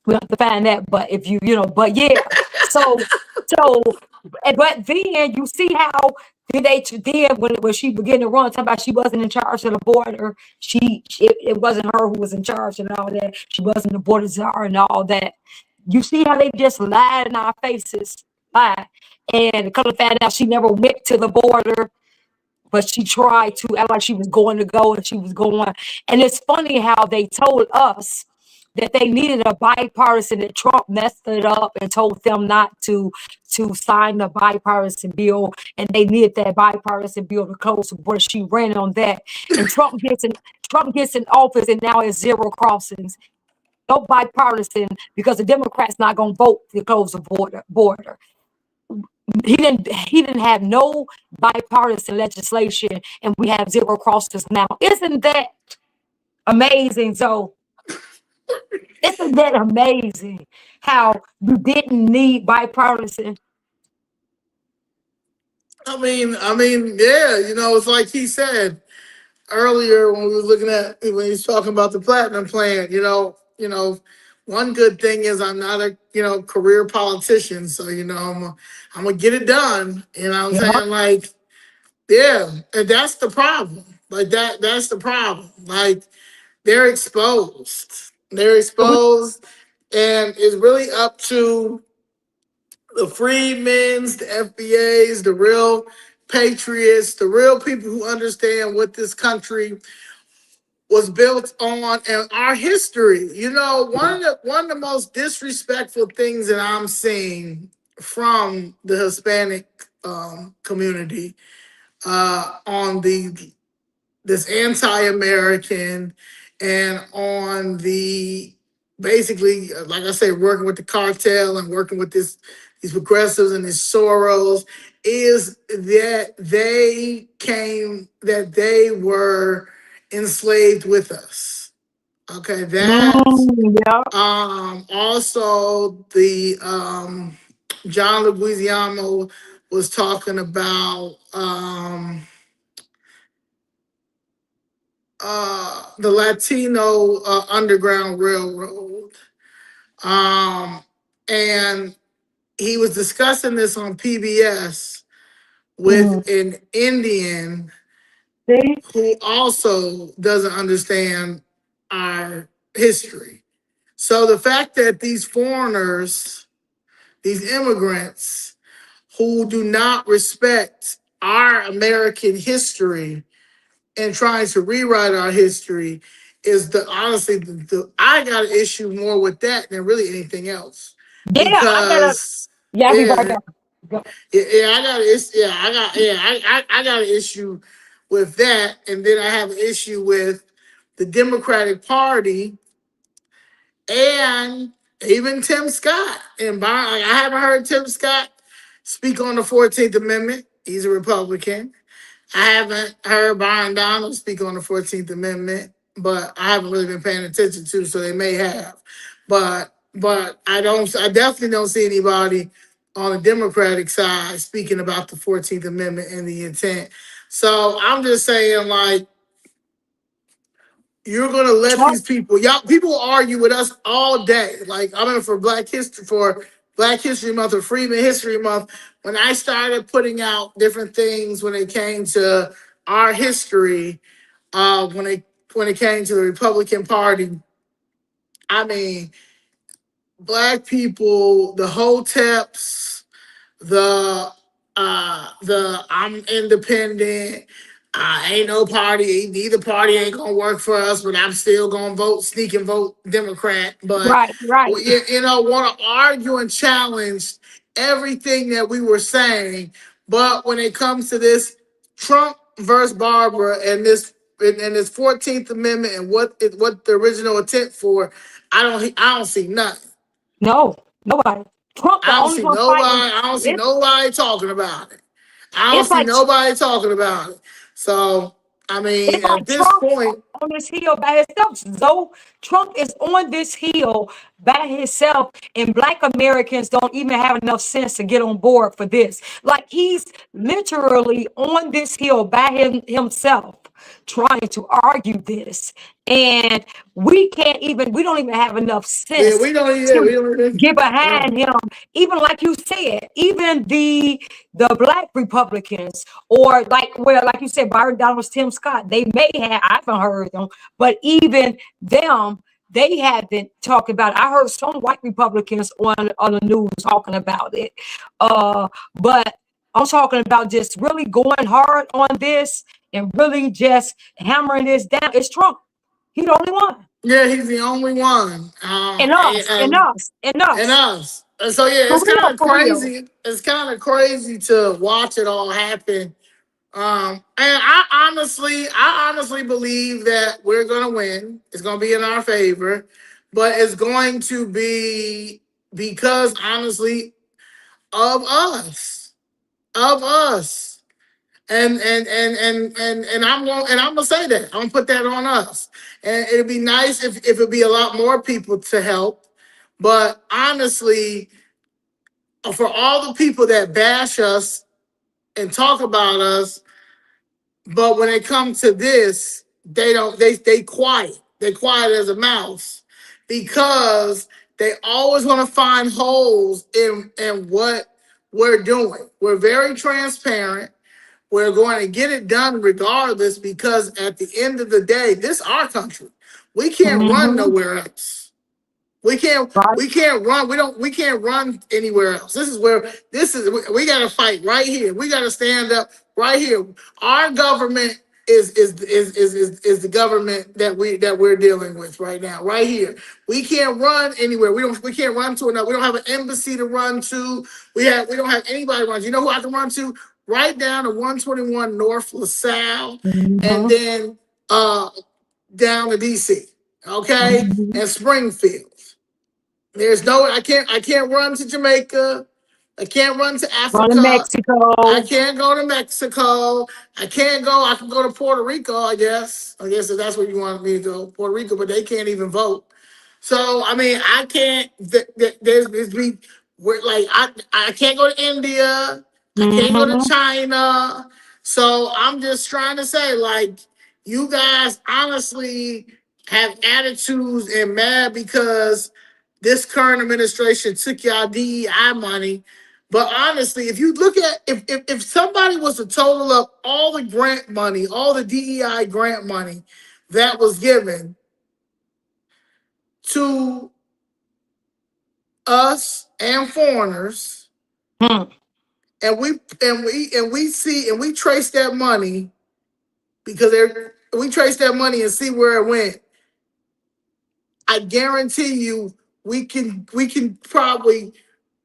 we have to find that. But if but yeah. But then you see how when she began to run, talking about she wasn't in charge of the border. It wasn't her who was in charge and all that. She wasn't the border czar and all that. You see how they just lied in our faces, lie, and come to find out she never went to the border, but she tried to act like she was going to go, and she was going. And it's funny how they told us that they needed a bipartisan, that Trump messed it up and told them not to sign the bipartisan bill, and they needed that bipartisan bill to close the border. She ran on that, and Trump gets in office, and now it's zero crossings. No bipartisan, because the Democrats not gonna vote to close the border. He didn't have no bipartisan legislation, and we have zero crossings now. Isn't that amazing? So isn't that amazing how you didn't need bipartisan? I mean, yeah, it's like he said earlier when we were looking at when he's talking about the platinum plan. One good thing is I'm not a career politician, so I'm gonna get it done. You know what I'm saying? Like, yeah, and that's the problem. Like that's the problem. Like they're exposed. They're exposed, and it's really up to the Freedmen's, the FBAs, the real patriots, the real people who understand what this country was built on and our history. One of the most disrespectful things that I'm seeing from the Hispanic community on this anti-American and on the basically, like I say, working with the cartel and working with these progressives and these Soros, is that they were enslaved with us. Okay, that also the John Leguizamo was talking about the Latino Underground Railroad. And he was discussing this on PBS with an Indian who also doesn't understand our history. So the fact that these foreigners, these immigrants who do not respect our American history and trying to rewrite our history is honestly I got an issue more with that than really anything else. Because I got an issue with that, and then I have an issue with the Democratic Party and even Tim Scott. And I haven't heard Tim Scott speak on the 14th Amendment. He's a Republican. I haven't heard Byron Donald speak on the 14th Amendment, but I haven't really been paying attention to, so they may have. But I definitely don't see anybody on the Democratic side speaking about the 14th Amendment and the intent. So I'm just saying, like, you're gonna let these people argue with us all day. Like, I mean, for Black History Month or Freedmen History Month, when I started putting out different things when it came to our history, when it came to the Republican Party, I mean, Black people, the Hoteps, the I'm independent. Ain't no party. Neither party ain't gonna work for us, but I'm still gonna sneak and vote Democrat. But right. Want to argue and challenge everything that we were saying. But when it comes to this Trump versus Barbara and this 14th Amendment and what the original intent for, I don't see nothing. No, nobody. Trump, I don't see nobody talking about it. I don't see nobody talking about it. So, I mean, at this point, on this hill by himself. Trump is on this hill by himself, and Black Americans don't even have enough sense to get on board for this. Like, he's literally on this hill by himself trying to argue this, and we don't even have enough sense to get behind him. Even like you said, even the Black Republicans, or like you said, Byron Donald, Tim Scott, they may have, I haven't heard them, but even them, they haven't talked about it. I heard some white Republicans on the news talking about it. But I'm talking about just really going hard on this and really just hammering this down. It's Trump. He's the only one. Yeah, he's the only one. And us, and us, and us. And us. And so yeah, it's kind of crazy. It's kind of crazy to watch it all happen. And I honestly believe that we're gonna win. It's gonna be in our favor, but it's going to be because honestly of us. And I'm gonna say that. I'm gonna put that on us. And it'd be nice if it'd be a lot more people to help. But honestly, for all the people that bash us and talk about us, but when it comes to this, they quiet. They quiet as a mouse because they always want to find holes in what we're doing. We're very transparent. We're going to get it done regardless because at the end of the day, this is our country. We can't run nowhere else. We can't run. We can't run anywhere else. We gotta fight right here. We gotta stand up right here. Our government is the government that we're dealing with right now, right here. We can't run anywhere. We can't run to another. We don't have an embassy to run to. We don't have anybody to run to. You know who I have to run to? Right down to 121 North LaSalle, and then down to DC. Okay, and Springfield. There's no, I can't run to Jamaica. I can't run to Africa. Run to Mexico. I can't go to Mexico. I can go to Puerto Rico, I guess. I guess if that's where you want me to go, Puerto Rico, but they can't even vote. So, I mean, I can't, I can't go to India. I can't go to China. So I'm just trying to say, like, you guys honestly have attitudes and mad because this current administration took y'all DEI money. But honestly, if you look at, if somebody was to total up all the grant money, all the DEI grant money that was given to us and foreigners, and we trace that money because we trace that money and see where it went. I guarantee you, we can probably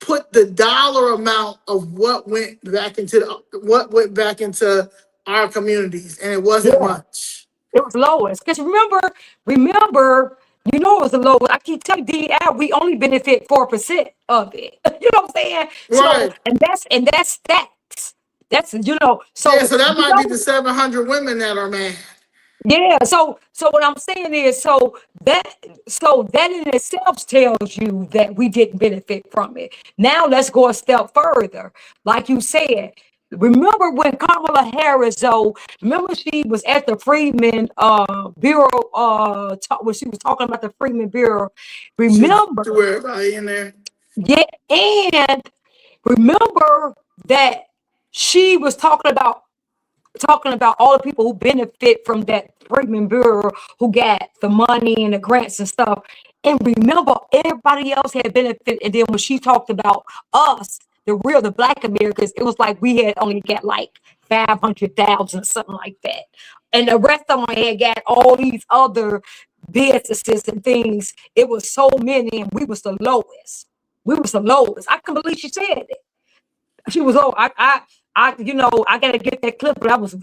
put the dollar amount of what went back into our communities, and it wasn't much. It was lowest. Because remember, you know it was the lowest. I keep telling DEI, we only benefit 4% of it. You know what I'm saying? Right. So, and that's tax. That's so so that might be the 700 women that are mad. Yeah, so what I'm saying is, so that in itself tells you that we didn't benefit from it. Now let's go a step further. Like you said, remember when Kamala Harris, remember she was at the Freedmen Bureau, when she was talking about the Freedmen Bureau. Remember, threw everybody in there. Yeah, and remember that she was talking about all the people who benefit from that Freedmen Bureau, who got the money and the grants and stuff. And remember, everybody else had benefit. And then when she talked about us, the Black Americans, it was like we had only got like 500,000, something like that. And the rest of them had got all these other businesses and things. It was so many, and we was the lowest. I can't believe she said it. She was, I gotta get that clip, but that was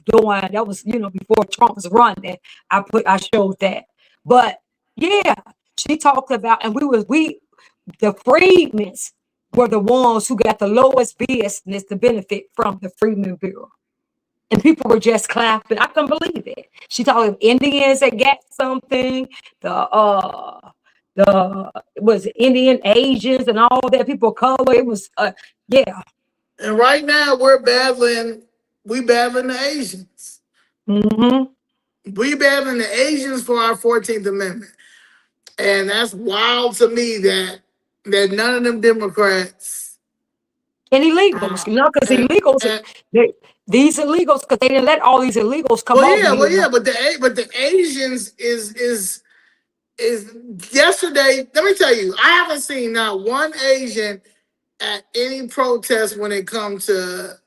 before Trump was running. I showed that. But yeah, she talked about, and the Freedmen were the ones who got the lowest business to benefit from the Freedmen Bureau. And people were just clapping. I couldn't believe it. She talked of Indians that got something, was Indian, Asians, and all that, people of color. It was yeah. And right now we battling the Asians. We battling the Asians for our 14th Amendment. And that's wild to me that none of them Democrats and illegals, because illegals, these illegals, because they didn't let all these illegals come over. But the Asians is is yesterday. Let me tell you, I haven't seen not one Asian at any protest when it comes to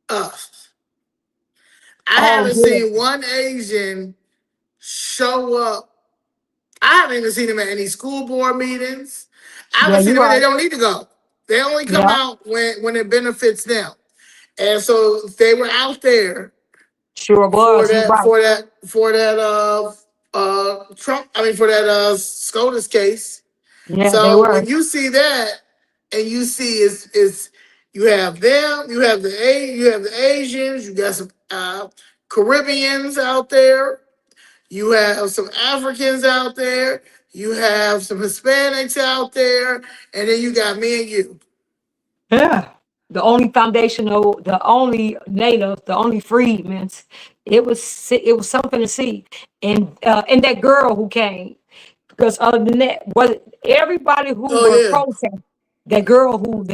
us. I Oh, haven't yeah. seen one Asian show up. I haven't even seen them at any school board meetings. I Yeah, haven't seen you're them. They right. don't need to go. They only come Yeah, out when it benefits them. And so they were out there sure for was. You're right. Trump. I mean for that SCOTUS case. Yeah, they So when were. you see that, and you see is you have them, you have you have the Asians, you got some Caribbeans out there, you have some Africans out there, you have some Hispanics out there, and then you got me and you. Yeah. The only foundational, the only native, the only freedmen. It was something to see. And that girl who came. Because other than that, was everybody who Oh were yeah, protesting, that girl who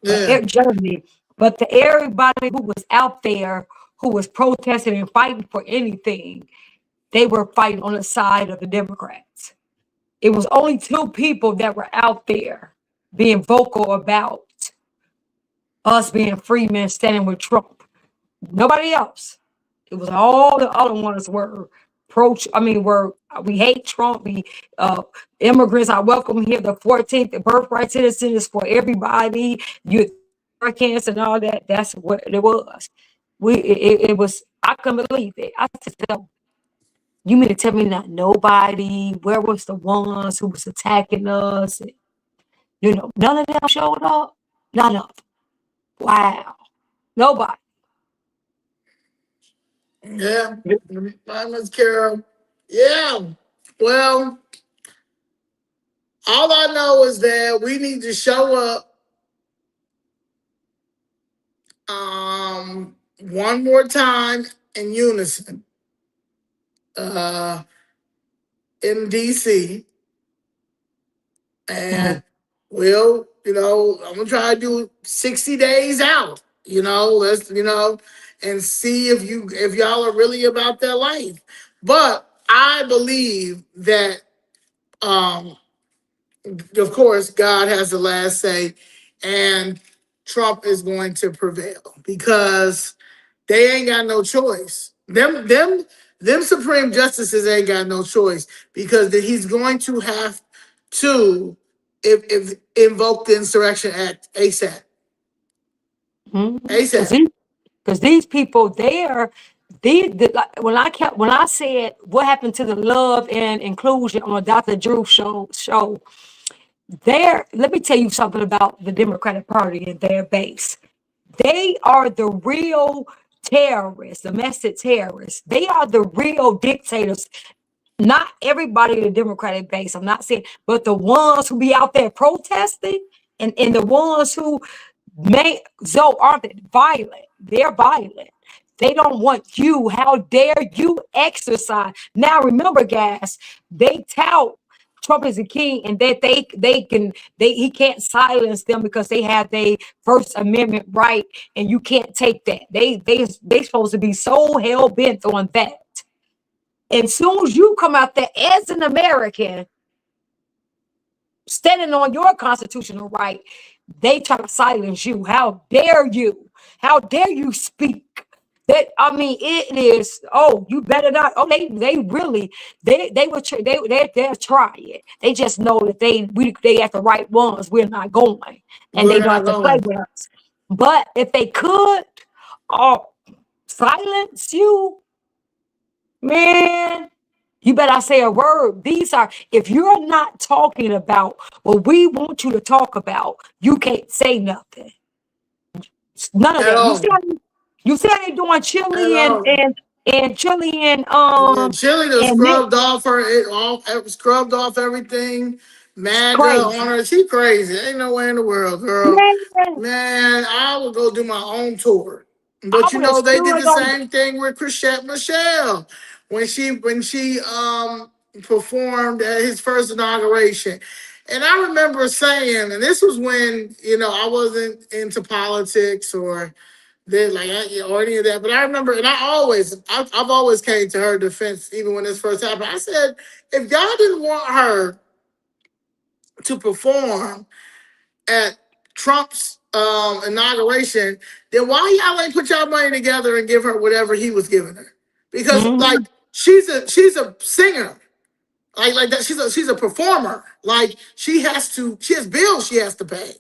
yeah. Germany, but everybody who was out there who was protesting and fighting for anything, they were fighting on the side of the Democrats. It was only two people that were out there being vocal about us being free men standing with Trump. Nobody else. It was all the other ones were we hate Trump. We immigrants are welcome here. The 14th, the birthright citizen is for everybody. You Americans and all that. That's what it was. It was. I couldn't believe it. I said, "No, you mean to tell me not nobody? Where was the ones who was attacking us? And, none of them showed up. None of them. Wow, nobody." Yeah, I Miss Carol. Yeah. Well, all I know is that we need to show up one more time in unison in DC, and I'm gonna try to do 60 days out. Let's and see if y'all are really about that life. But I believe that um of course, God has the last say, and Trump is going to prevail because they ain't got no choice. Them Supreme Justices ain't got no choice because he's going to have to if invoke the Insurrection Act ASAP. ASAP. Because these people there, when I said what happened to the love and inclusion on Dr. Drew show there, let me tell you something about the Democratic Party and their base. They are the real terrorists, domestic terrorists. They are the real dictators. Not everybody in the Democratic base, I'm not saying, but the ones who be out there protesting and the ones who aren't they violent? They're violent. They don't want you. How dare you exercise? Now remember, guys, they tout Trump is a king and that he can't silence them because they have their First Amendment right, and you can't take that. They supposed to be so hell bent on that. And soon as you come out there as an American, standing on your constitutional right, they try to silence you. How dare you? How dare you speak? It is. Oh, you better not. Oh, they really they'll try it. They just know that they have the right ones. We're not going, and they We're don't not have to play going. with us. But if they could, silence you, man. You better say a word. If you're not talking about what we want you to talk about, you can't say nothing. None of At that. all. You see how they doing At Chile all. and Chile And then Chili done and Nick. scrubbed off everything. It's MAGA crazy. on her. She crazy. Ain't no way in the world, girl. Man, Man, I would go do my own tour. I But would have they did stood the on. same thing with Chrisette Michelle when she performed at his first inauguration. And I remember saying, and this was when, I wasn't into politics or Then like or any of that. But I remember, and I've always came to her defense, even when this first happened. I said, if y'all didn't want her to perform at Trump's inauguration, then why y'all ain't put y'all money together and give her whatever he was giving her? Because like she's a singer. Like that, she's a performer. Like she has bills she has to pay.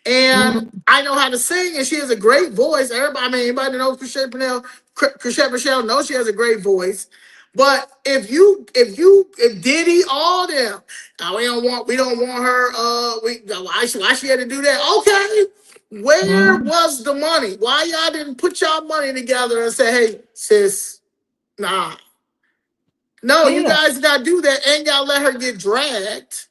And I know how to sing, and she has a great voice. Anybody that knows Chrisette Michelle knows she has a great voice. But if Diddy, all them, we don't want her. Why she had to do that? Okay, where was the money? Why y'all didn't put y'all money together and say, hey, sis, nah. No, you guys gotta do that, and y'all let her get dragged.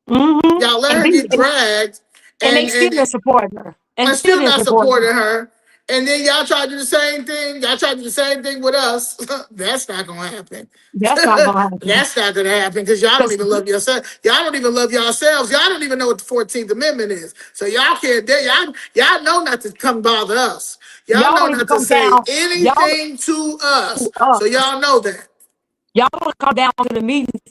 Y'all let her get dragged, and they still been supporting her, and still not supporting her. And then y'all try to do the same thing. Y'all try to do the same thing with us. That's not gonna happen. That's not gonna happen. That's not gonna happen because y'all don't even love yourself. Y'all don't even love yourselves. Y'all don't even know what the 14th Amendment is. So y'all can't. Y'all know not to come bother us. Y'all know not to say anything to us. So y'all know that. Y'all don't come down to the meetings.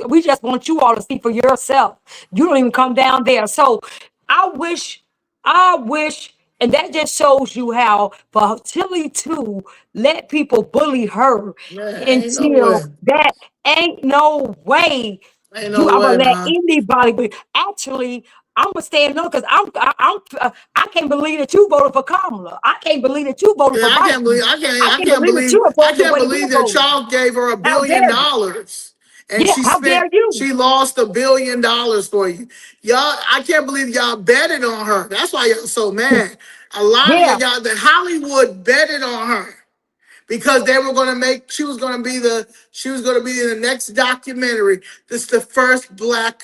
We just want you all to see for yourself. You don't even come down there. So I wish, and that just shows you how for Tilly to let people bully her until that ain't no way. Ain't no I'm way, gonna let man. anybody. Actually, I'm gonna stand up because I can't believe that you voted for Kamala. I can't believe that you voted for Biden. I can't believe that y'all gave her $1 billion. And she lost $1 billion for you. Y'all, I can't believe y'all betted on her. That's why y'all so mad. A lot of y'all, the Hollywood betted on her because they were going to make, she was going to be in the next documentary. This is the first like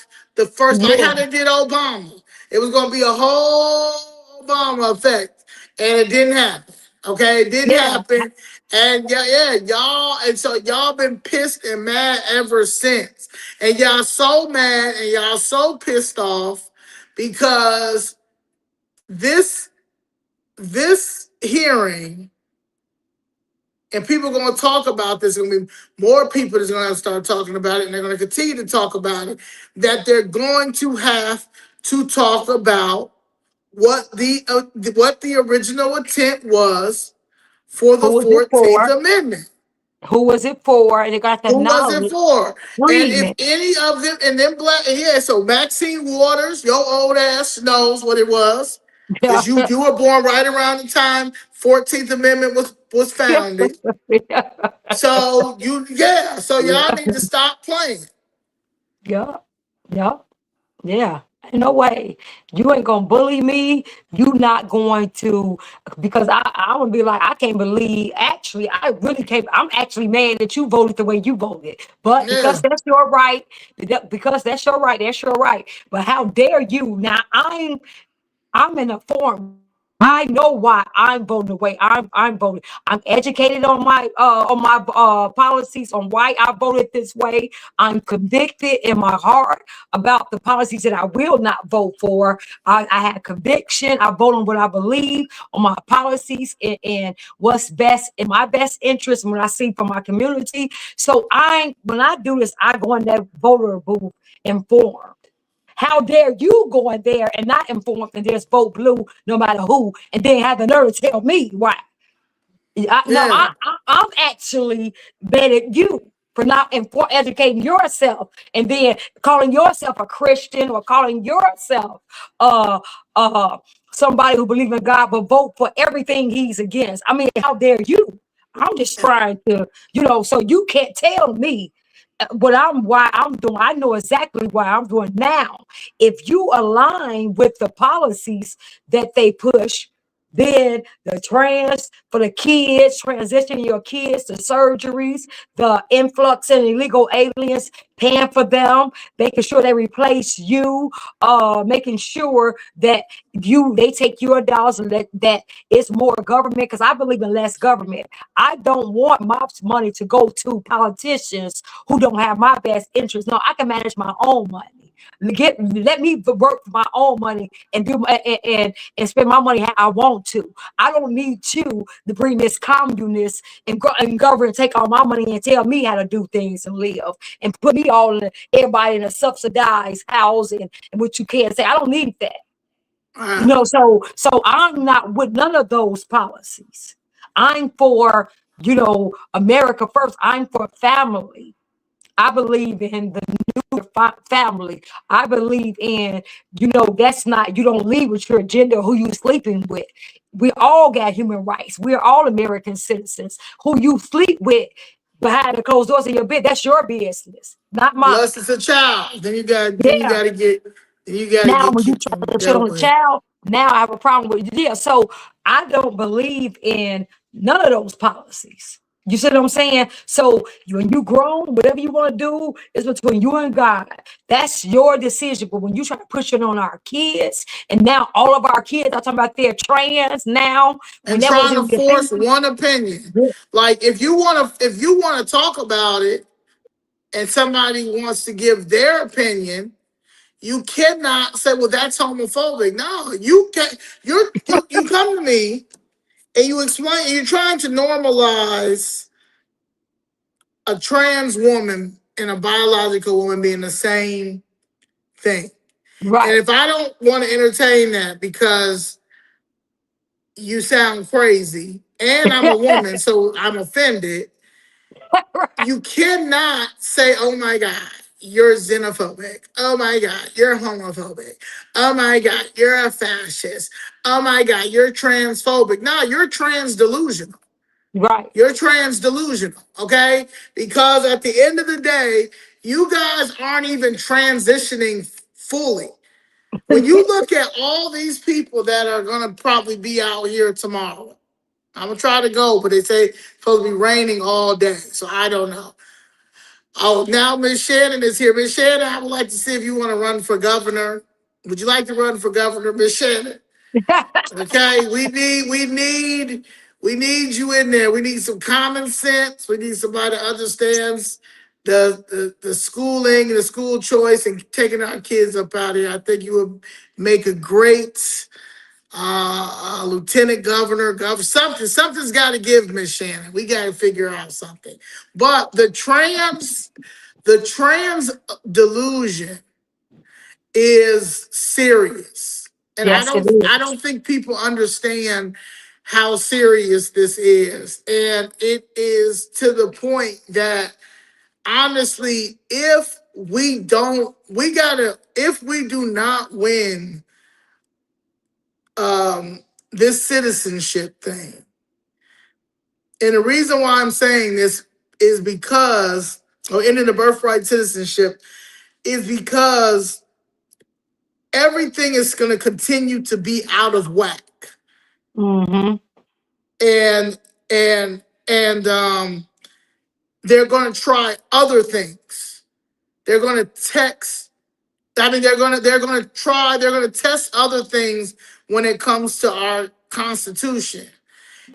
how they did Obama. It was going to be a whole Obama effect, and it didn't happen. Okay, it didn't happen. And y'all, and so y'all been pissed and mad ever since. And y'all so mad and y'all so pissed off because this hearing, and people are going to talk about this. There's going to be more people that's going to start talking about it, and they're going to continue to talk about it, that they're going to have to talk about what the original intent was for the 14th Amendment. Who was it for? And they got that knowledge. Who was it for? And if any of them, and then so Maxine Waters, your old ass knows what it was. Because you were born right around the time 14th Amendment was founded. So y'all need to stop playing. Yeah. No way. You ain't gonna bully me. You not going to, because I would be like, I can't believe, actually, I really can't. I'm actually mad that you voted the way you voted. But because that's your right, that's your right. But how dare you? Now I'm in a form. I know why I'm voting the way I'm voting. I'm educated on my policies, on why I voted this way. I'm convicted in my heart about the policies that I will not vote for. I have conviction. I vote on what I believe on my policies and what's best in my best interest when I see for my community. So when I do this, I go in that voter booth informed. How dare you go in there and not informed and just vote blue no matter who, and then have the nerve to tell me why? I'm actually mad at you for not educating yourself and then calling yourself a Christian or calling yourself somebody who believes in God but vote for everything he's against. I mean, how dare you? I'm just trying to, so you can't tell me why I'm doing. I know exactly why I'm doing now. If you align with the policies that they push, then the for the kids, transitioning your kids to surgeries, the influx and illegal aliens, paying for them, making sure they replace you, making sure that they take your dollars and that it's more government, because I believe in less government. I don't want my money to go to politicians who don't have my best interest. No, I can manage my own money. Let me work for my own money and do and spend my money how I want to. I don't need you to bring this communist and govern and take all my money and tell me how to do things and live and put me all in everybody in a subsidized housing and what you can't say. I don't need that. You know, so I'm not with none of those policies. I'm for, you know, America first. I'm for family. I believe in the new family. I believe in, you know, that's not, you don't leave with your agenda, who you sleeping with. We all got human rights. We're all American citizens. Who you sleep with behind the closed doors of your bed, that's your business, not mine. Unless it's a child, then you got Yeah. to get Now, when you try to shit dealt on a with. child, now I have a problem with you. Yeah, so I don't believe in none of those policies. You see what I'm saying? So when you grown, whatever you want to do is between you and God. That's your decision. But when you try to push it on our kids, and now all of our kids are talking about they're trans now, when And that trying wasn't to the force thing. one opinion. Like if you want to talk about it and somebody wants to give their opinion, you cannot say, well, that's homophobic. No, you can't. You come to me and you explain, you're trying to normalize a trans woman and a biological woman being the same thing. Right. And if I don't want to entertain that because you sound crazy and I'm a woman, so I'm offended, you cannot say, oh my God, you're xenophobic. Oh my God, you're homophobic. Oh my God, you're a fascist. Oh my God, you're transphobic. No, you're trans delusional. Right. You're trans delusional, okay? Because at the end of the day, you guys aren't even transitioning fully. When you look at all these people that are going to probably be out here tomorrow, I'm going to try to go, but they say it's supposed to be raining all day, so I don't know. Oh, now Miss Shannon is here. Miss Shannon, I would like to see if you want to run for governor. Would you like to run for governor, Miss Shannon? Okay, we need you in there. We need some common sense. We need somebody that understands the schooling and the school choice and taking our kids up out here. I think you would make a great lieutenant governor, something's got to give, Miss Shannon. We got to figure out something. But the trans delusion is serious, and Yes, it is. I don't think people understand how serious this is, and it is to the point that honestly, if we do not win this citizenship thing. And the reason why I'm saying this is because, or ending the birthright citizenship, is because everything is going to continue to be out of whack. Mm-hmm. And they're going to try other things. They're going to text. I mean, they're going to test other things when it comes to our Constitution.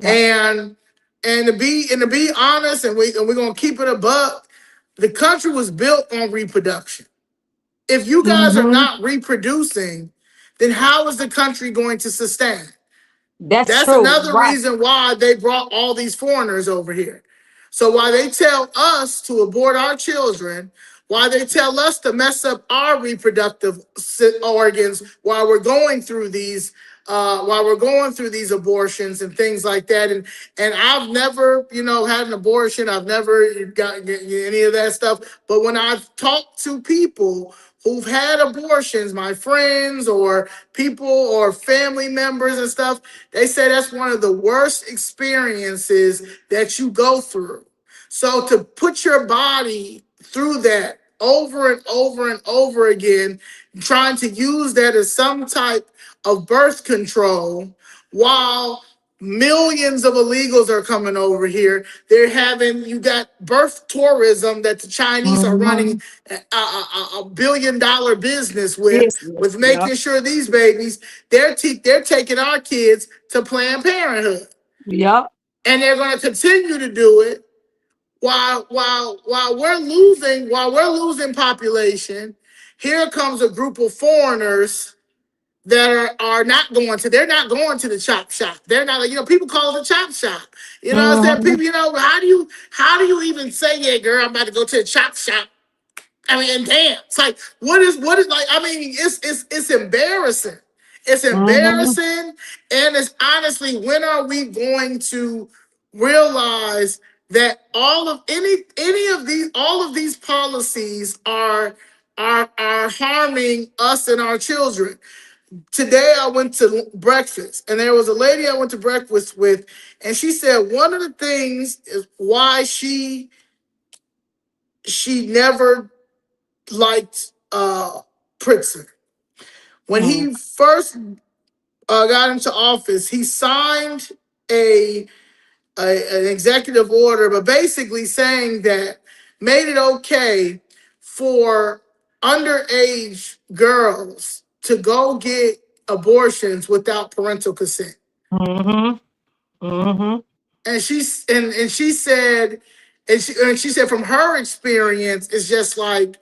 Right. And to be honest, and we're gonna keep it a buck, the country was built on reproduction. If you guys are not reproducing, then how is the country going to sustain? That's That's true. another Right. reason why they brought all these foreigners over here. So why they tell us to abort our children, why they tell us to mess up our reproductive organs while we're going through these abortions and things like that. And I've never, had an abortion. I've never got any of that stuff. But when I've talked to people who've had abortions, my friends or people or family members and stuff, they say that's one of the worst experiences that you go through. So to put your body through that over and over and over again, trying to use that as some type of birth control while millions of illegals are coming over here. You got birth tourism that the Chinese are running a $1 billion business with making sure these babies, they're taking our kids to Planned Parenthood. Yep. And they're going to continue to do it while we're losing population, Here comes a group of foreigners that are not going to, they're not going to the chop shop. They're not, like, people call it the chop shop. You know what I'm saying? People, how do you even say, yeah, girl, I'm about to go to the chop shop? I mean, and dance. Like, what is like, I mean, it's embarrassing. It's embarrassing. And it's honestly, when are we going to realize that all of these policies are harming us and our children? Today I went to breakfast and there was a lady I went to breakfast with, and she said one of the things is why she never liked Pritzker. When he first got into office, he signed an executive order, but basically saying that made it okay for underage girls to go get abortions without parental consent. And she said, she said from her experience, it's just like,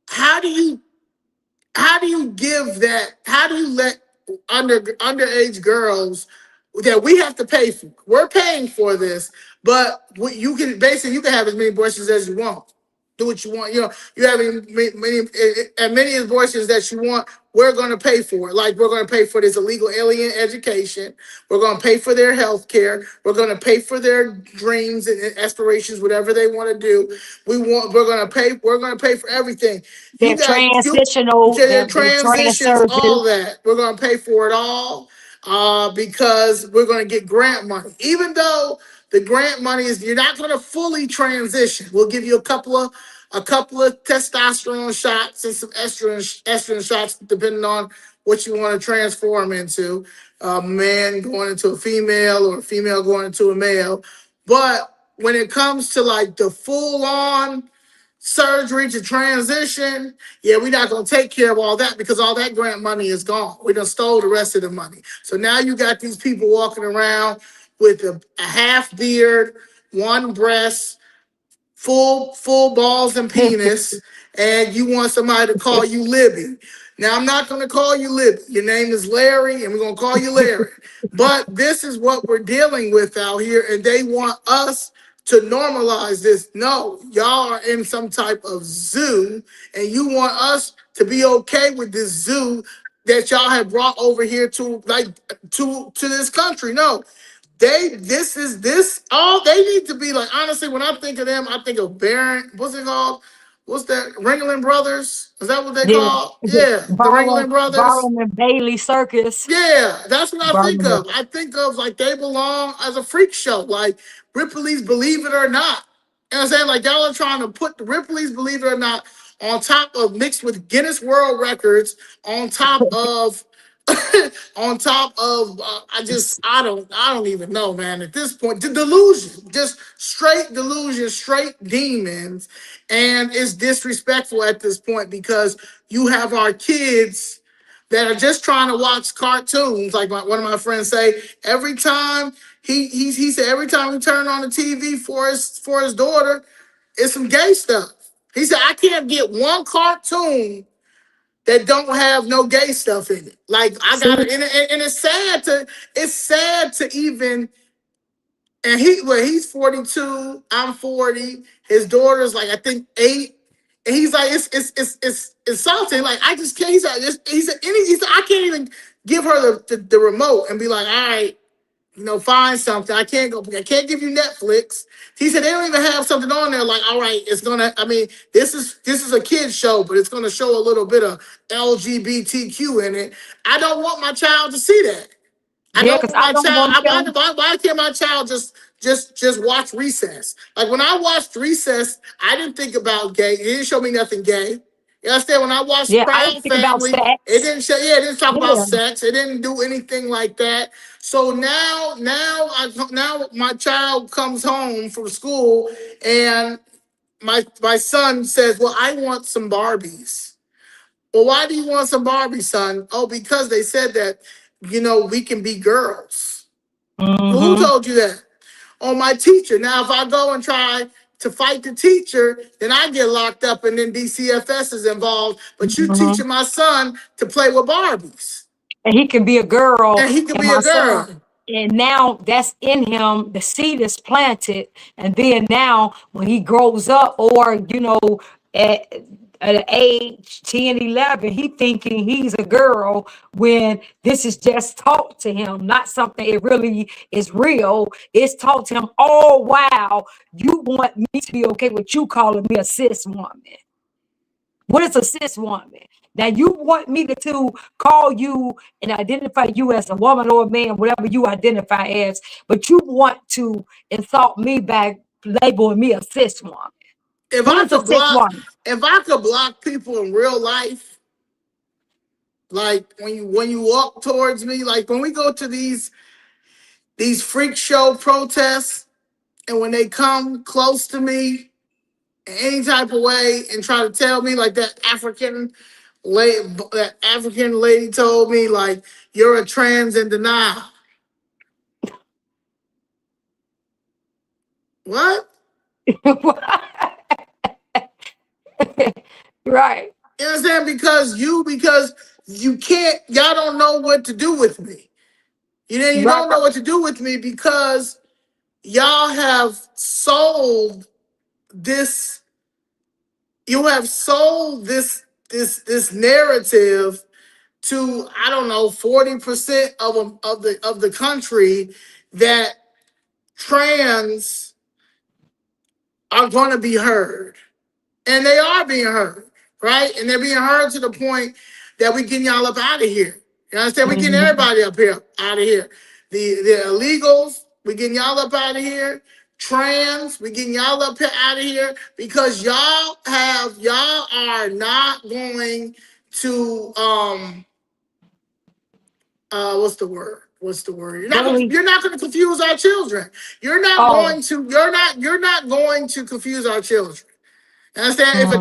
how do you give that? How do you let underage girls that we have to pay for? We're paying for this, but you can have as many abortions as you want. Do what you want. You have many abortions that you want. We're going to pay for it. Like, we're going to pay for this illegal alien education. We're going to pay for their health care. We're going to pay for their dreams and aspirations, whatever they want to do. We're going to pay for everything. Their transitional, Their their transitions, all surgery. that. We're going to pay for it all because we're going to get grant money. Even though the grant money is, you're not going to fully transition. We'll give you a couple of testosterone shots and some estrogen shots, depending on what you want to transform into. A man going into a female or a female going into a male. But when it comes to like the full on surgery to transition, yeah, we're not going to take care of all that because all that grant money is gone. We done stole the rest of the money. So now you got these people walking around with a half beard, one breast, full balls and penis, and you want somebody to call you Libby. Now, I'm not going to call you Libby. Your name is Larry, and we're going to call you Larry. But this is what we're dealing with out here, and they want us to normalize this. No, y'all are in some type of zoo, and you want us to be okay with this zoo that y'all have brought over here to this country. No. All they need to be like, honestly, when I think of them, I think of Baron, what's it called? What's that? Ringling Brothers? Is that what they call? Yeah, the Ringling Brothers. Barnum and Bailey Circus. Yeah, that's what I think of. I think of like they belong as a freak show, like Ripley's Believe It or Not. You know what I'm saying? Like, y'all are trying to put the Ripley's Believe It or Not on top of, mixed with Guinness World Records, on top of I don't even know, man. At this point, the delusion, just straight delusion, straight demons, and it's disrespectful at this point because you have our kids that are just trying to watch cartoons. Like one of my friends say, every time he said every time we turn on the TV for his daughter, it's some gay stuff. He said, I can't get one cartoon that don't have no gay stuff in it. Like, I got it, and it's sad to even. And he's 42, I'm 40. His daughter's like, I think 8, and he's like, it's insulting. Like, I just can't. He said, I can't even give her the remote and be like, all right, find something. I can't give you Netflix. He said they don't even have something on there like, all right, this is a kid's show, but it's gonna show a little bit of LGBTQ in it. I don't want my child to see that. Why can't my child just watch Recess? Like, when I watched Recess, I didn't think about gay. It didn't show me nothing gay. You understand? When I watched Proud Family, it didn't talk about sex. It didn't do anything like that. So now my child comes home from school and my son says, well, I want some Barbies. Well, why do you want some Barbies, son? Oh, because they said that, we can be girls. Who told you that? Oh, my teacher. Now, if I go and try to fight the teacher, then I get locked up and then DCFS is involved. But you teaching my son to play with Barbies. And he can be a girl. And he can be my a girl. son, and now that's in him, the seed is planted. And then now when he grows up, or, at age 10, 11, he thinking he's a girl when this is just taught to him, not something it really is real. It's taught to him, oh, wow, you want me to be okay with you calling me a cis woman. What is a cis woman? Now you want me to call you and identify you as a woman or a man, whatever you identify as, but you want to insult me by labeling me a cis woman. If I could block people in real life, like when you walk towards me, like when we go to these freak show protests, and when they come close to me in any type of way and try to tell me, like that African lady told me, like, you're a trans in denial. What? Right. You understand? Because you can't, y'all don't know what to do with me. You don't know what to do with me because y'all have sold this, this narrative to, I don't know, 40% of the country, that trans are going to be heard. And they are being heard, right? And they're being heard to the point that we getting y'all up out of here. You understand? We getting everybody out of here. The illegals, we getting y'all up out of here. Trans, we getting y'all up out of here, because y'all are not going to what's the word? You're not going to confuse our children. You're not going to confuse our children. Understand?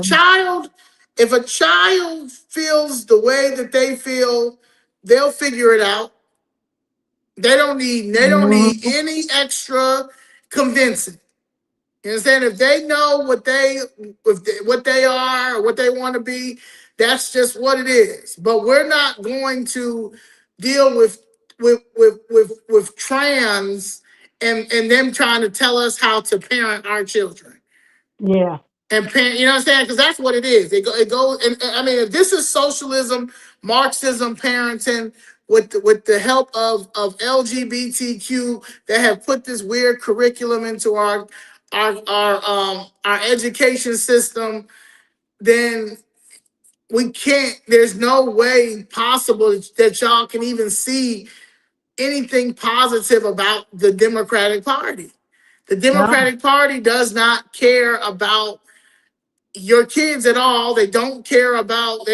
If a child feels the way that they feel, they'll figure it out. They don't need any extra convincing. You understand? If they know what they are or what they want to be, that's just what it is. But we're not going to deal with trans and them trying to tell us how to parent our children. Yeah. And parent, you know what I'm saying? Because that's what it is. It goes, and I mean, if this is socialism, Marxism, parenting, with the help of LGBTQ that have put this weird curriculum into our education system, then we can't. There's no way possible that y'all can even see anything positive about the Democratic Party. The Democratic Party does not care about your kids at all. They don't care about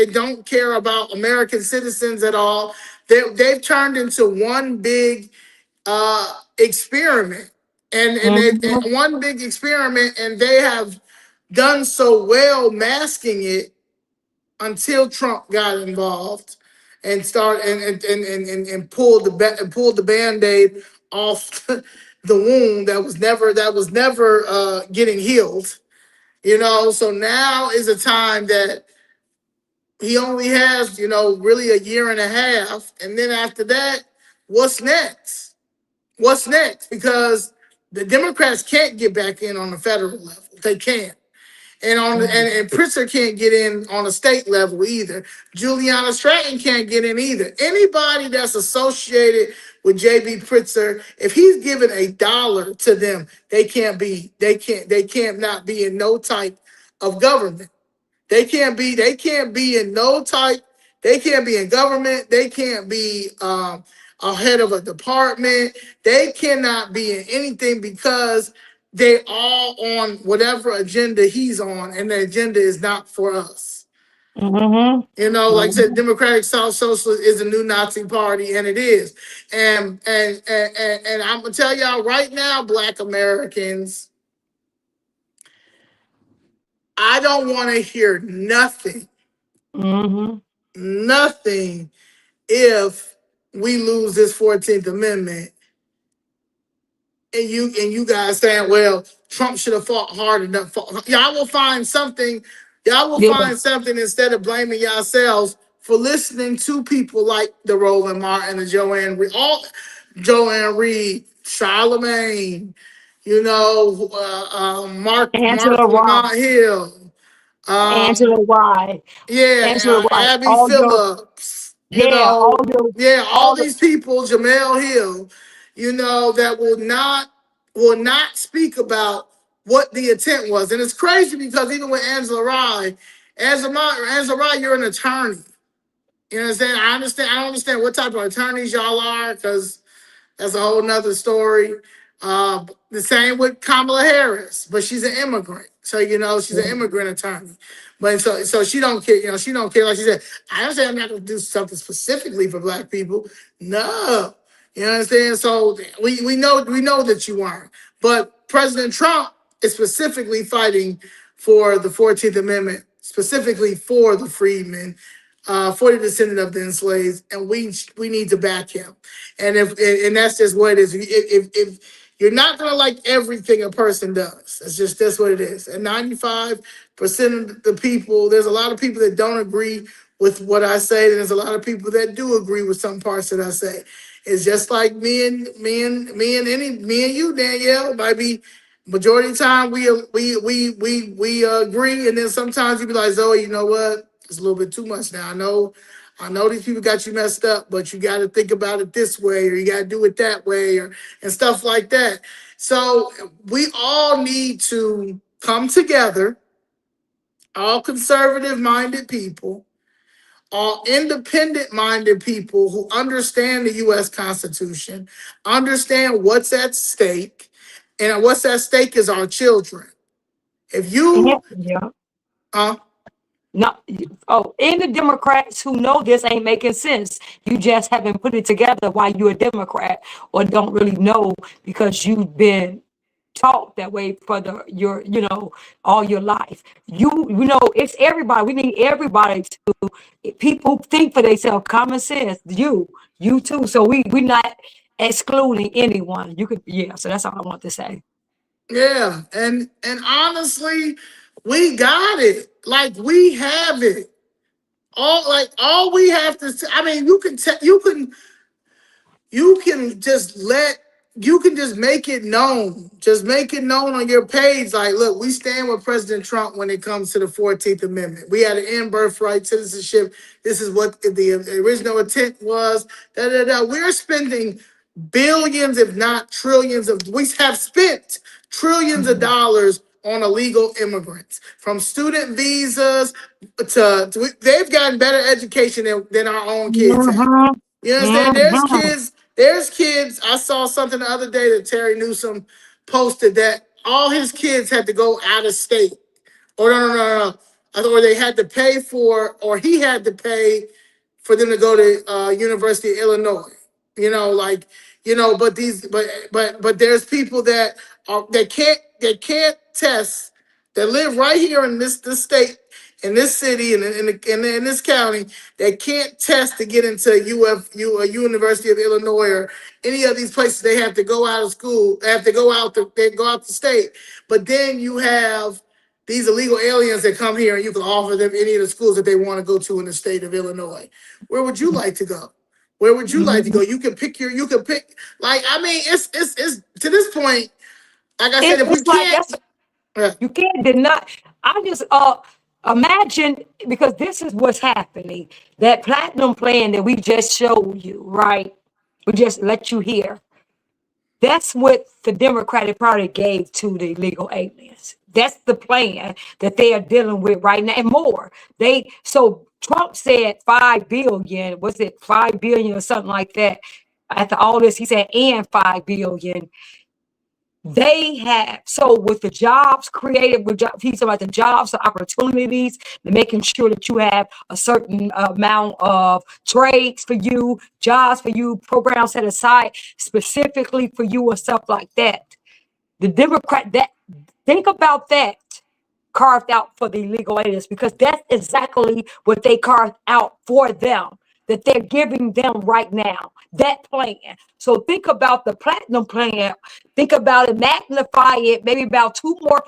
American citizens at all. They've turned into one big experiment, and one big experiment, and they have done so well masking it until Trump got involved and pulled the Band-Aid off the wound that was never getting healed. So now is a time that he only has, really a year and a half. And then after that, what's next? What's next? Because the Democrats can't get back in on the federal level. They can't. And Pritzker can't get in on a state level either. Juliana Stratton can't get in either. Anybody that's associated with JB Pritzker, if he's given $1 to them, they can't not be in no type of government. They can't be in no type, they can't be in government, they can't be a head of a department, they cannot be in anything, because they all on whatever agenda he's on, and the agenda is not for us. Like I said, Democratic South Socialist is a new Nazi party, and it is. And I'm gonna tell y'all right now, Black Americans, I don't want to hear nothing, nothing, if we lose this 14th Amendment you guys saying, well, Trump should have fought hard enough. Y'all will find something. Y'all will Yeah. find something instead of blaming yourselves for listening to people like the Roland Martin, the Joanne Reed, Charlemagne, Angela Rye, Lamont Hill, Angela Rye, Angela Rye, Abby all your, Phillips, yeah, all all the, these people, Jamel Hill, that will not speak about what the intent was. And it's crazy because even with Angela Rye, you're an attorney. You know what I'm saying? I don't understand what type of attorneys y'all are, because that's a whole nother story. The same with Kamala Harris, but she's an immigrant. So, she's an immigrant attorney. But so she don't care, she don't care. Like she said, I don't say I'm not gonna do something specifically for Black people. No. You know what I'm saying? So we know that you aren't. But President Trump is specifically fighting for the 14th Amendment, specifically for the freedmen, for the descendant of the enslaved, and we need to back him. And that's just what it is. If you're not gonna like everything a person does, that's what it is. And 95% of the people, there's a lot of people that don't agree with what I say, and there's a lot of people that do agree with some parts that I say. It's just like me and you, Danielle. Might be majority of the time we agree, and then sometimes you be like, Zoe, you know what? It's a little bit too much now. I know these people got you messed up, but you got to think about it this way, or you got to do it that way, and stuff like that. So we all need to come together, all conservative-minded people, all independent-minded people who understand the U.S. Constitution, understand what's at stake, and what's at stake is our children. If you, no, and the Democrats who know this ain't making sense. You just haven't put it together why you're a Democrat, or don't really know because you've been taught that way for your all your life. It's everybody. We need everybody to, people who think for themselves, common sense. You too. So we're not excluding anyone. You could, so that's all I want to say. Yeah, and honestly, we got it. Like, we have it. All we have to say, I mean, you can just make it known. Just make it known on your page. Like, look, we stand with President Trump when it comes to the 14th Amendment. We had to end birthright citizenship. This is what the original intent was. We're spending billions, if not trillions we have spent trillions of dollars on illegal immigrants, from student visas they've gotten better education than our own kids have. You understand? There's kids. I saw something the other day that Terry Newsom posted that all his kids had to go out of state. Or no. Or they had to pay for, or he had to pay for them to go to University of Illinois. But there's people that can't test, that live right here in this state, in this city, and in this county, that can't test to get into University of Illinois or any of these places. They have to go out of school. They have to go out the state. But then you have these illegal aliens that come here, and you can offer them any of the schools that they want to go to in the state of Illinois. Where would you like to go? Where would you like to go? You can pick it's to this point, like I said, if we can't, you can't deny. I just imagine, because this is what's happening. That platinum plan that we just showed you, right? We just let you hear. That's what the Democratic Party gave to the illegal aliens. That's the plan that they are dealing with right now, and more. So Trump said 5 billion. Was it 5 billion or something like that? After all this, he said, and 5 billion. They have, so with the jobs created, he's about the jobs, the opportunities, making sure that you have a certain amount of trades for you, jobs for you, programs set aside specifically for you, or stuff like that. The Democrat, think about that, carved out for the illegal aliens, because that's exactly what they carved out for them. that they're giving them right now, that plan. So think about the platinum plan, think about it, magnify it, maybe about 2% more.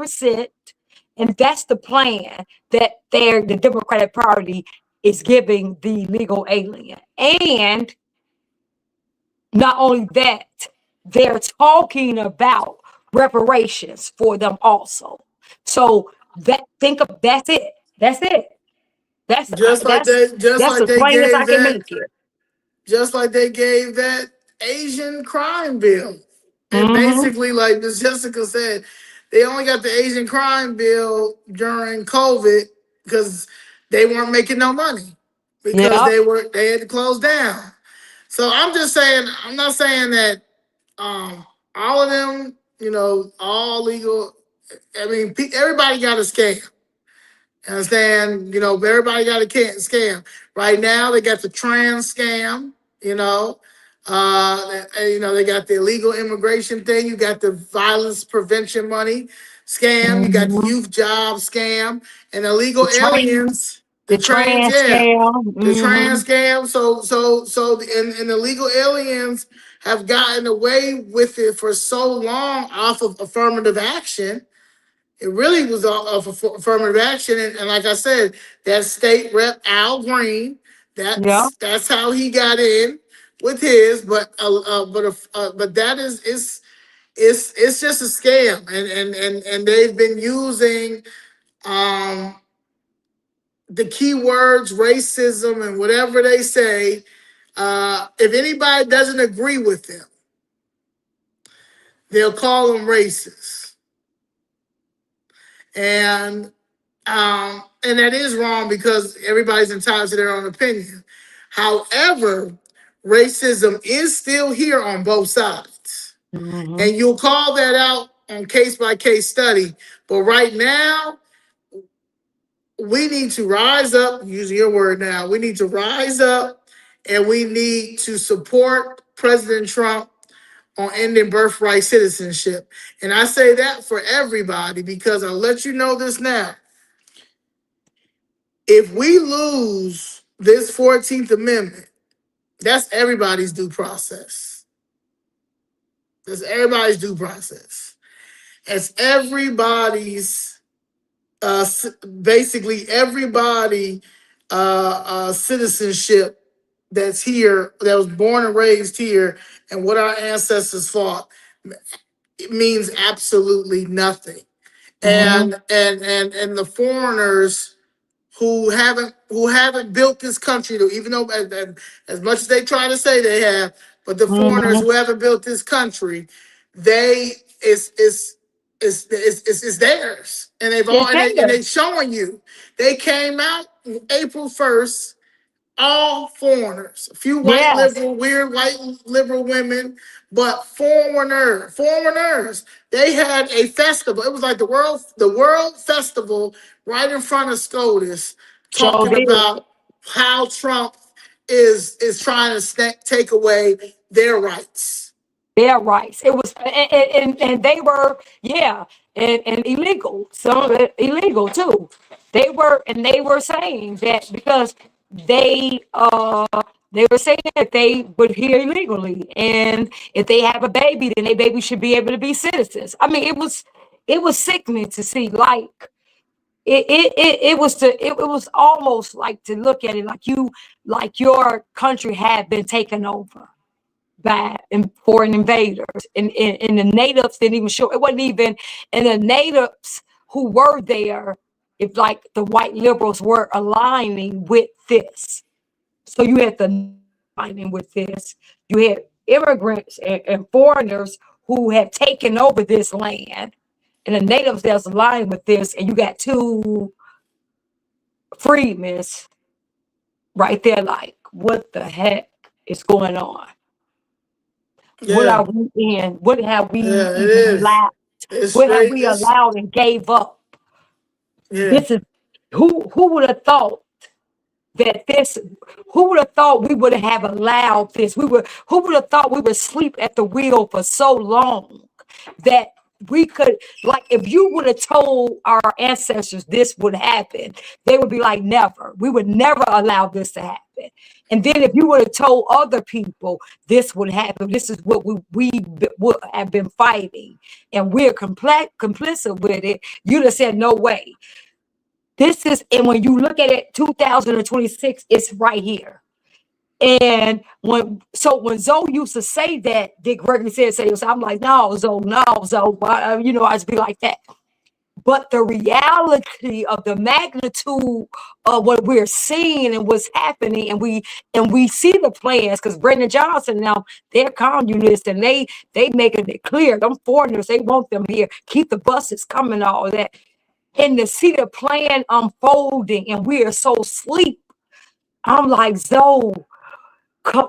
And that's the plan that the Democratic Party is giving the legal alien. And not only that, they're talking about reparations for them also. So that's it. That's it. That's Just like that's as they plain as I gave can that, make it. just like they gave that Asian crime bill. And Mm-hmm. basically, like Ms. Jessica said, they only got the Asian crime bill during COVID because they weren't making no money because Yeah. they had to close down. So I'm just saying, I'm not saying that all of them, all legal. I mean, everybody got a scam. Understand? Everybody got a scam. Right now, they got the trans scam. They got the illegal immigration thing. You got the violence prevention money scam. You got the Mm-hmm. youth job scam and illegal The aliens. The trans, trans yeah, scam. the Mm-hmm. trans scam. And illegal aliens have gotten away with it for so long off of affirmative action. It really was off of affirmative action, and like I said, that state rep Al Green, Yeah. that's how he got in with his. But that it's just a scam, and they've been using the keywords racism and whatever they say. If anybody doesn't agree with them, they'll call them racist, and that is wrong because everybody's entitled to their own opinion. However, racism is still here on both sides. Mm-hmm. And you'll call that out on case by case study. But right now, we need to rise up, using your word now, we need to rise up and we need to support President Trump on ending birthright citizenship. And I say that for everybody because I'll let you know this now. If we lose this 14th Amendment, that's everybody's due process. That's everybody's due process. It's everybody's, basically everybody citizenship that's here, that was born and raised here, and what our ancestors fought. It means absolutely nothing. Mm-hmm. And the foreigners who haven't built this country, even though as much as they try to say they have, but the foreigners Mm-hmm. who haven't built this country, it's theirs, and they showing you. They came out April 1st. All foreigners, a few Yes. weird white liberal women, but foreigners. They had a festival. It was like the world festival right in front of SCOTUS, So talking about how Trump is trying to take away their rights. Their rights. It was, and they were, yeah, and illegal. Some of it illegal too. They were saying that because they were saying that they were here illegally, and if they have a baby, then their baby should be able to be citizens. I mean, it was sickening to see. Like it was almost like to look at it like your country had been taken over by foreign invaders, and the natives didn't even show. It wasn't even, and the natives who were there, if like the white liberals were aligning with this. So you had the aligning with this. You had immigrants and foreigners who had taken over this land, and the natives that's aligned with this, and you got two freedmen right there. Like, what the heck is going on? What are we in? What have we even allowed? What have we allowed and gave up? This is who would have thought that this? Who would have thought we would have allowed this? Who would have thought we would sleep at the wheel for so long that we could, like, if you would have told our ancestors this would happen, they would be like, never. We would never allow this to happen. happen. And then if you would have told other people this would happen, this is what we would have been fighting, and we're complicit with it, you'd have said, no way. This is, and when you look at it, 2026, it's right here. And when Zoe used to say that, Dick Gregory said, I'm like, no, Zoe, I just be like that. But the reality of the magnitude of what we're seeing and what's happening, and we see the plans, because Brendan Johnson now, they're communists, and they making it clear, them foreigners, they want them here, keep the buses coming, all that. And to see the plan unfolding, and we are so asleep, I'm like, Zoe,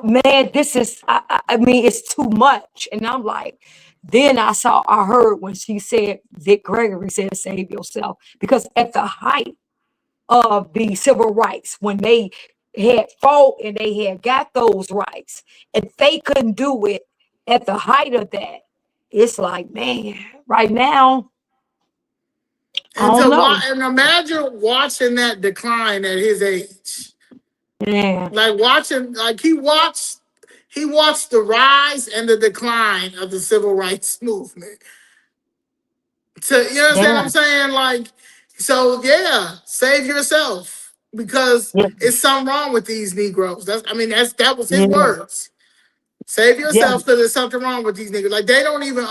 man, this is, I mean, it's too much. And I'm like, then I heard when she said, Dick Gregory said, save yourself. Because at the height of the civil rights, when they had fought and they had got those rights, if they couldn't do it at the height of that, it's like, man, right now, And imagine watching that decline at his age. Yeah. Like watching, like he watched the rise and the decline of the civil rights movement. You understand what I'm saying? Like, so yeah, save yourself, because it's something wrong with these Negroes. That was his words. Save yourself, because there's something wrong with these niggas. Like, they don't even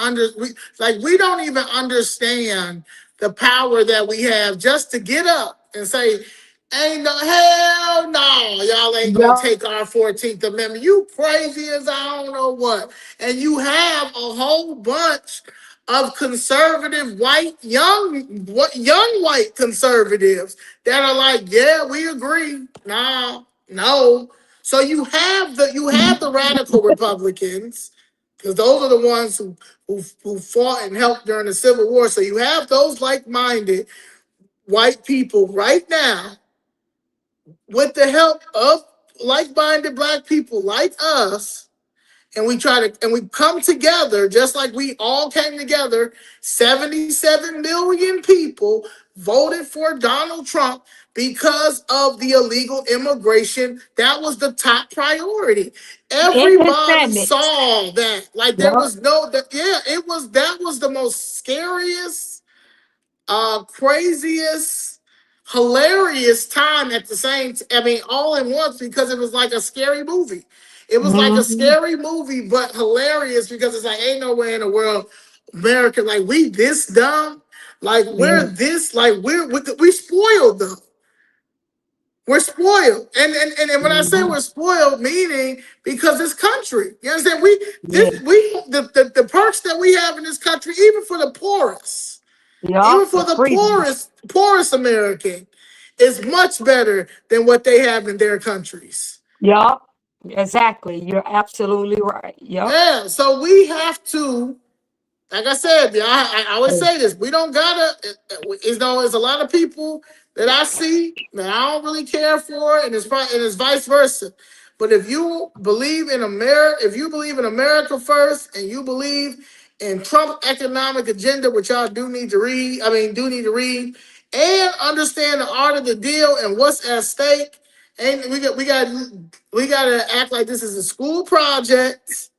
we don't even understand the power that we have just to get up and say, ain't no hell no, y'all ain't gonna take our 14th Amendment. You crazy as I don't know what. And you have a whole bunch of conservative young white conservatives that are like, yeah, we agree. Nah, no. So you have the radical Republicans, because those are the ones who fought and helped during the Civil War. So you have those like-minded white people right now, with the help of like-minded black people like us, and we come together, just like we all came together. 77 million people voted for Donald Trump because of the illegal immigration. That was the top priority. Everybody saw that. Like, there was that was the most scariest, craziest, hilarious time at the same all in once, because it was like a scary movie. It was like a scary movie, but hilarious, because it's like, ain't no way in the world America, like, we this dumb, like, we're this, like, we spoiled though. We're spoiled. And when I say we're spoiled, meaning because this country, you understand, the perks that we have in this country, even for the poorest, even for the poorest American, is much better than what they have in their countries. Yup, exactly. You're absolutely right. Yup. Yeah, so we have to, like I said, I always say this, we don't gotta, there's a lot of people that I see that I don't really care for, and it's vice versa. But if you believe in America first, and you believe in Trump economic agenda, which y'all do need to read, and understand the art of the deal and what's at stake, and we got to act like this is a school project,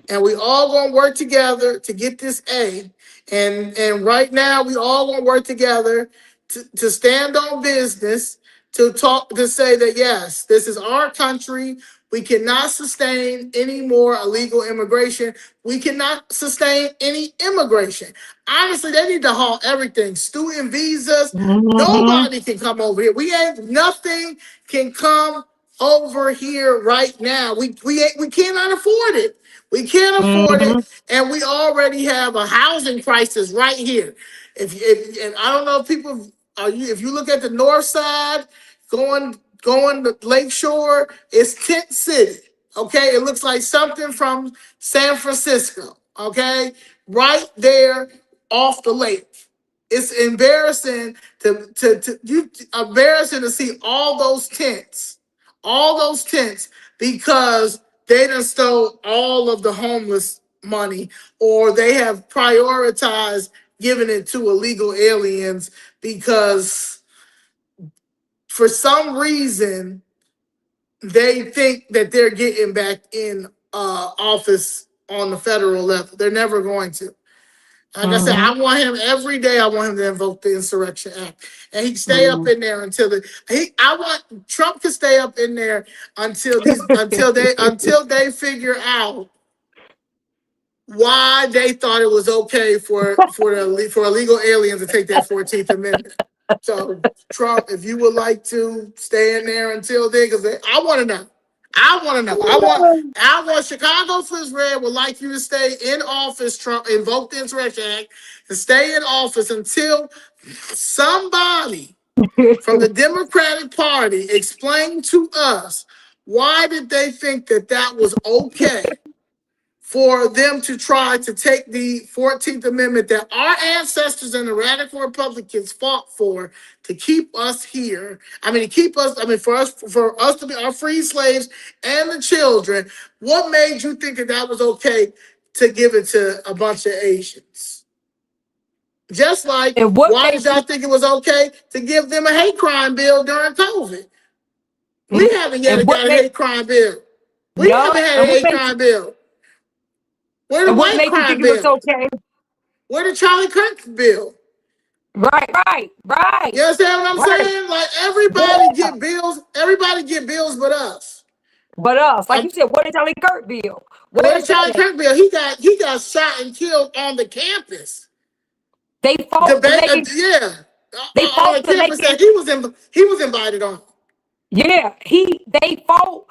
and we all gonna work together to get this A. And right now we all gonna work together to stand on business, to say that yes, this is our country. We cannot sustain any more illegal immigration. We cannot sustain any immigration. Honestly, they need to halt everything. Student visas. Nobody can come over here. Nothing can come over here right now. We cannot afford it. We can't afford it, and we already have a housing crisis right here. And I don't know if people if you look at the north side, going to Lakeshore, it's Tent City. Okay, it looks like something from San Francisco. Okay, right there off the lake. It's embarrassing embarrassing to see all those tents, because they done stole all of the homeless money, or they have prioritized giving it to illegal aliens, because for some reason they think that they're getting back in office on the federal level. They're never going to. Like I said, I want him every day. I want him to invoke the Insurrection Act, and he can stay up in there until I want Trump to stay up in there until they figure out why they thought it was okay for illegal aliens to take that 14th Amendment. So Trump, if you would like to stay in there until then, because I want to know. I want Chicago Flips Red would like you to stay in office, Trump, invoke the Insurrection Act, and stay in office until somebody from the Democratic Party explain to us why did they think that that was okay for them to try to take the 14th Amendment that our ancestors and the radical Republicans fought for to keep us here. For us to be our free slaves and the children. What made you think that that was okay to give it to a bunch of Asians? Just like, why did y'all think it was okay to give them a hate crime bill during COVID? We haven't yet got a hate crime bill. We haven't had a hate crime bill. Where the white crime bill? Okay? Where the Charlie Kirk bill? Right. You understand what I'm saying? Like everybody get bills but us. Like you said, what is Charlie Kirk bill? Where the Charlie Kirk bill? He got shot and killed on the campus. They fought on the campus that he was invited on. Yeah, they fought.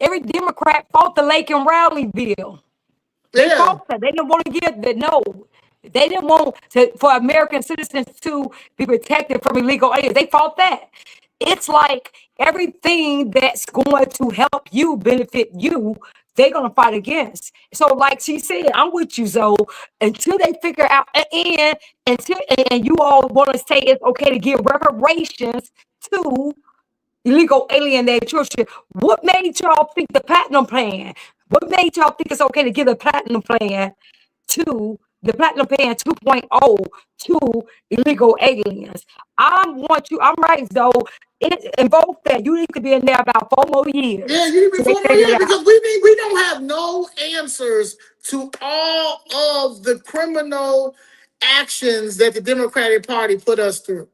Every Democrat fought the Lake and Rowley bill. They fought that. They didn't want to give the no. They didn't want for American citizens to be protected from illegal aliens. They fought that. It's like everything that's going to help you, benefit you, they're going to fight against. So like she said, I'm with you, Zoe, until they figure out, and you all want to say it's okay to give reparations to illegal alienated children. What made y'all think the Platinum Plan? What made y'all think it's okay to give the Platinum Plan 2.0 to illegal aliens? I'm right, though. Invoke that. You need to be in there about 4 more years. Yeah, you need to be 4 more years because we don't have no answers to all of the criminal actions that the Democratic Party put us through.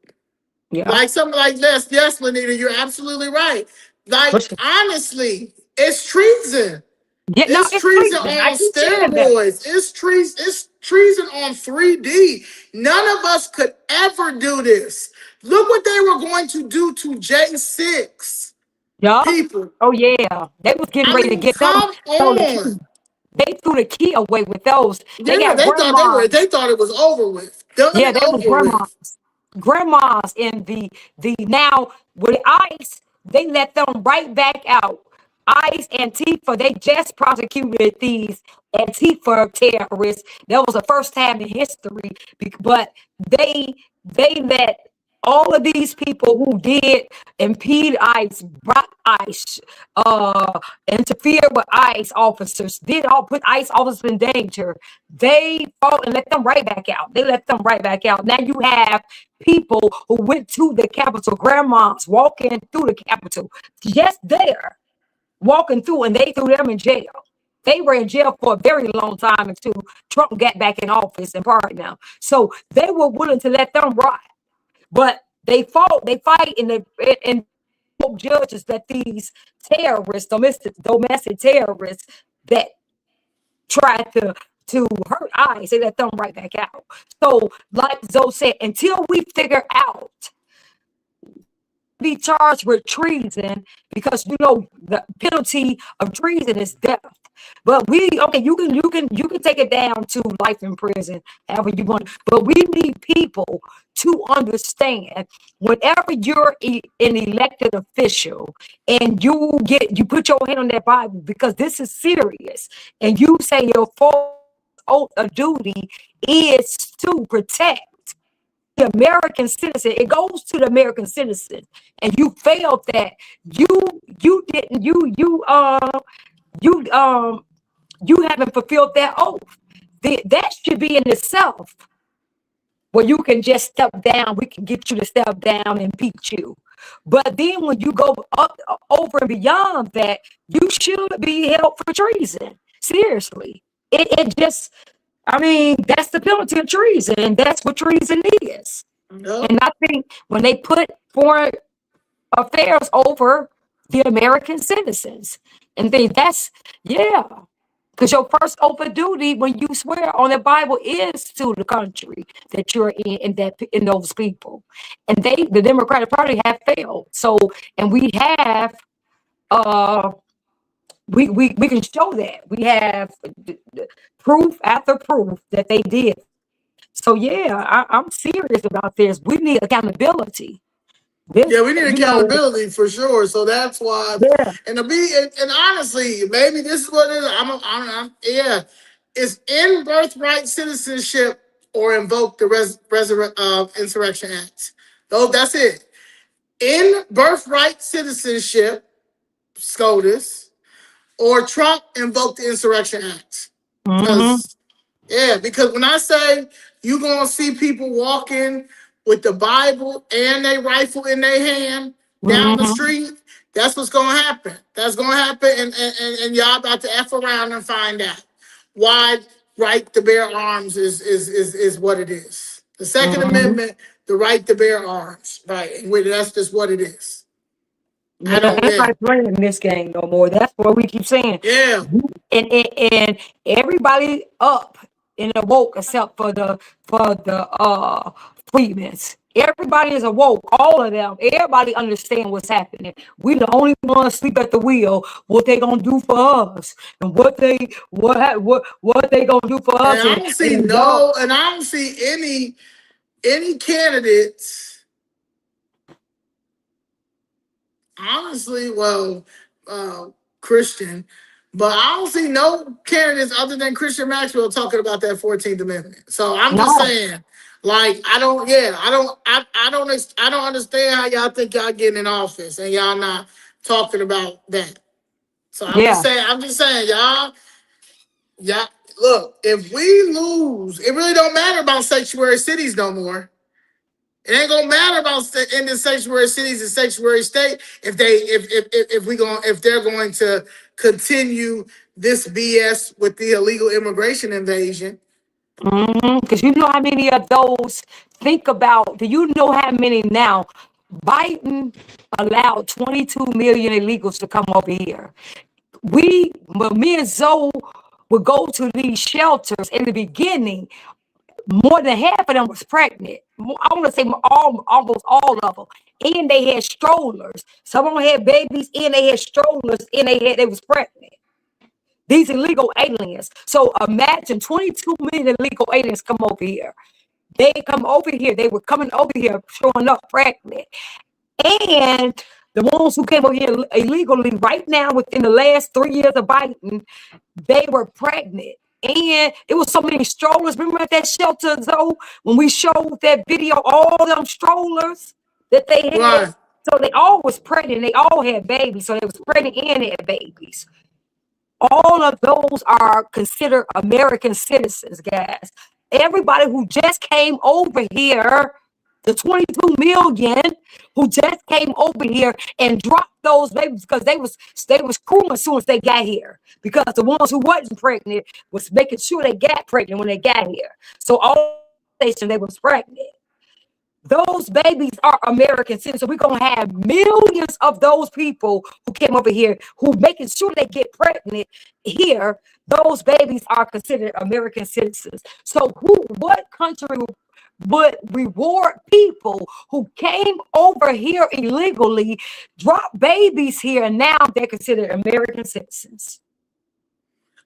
Yeah. Like something like this. Yes, Lenita, you're absolutely right. Like, honestly, it's treason. Yeah, it's treason on steroids. It's treason on 3D. None of us could ever do this. Look what they were going to do to J6 people. Oh yeah, they was getting ready to get them. They threw the key away with those. They thought it was over with. They were grandmas in the now with ICE. They let them right back out. ICE, Antifa, they just prosecuted these Antifa terrorists. That was the first time in history, but they let all of these people who did impede ICE, brought ICE, interfere with ICE officers, put ICE officers in danger. They fought and let them right back out. They let them right back out. Now you have people who went to the Capitol, grandmas walking through the Capitol, just there. Walking through, and they threw them in jail. They were in jail for a very long time until Trump got back in office in part now. So they were willing to let them rot, but they fight in judges that these terrorists, domestic terrorists that tried to hurt ICE, they let them right back out. So, like Zoe said, until we figure out. Be charged with treason because the penalty of treason is death. But you can take it down to life in prison, however you want. But we need people to understand whenever you're an elected official and you put your hand on that Bible because this is serious, and you say your oath of duty is to protect the American citizen. It goes to the American citizen, and you failed that. You haven't fulfilled that oath. That should be in itself where you can just step down. We can get you to step down and impeach you. But then when you go up over and beyond that, you should be held for treason. Seriously. It just, I mean, that's the penalty of treason, and that's what treason is. Yep. And I think when they put foreign affairs over the American citizens, and that's, yeah. Because your first oath of duty when you swear on the Bible is to the country that you're in that in those people. And the Democratic Party have failed. So, and we have we can show that. We have proof after proof that they did. So yeah, I'm serious about this. We need accountability. Yeah, we need accountability for sure. So that's why. Yeah. And honestly, maybe this is what it is. Yeah, it's in birthright citizenship or invoke the Insurrection Act. So that's it. In birthright citizenship, SCOTUS, or Trump invoke the Insurrection Act. Because when I say you're gonna see people walking with the Bible and their rifle in their hand down the street, that's what's gonna happen. That's gonna happen, and y'all about to F around and find out why right to bear arms is what it is. The Second Amendment, the right to bear arms, right? And that's just what it is. Everybody playing this game no more. That's what we keep saying. Yeah. And everybody up in the woke except for the Freedmen. Everybody is awoke, all of them. Everybody understand what's happening. We the only ones sleep at the wheel. What they gonna do for us, and what they gonna do for us? And I don't see any candidates. Honestly, Christian, but I don't see no candidates other than Christian Maxwell talking about that 14th Amendment. So I'm just saying, like, I don't understand how y'all think y'all getting in office and y'all not talking about that. So I'm just saying, y'all, look, if we lose, it really don't matter about sanctuary cities no more. It ain't gonna matter about ending sanctuary cities and sanctuary state if they're going to continue this BS with the illegal immigration invasion. Because you know how many of those do you know how many now? Biden allowed 22 million illegals to come over here. Me and Zoe would go to these shelters in the beginning. More than half of them was pregnant. I want to say almost all of them. And they had strollers. Some of them had babies and they had strollers and they was pregnant. These illegal aliens. So imagine 22 million illegal aliens come over here. They come over here. They were coming over here showing up pregnant. And the ones who came over here illegally right now within the last 3 years of Biden, they were pregnant. And it was so many strollers. Remember at that shelter, Zoe, when we showed that video, all them strollers that they had. Right. So they all was pregnant. They all had babies. So they was pregnant and had babies. All of those are considered American citizens, guys. Everybody who just came over here, the 22 million who just came over here and dropped those babies because they was cool as soon as they got here. Because the ones who wasn't pregnant was making sure they got pregnant when they got here. So all station they was pregnant. Those babies are American citizens. So we're gonna have millions of those people who came over here who making sure they get pregnant here. Those babies are considered American citizens. So what country would reward people who came over here illegally, dropped babies here, and now they're considered American citizens?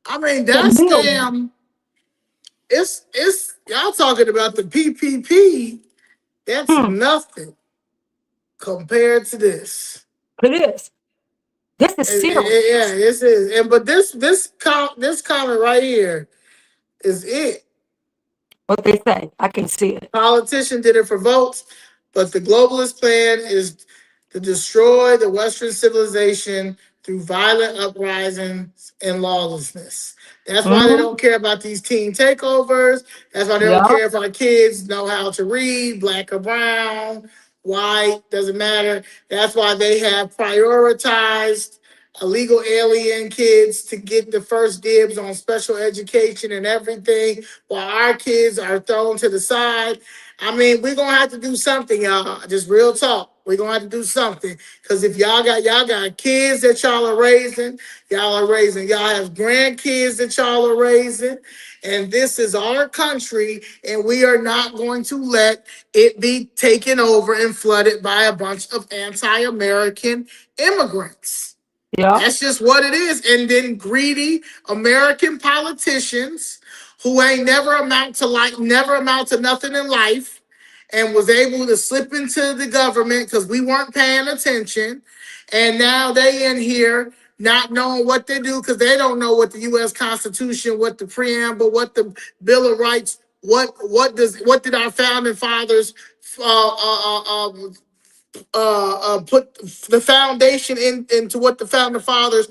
I mean, that scam, it's y'all talking about the PPP. That's nothing compared to this. It is. This is serious. Yeah, this is. But this comment right here is it. What they say, I can see it. Politician did it for votes, but the globalist plan is to destroy the Western civilization through violent uprisings and lawlessness. That's why they don't care about these teen takeovers. That's why they don't care if our kids know how to read, black or brown, white, doesn't matter. That's why they have prioritized illegal alien kids to get the first dibs on special education and everything, while our kids are thrown to the side. I mean, we're gonna have to do something, y'all. Just real talk. We're gonna have to do something. Because if y'all got kids that y'all are raising, y'all have grandkids that y'all are raising, and this is our country, and we are not going to let it be taken over and flooded by a bunch of anti-American immigrants. Yeah. That's just what it is. And then greedy American politicians who ain't never amount to nothing in life, and was able to slip into the government because we weren't paying attention. And now they in here not knowing what they do because they don't know what the U.S. Constitution, what the preamble, what the Bill of Rights, what did our founding fathers put the foundation into what the founding fathers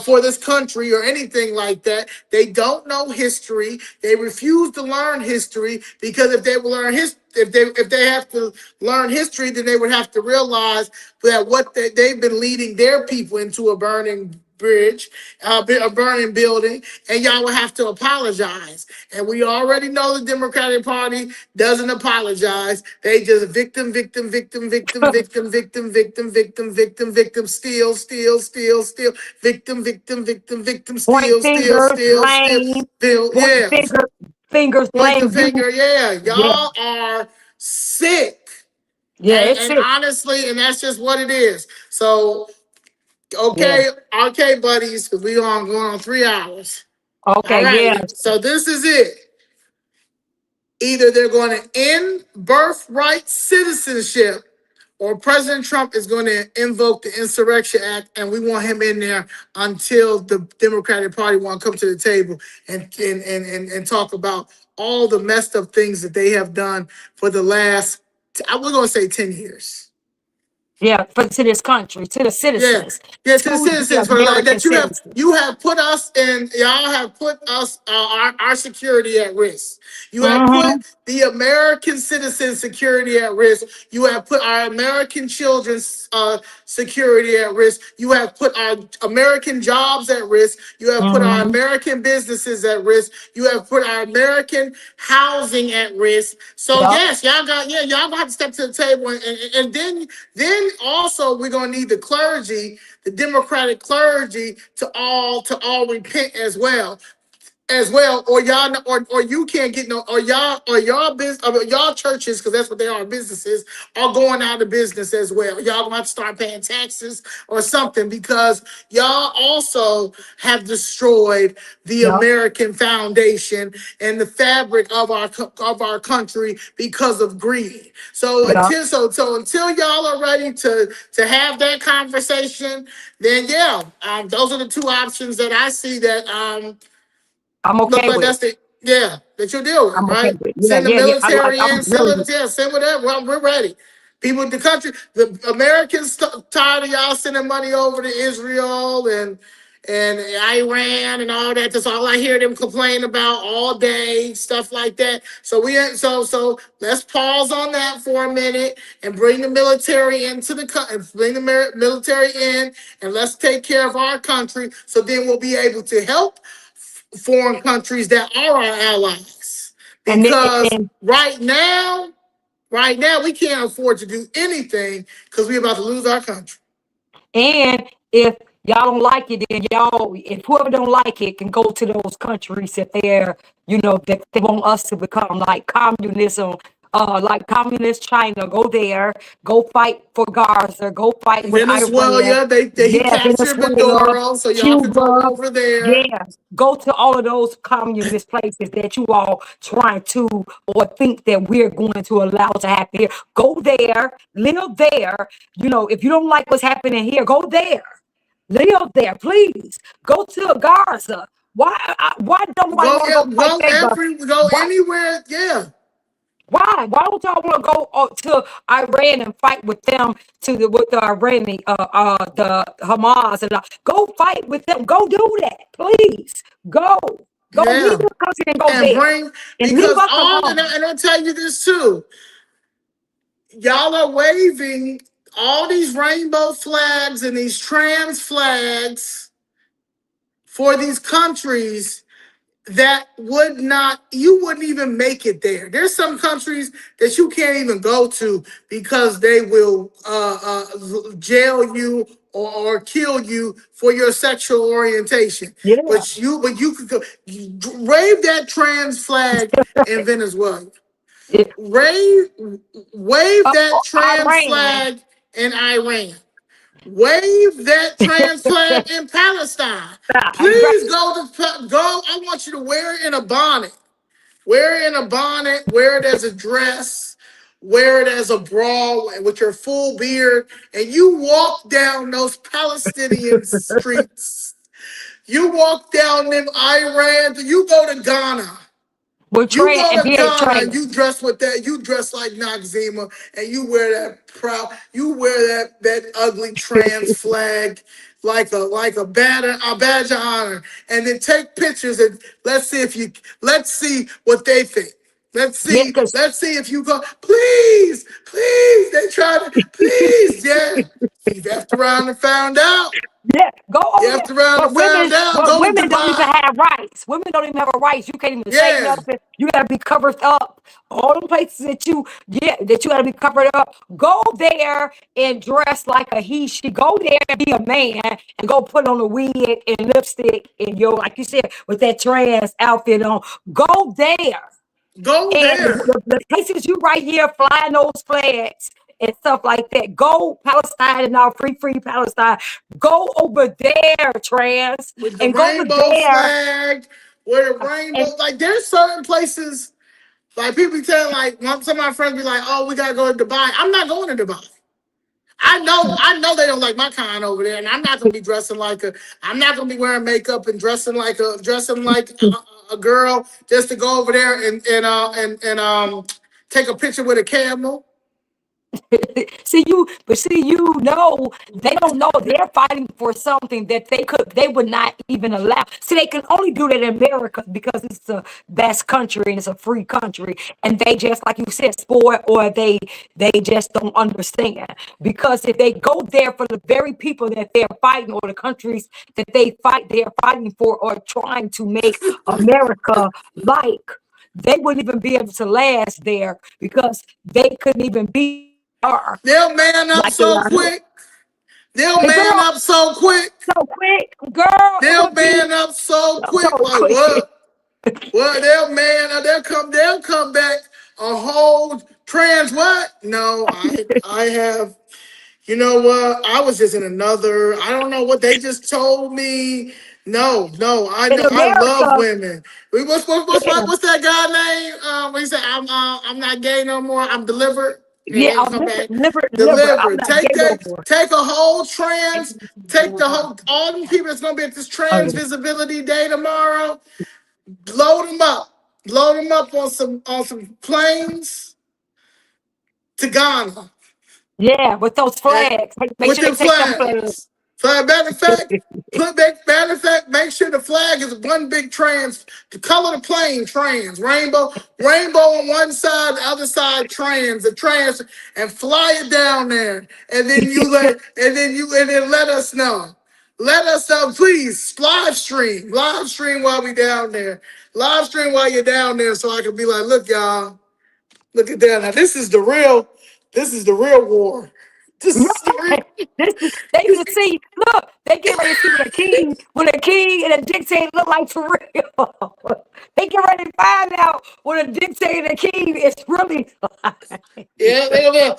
for this country or anything like that. They don't know history. They refuse to learn history because if they will learn if they have to learn history, then they would have to realize that they've been leading their people into a burning bridge, a burning building, and y'all will have to apologize. And we already know the Democratic Party doesn't apologize. They just victim, steal, victim, Point fingers, blame. steal. Point Yeah, fingers, point the blame you. finger. Yeah, Yeah. y'all are sick. Yeah, it's And it. honestly, and that's just what it is. So, Yeah. okay, buddies, because we on going on 3 hours. All Okay, right, yes. so this is it. Either they're going to end birthright citizenship, or President Trump is going to invoke the Insurrection Act, and we want him in there until the Democratic Party want to come to the table and talk about all the messed up things that they have done for the last, we're going to say 10 years. Yeah, to this country, to the citizens. To the To citizens, the for like American that citizens. you have put us in, y'all have put us our security at risk. You have put the American citizen security at risk. You have put our American children's security at risk. You have put our American jobs at risk. You have put our American businesses at risk. You have put our American housing at risk. So yes, y'all gonna have to step to the table, and then also we're gonna need the clergy, the Democratic clergy, to all repent as well, or y'all, or you can't get no, or y'all business, y'all churches, because that's what they are, businesses, are going out of business as well. Y'all gonna have to start paying taxes or something, because y'all also have destroyed the American foundation and the fabric of our country because of greed. So until y'all are ready to have that conversation, then those are the two options that I see that I'm okay with. that's that you'll deal with, I'm okay right? with. Send the military I'm in, really. send whatever. Well, we're ready. People, the country, the Americans tired of y'all sending money over to Israel and Iran and all that. That's all I hear them complain about all day, stuff like that. So so let's pause on that for a minute and bring the military into military in, and let's take care of our country. So then we'll be able to help foreign countries that are our allies. Because right now we can't afford to do anything because we're about to lose our country. And if y'all don't like it, then if whoever don't like it can go to those countries that that they want us to become, like communism, like communist China. Go there, go fight for Gaza, go fight with Venezuela, Iran. he captured Maduro, so y'all can go over there. Yeah, go to all of those communist places that you all trying to or think that we're going to allow to happen here. Go there, live there. If you don't like what's happening here, go there, live there, please. Go to Gaza. Why don't nobody want to go fight that? Go anywhere, Why? Why don't y'all want to go to Iran and fight with them with the Iranian the Hamas and go fight with them? Go do that, please. Go leave Yeah. the country and go And there bring, and leave because us all, alone. and I'll tell you this too. Y'all are waving all these rainbow flags and these trans flags for these countries that you wouldn't even make it there. There's some countries that you can't even go to because they will jail you or kill you for your sexual orientation. Yeah. But you could go, wave that trans flag in Venezuela. Wave that trans Iran. flag in Iran. Wave that trans flag in Palestine. Please go. I want you to wear it in a bonnet. Wear it in a bonnet. Wear it as a dress. Wear it as a bra with your full beard, and you walk down those Palestinian streets. You walk down them Iran. You go to Ghana. With You trans and go to being Ghana and trans. you dress with that. You dress like Noxzema and you wear that proud. You wear that ugly trans flag like a badge of honor, and then take pictures and let's see what they think. Let's Yeah, see if you go. Please, they try to please, yeah. You've effed around and found out. Yeah, go You over effed there. around and found out. But Go to women don't even Dubai. have rights. Women don't even have a rights. You can't even say Yeah. nothing. You gotta be covered up. All the places that you gotta be covered up. Go there and dress like a he, she. Go there and be a man and go put on a wig and lipstick and like you said, with that trans outfit on. Go there. Go And there. the places you right here flying those flags and stuff like that. Go Palestine and now free Palestine. Go over there, trans, With the and go over rainbow there. flag, where the rainbow, And like there's certain places, like people be telling, like some of my friends be like, "Oh, we gotta go to Dubai." I'm not going to Dubai. I know they don't like my kind over there, and I'm not gonna be dressing like a. I'm not gonna be wearing makeup and dressing like a girl just to go over there and take a picture with a camel. see, you know, they don't know they're fighting for something that they would not even allow. See, they can only do that in America because it's the best country and it's a free country, and they just, like you said, sport, or they just don't understand. Because if they go there for the very people that they're fighting, or the countries that they're fighting for, or trying to make America like, they wouldn't even be able to last there because they couldn't even be. They'll man up Like so quick. They'll man up so quick. So quick, girl. They'll man up so quick. Like what? Well, they'll come back a whole trans what? No, I have. You know what? I was just in another. I don't know what they just told me. No, I know. I love women. What's that guy name? He said, I'm not gay no more. I'm delivered. Yeah, And come back. delivered. Delivered. Take a whole trans. Take all them people that's gonna be at this trans visibility day tomorrow. Load them up. Load them up on some planes to Ghana. Yeah, with those flags. Make sure they take them flags. Matter of fact, make sure the flag is one big trans. The color of the plane, trans, rainbow on one side, the other side, trans, and fly it down there. And then and then let us know. Let us know, please. Live stream while we down there. Live stream while you're down there, so I can be like, look, y'all, look at that. Now this is the real war. They can see. Look, they get ready to see what a king and a dictator look like for real. They get ready to find out what a dictator and a king is really like. Yeah, they will.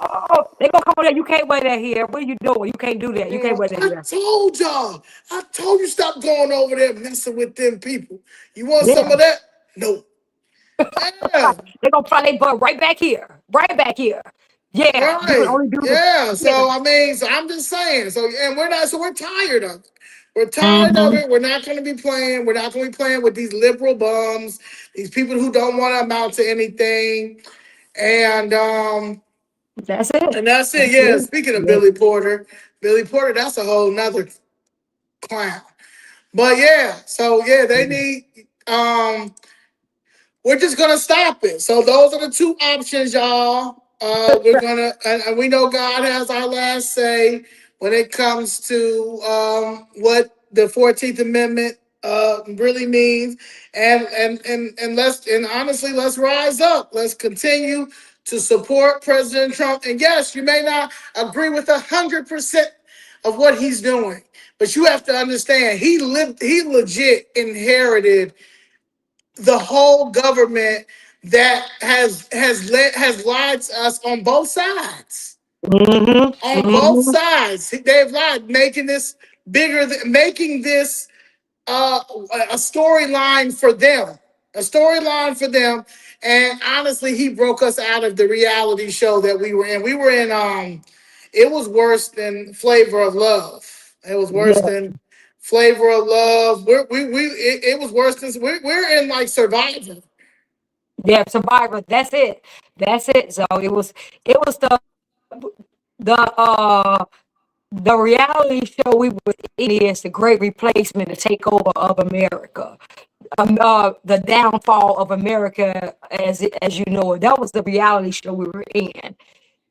Oh, they gonna come over there. You can't wear that here. What are you doing? You can't do that. You can't wear that here. I told y'all. I told you stop going over there messing with them people. You want some of that? No. Yeah. They're gonna fly their butt right back here. Right back here. Yeah, you can Right. only do the Yeah. yeah. So I mean, so I'm just saying. So and we're tired of it. We're tired of Mm-hmm. it. We're not going to be playing. We're not going to be playing with these liberal bums, these people who don't want to amount to anything. That's it. And that's it. That's Yeah. it. Speaking of Yeah. Billy Porter, that's a whole nother clown. But yeah, so yeah, they need we're just gonna stop it. So those are the two options, y'all. We're gonna, and we know God has our last say when it comes to what the 14th Amendment really means, and honestly, let's rise up. Let's continue to support President Trump. And yes, you may not agree with 100% of what he's doing, but you have to understand he legit inherited the whole government that has lied to us on both sides. Mm-hmm. On both Mm-hmm. sides, they've lied, making this a storyline for them, a storyline for them. And honestly, he broke us out of the reality show that we were in. We were in. It was worse than Flavor of Love. It was worse Yeah. than Flavor of Love. It was worse than we're in like Survivor. Yeah, Survivor. That's it. That's it. So it was the the reality show we were in is the great replacement, the takeover of America. The downfall of America as you know it. That was the reality show we were in.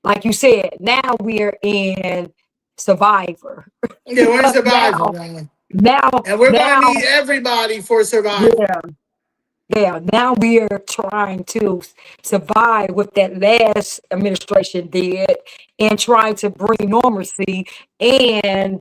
Like you said, now we're in Survivor. Yeah, we're in Because Survivor now, and we're gonna now, need everybody for Survivor. yeah, yeah. Now we are trying to survive what that last administration did, and trying to bring normalcy and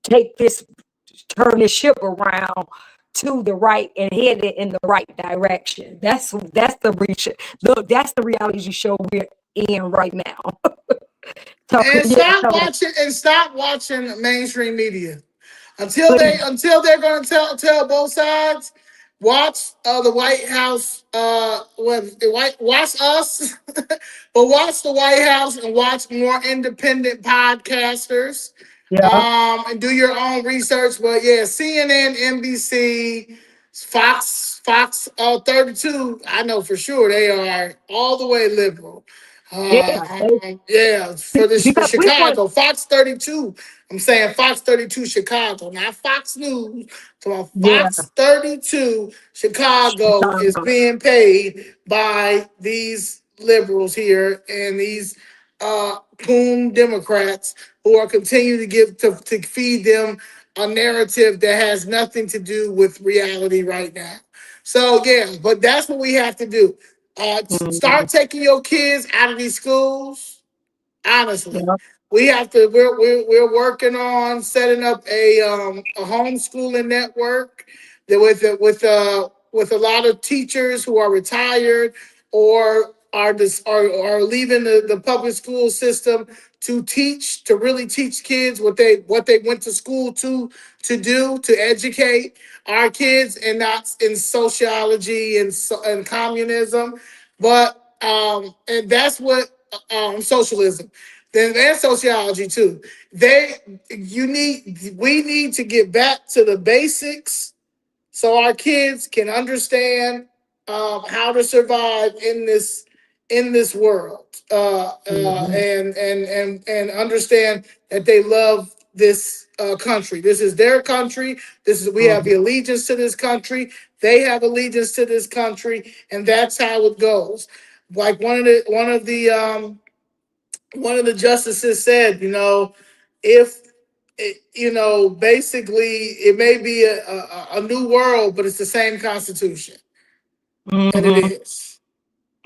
turn this ship around to the right and head it in the right direction. That's the reach. Look, that's the reality show we're in right now. So And yeah, stop watching mainstream media. Until they're going to tell both sides. Watch the White House. Watch us, but watch the White House and watch more independent podcasters. yeah, And do your own research. But yeah, CNN, NBC, Fox 32. I know for sure they are all the way liberal. yeah. Yeah, for Because we want, Chicago, Fox 32. I'm saying Fox 32 Chicago, not Fox News. So yeah, Fox 32 Chicago is Chicago. being paid by these liberals here and these coon Democrats who are continuing to to feed them a narrative that has nothing to do with reality right now. So yeah, but that's what we have to do. Start taking your kids out of these schools. Honestly, Yeah, we have to. We're working on setting up a homeschooling network that with a lot of teachers who are retired or are leaving the public school system to really teach kids what they went to school to educate our kids, and not in sociology and communism, but and that's what socialism, then and sociology too. We need to get back to the basics so our kids can understand how to survive in this world, and understand that they love this country. This is their country. We have the allegiance to this country. They have allegiance to this country, and that's how it goes. Like one of the justices said, if basically it may be a new world, but it's the same Constitution, and it is.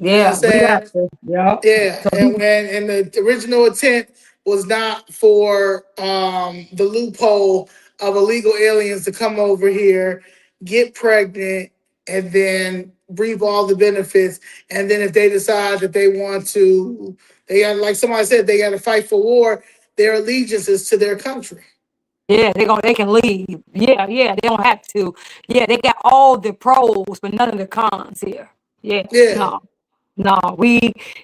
You know what I'm yeah. We got saying? to. Yeah. Yeah, So and the original intent was not for the loophole of illegal aliens to come over here, get pregnant, and then reap all the benefits. And then if they decide that they want to, they got, like somebody said, they got to fight for war. Their allegiances to their country. yeah, they can leave. Yeah, yeah. They don't have to. Yeah, they got all the pros, but none of the cons here. Yeah, Yeah. no, no.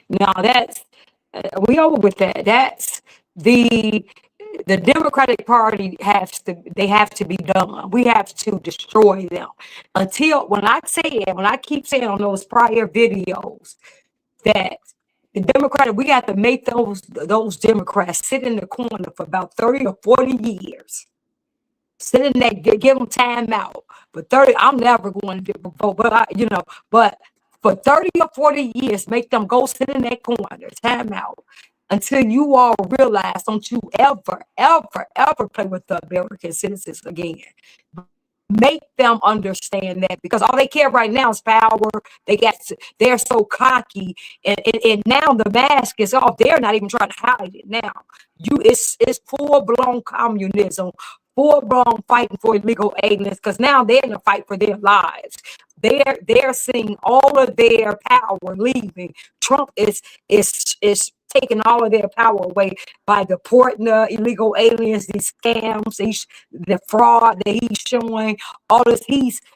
No, We over with that. That's the Democratic Party they have to be done. We have to destroy them. Until when I keep saying on those prior videos that the Democratic, we got to make those Democrats sit in the corner for about 30 or 40 years. Sit in there, give them time out. But 30, I'm never going to vote, but for 30 or 40 years, make them go sit in that corner, time out, until you all realize, don't you ever, ever, ever play with the American citizens again. Make them understand that, because all they care right now is power. They're so cocky, and now the mask is off. They're not even trying to hide it now. It's full-blown communism, full-blown fighting for illegal aliens, because now they're in a fight for their lives. They're seeing all of their power leaving. Trump is taking all of their power away by deporting the illegal aliens, these scams, the fraud that he's showing, all this.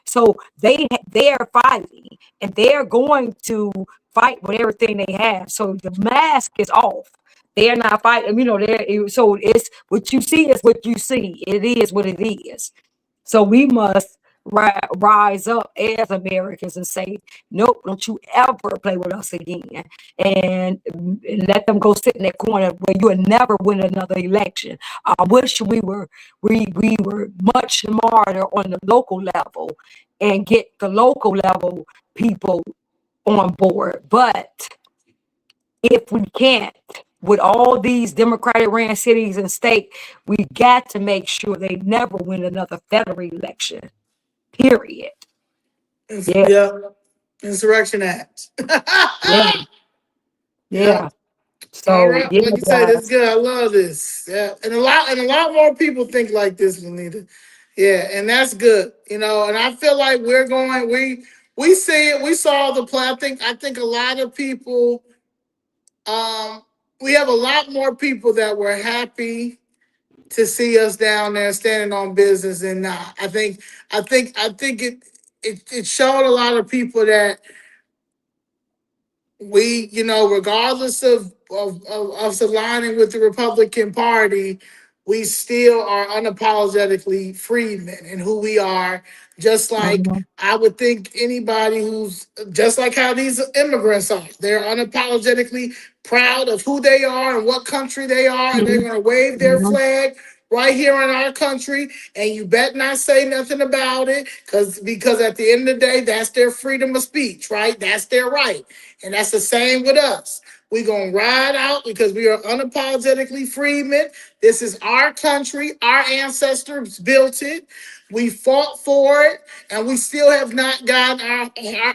So they're fighting, and they're going to fight with everything they have. So the mask is off. They're not fighting, so it's what you see is what you see. It is what it is. So we must rise up as Americans and say, nope, don't you ever play with us again, and let them go sit in that corner where you will never win another election. I wish we were much smarter on the local level and get the local level people on board. But if we can't, with all these Democratic ran cities and states, we got to make sure they never win another federal election. Period. Yeah. Insurrection Act. Yeah. So all right, yeah, like you say, that's good. I love this. Yeah, and a lot more people think like this, Lenita. Yeah, and that's good. And I feel like we see it. We saw the play. I think a lot of people. We have a lot more people that were happy to see us down there standing on business than not. I think it showed a lot of people that we, regardless of us aligning with the Republican Party, we still are unapologetically freedmen in who we are. Just like I would think anybody who's just like how these immigrants are. They're unapologetically proud of who they are and what country they are, and they're going to wave their flag right here in our country, and you bet not say nothing about it, because at the end of the day, that's their freedom of speech, right? That's their right. And that's the same with us. We're going to ride out because we are unapologetically freedmen. This is our country. Our ancestors built it. We fought for it, and we still have not gotten our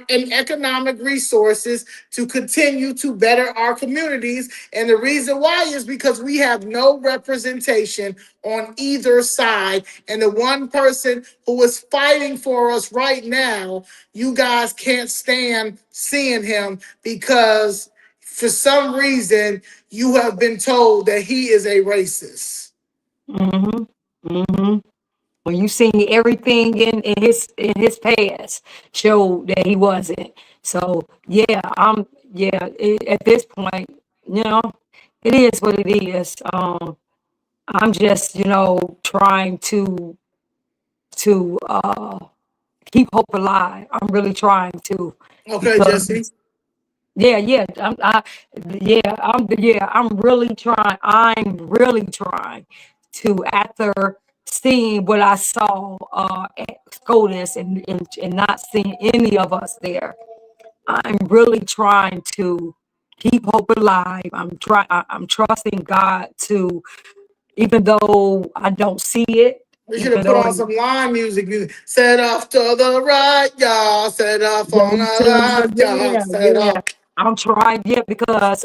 economic resources to continue to better our communities. And the reason why is because we have no representation on either side. And the one person who is fighting for us right now, you guys can't stand seeing him because for some reason you have been told that he is a racist. When you see everything in his past showed that he wasn't. So at this point, it is what it is. I'm just, trying to keep hope alive. I'm really trying to. Okay, Jesse. I'm really trying. I'm really trying to, after seeing what I saw at SCOTUS and not seeing any of us there, I'm really trying to keep hope alive. I'm trusting God to, even though I don't see it. We should have put on some line music. Set off to the right, y'all. Set off on the left, y'all. Set off. I'm trying, because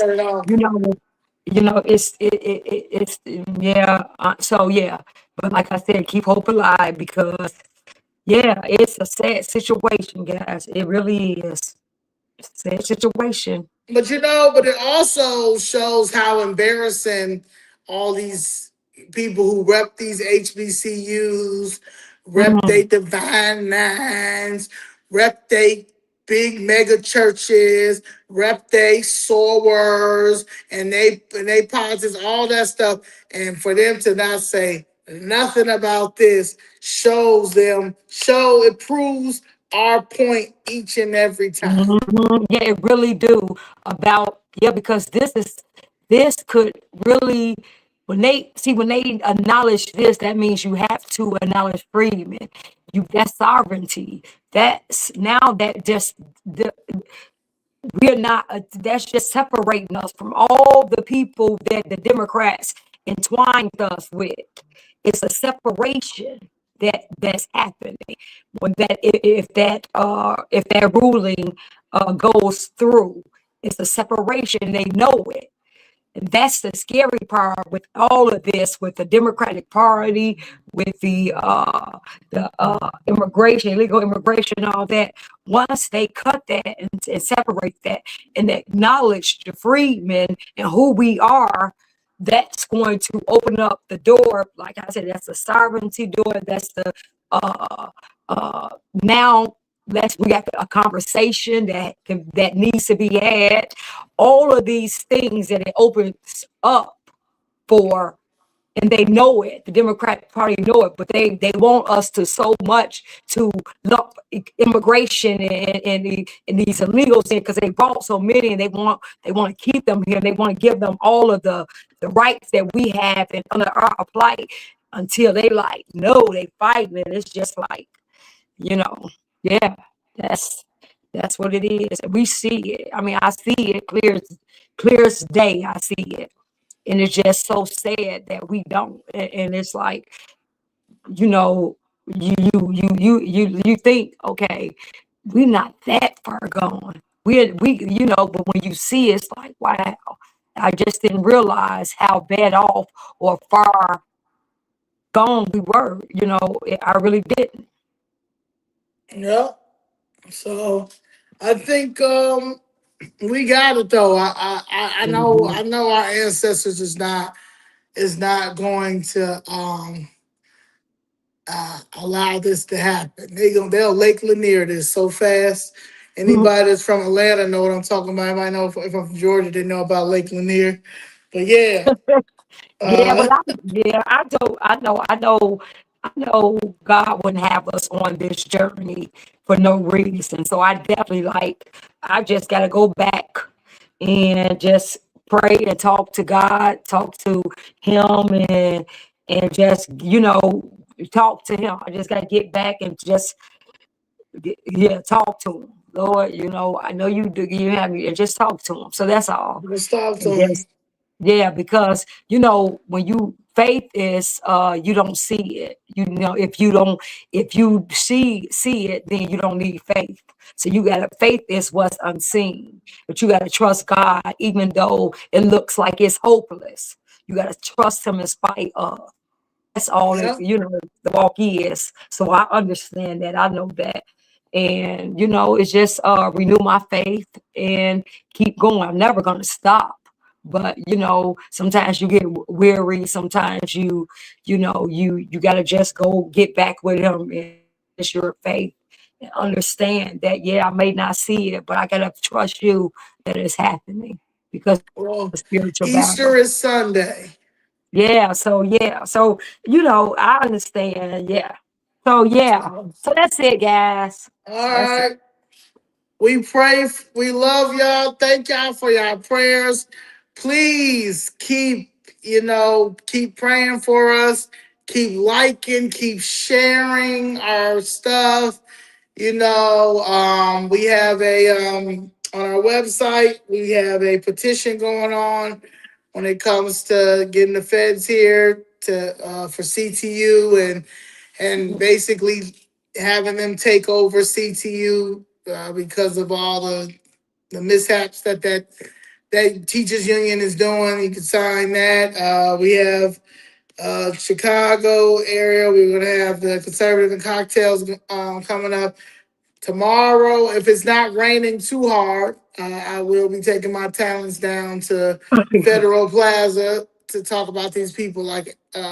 But like I said, keep hope alive, because it's a sad situation, guys. It really is. It's a sad situation. But it also shows how embarrassing all these people who rep these HBCUs, rep they Divine Nines, rep they big mega churches, rep they sowers, and they politics, all that stuff. And for them to not say nothing about this it proves our point each and every time. Yeah, it really do about, because this could really, when they acknowledge this, that means you have to acknowledge Freedmen. That's sovereignty. That's now that just we're not, that's just separating us from all the people that the Democrats entwined us with. It's a separation that's happening when if that ruling goes through. It's a separation. They know it. And that's the scary part with all of this, with the Democratic Party, with the immigration, illegal immigration, all that. Once they cut that and separate that and acknowledge the freedmen and who we are, that's going to open up the door. Like I said, that's the sovereignty door. That's the now we got a conversation that needs to be had. All of these things that it opens up for, and they know it. The Democratic Party know it, but they want us to so much to lump immigration and these illegals in because they brought so many, and they want to keep them here. They want to give them all of the rights that we have and under our plight until they no, they fighting, and it's just yeah, that's what it is. We see it. I mean, I see it clear as day. I see it. And it's just so sad that we don't. And it's you think, okay, we're not that far gone. But when you see it's wow, I just didn't realize how bad off or far gone we were. I really didn't. Yeah. So I think we got it though. I know our ancestors is not going to allow this to happen. They'll Lake Lanier this so fast. Anybody that's from Atlanta know what I'm talking about. I might know if I'm from Georgia, they know about Lake Lanier. But yeah. I know God wouldn't have us on this journey for no reason. So I definitely I just got to go back and just pray and talk to God, talk to him and just, talk to him. I just got to get back and just, talk to him. Lord, I know you do, you have me, and just talk to him. So that's all. Just talk to him. Yeah, because when you faith is you don't see it. If you see it, then you don't need faith. So faith is what's unseen, but you gotta trust God, even though it looks like it's hopeless. You gotta trust him in spite of. That's all the walk is. So I understand that. I know that. And it's just renew my faith and keep going. I'm never gonna stop. But sometimes you get weary. Sometimes you gotta just go get back with him and it's your faith and understand that I may not see it, but I gotta trust you that it's happening because the spiritual Easter battle. is Sunday. So I understand. So that's it, guys. All right. We pray. We love y'all. Thank y'all for your prayers. Please keep praying for us. Keep liking, keep sharing our stuff. We have on our website, we have a petition going on when it comes to getting the feds here for CTU and basically having them take over CTU because of all the mishaps that teachers union is doing. You can sign that. We have Chicago area. We're gonna have the conservative and cocktails coming up tomorrow. If it's not raining too hard, I will be taking my talents down to Federal Plaza to talk about these people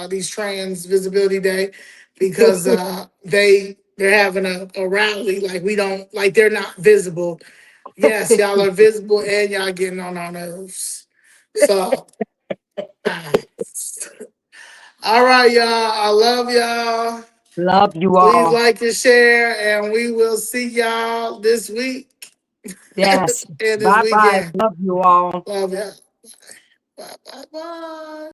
these trans visibility day because they they're having a rally, like we don't, like they're not visible. Yes, y'all are visible and y'all getting on our nerves. So, all right, y'all. I love y'all. Love you Please all. like and share, and we will see y'all this week Yes. and this Bye-bye. weekend. Love you all. Love y'all. Bye, bye, bye.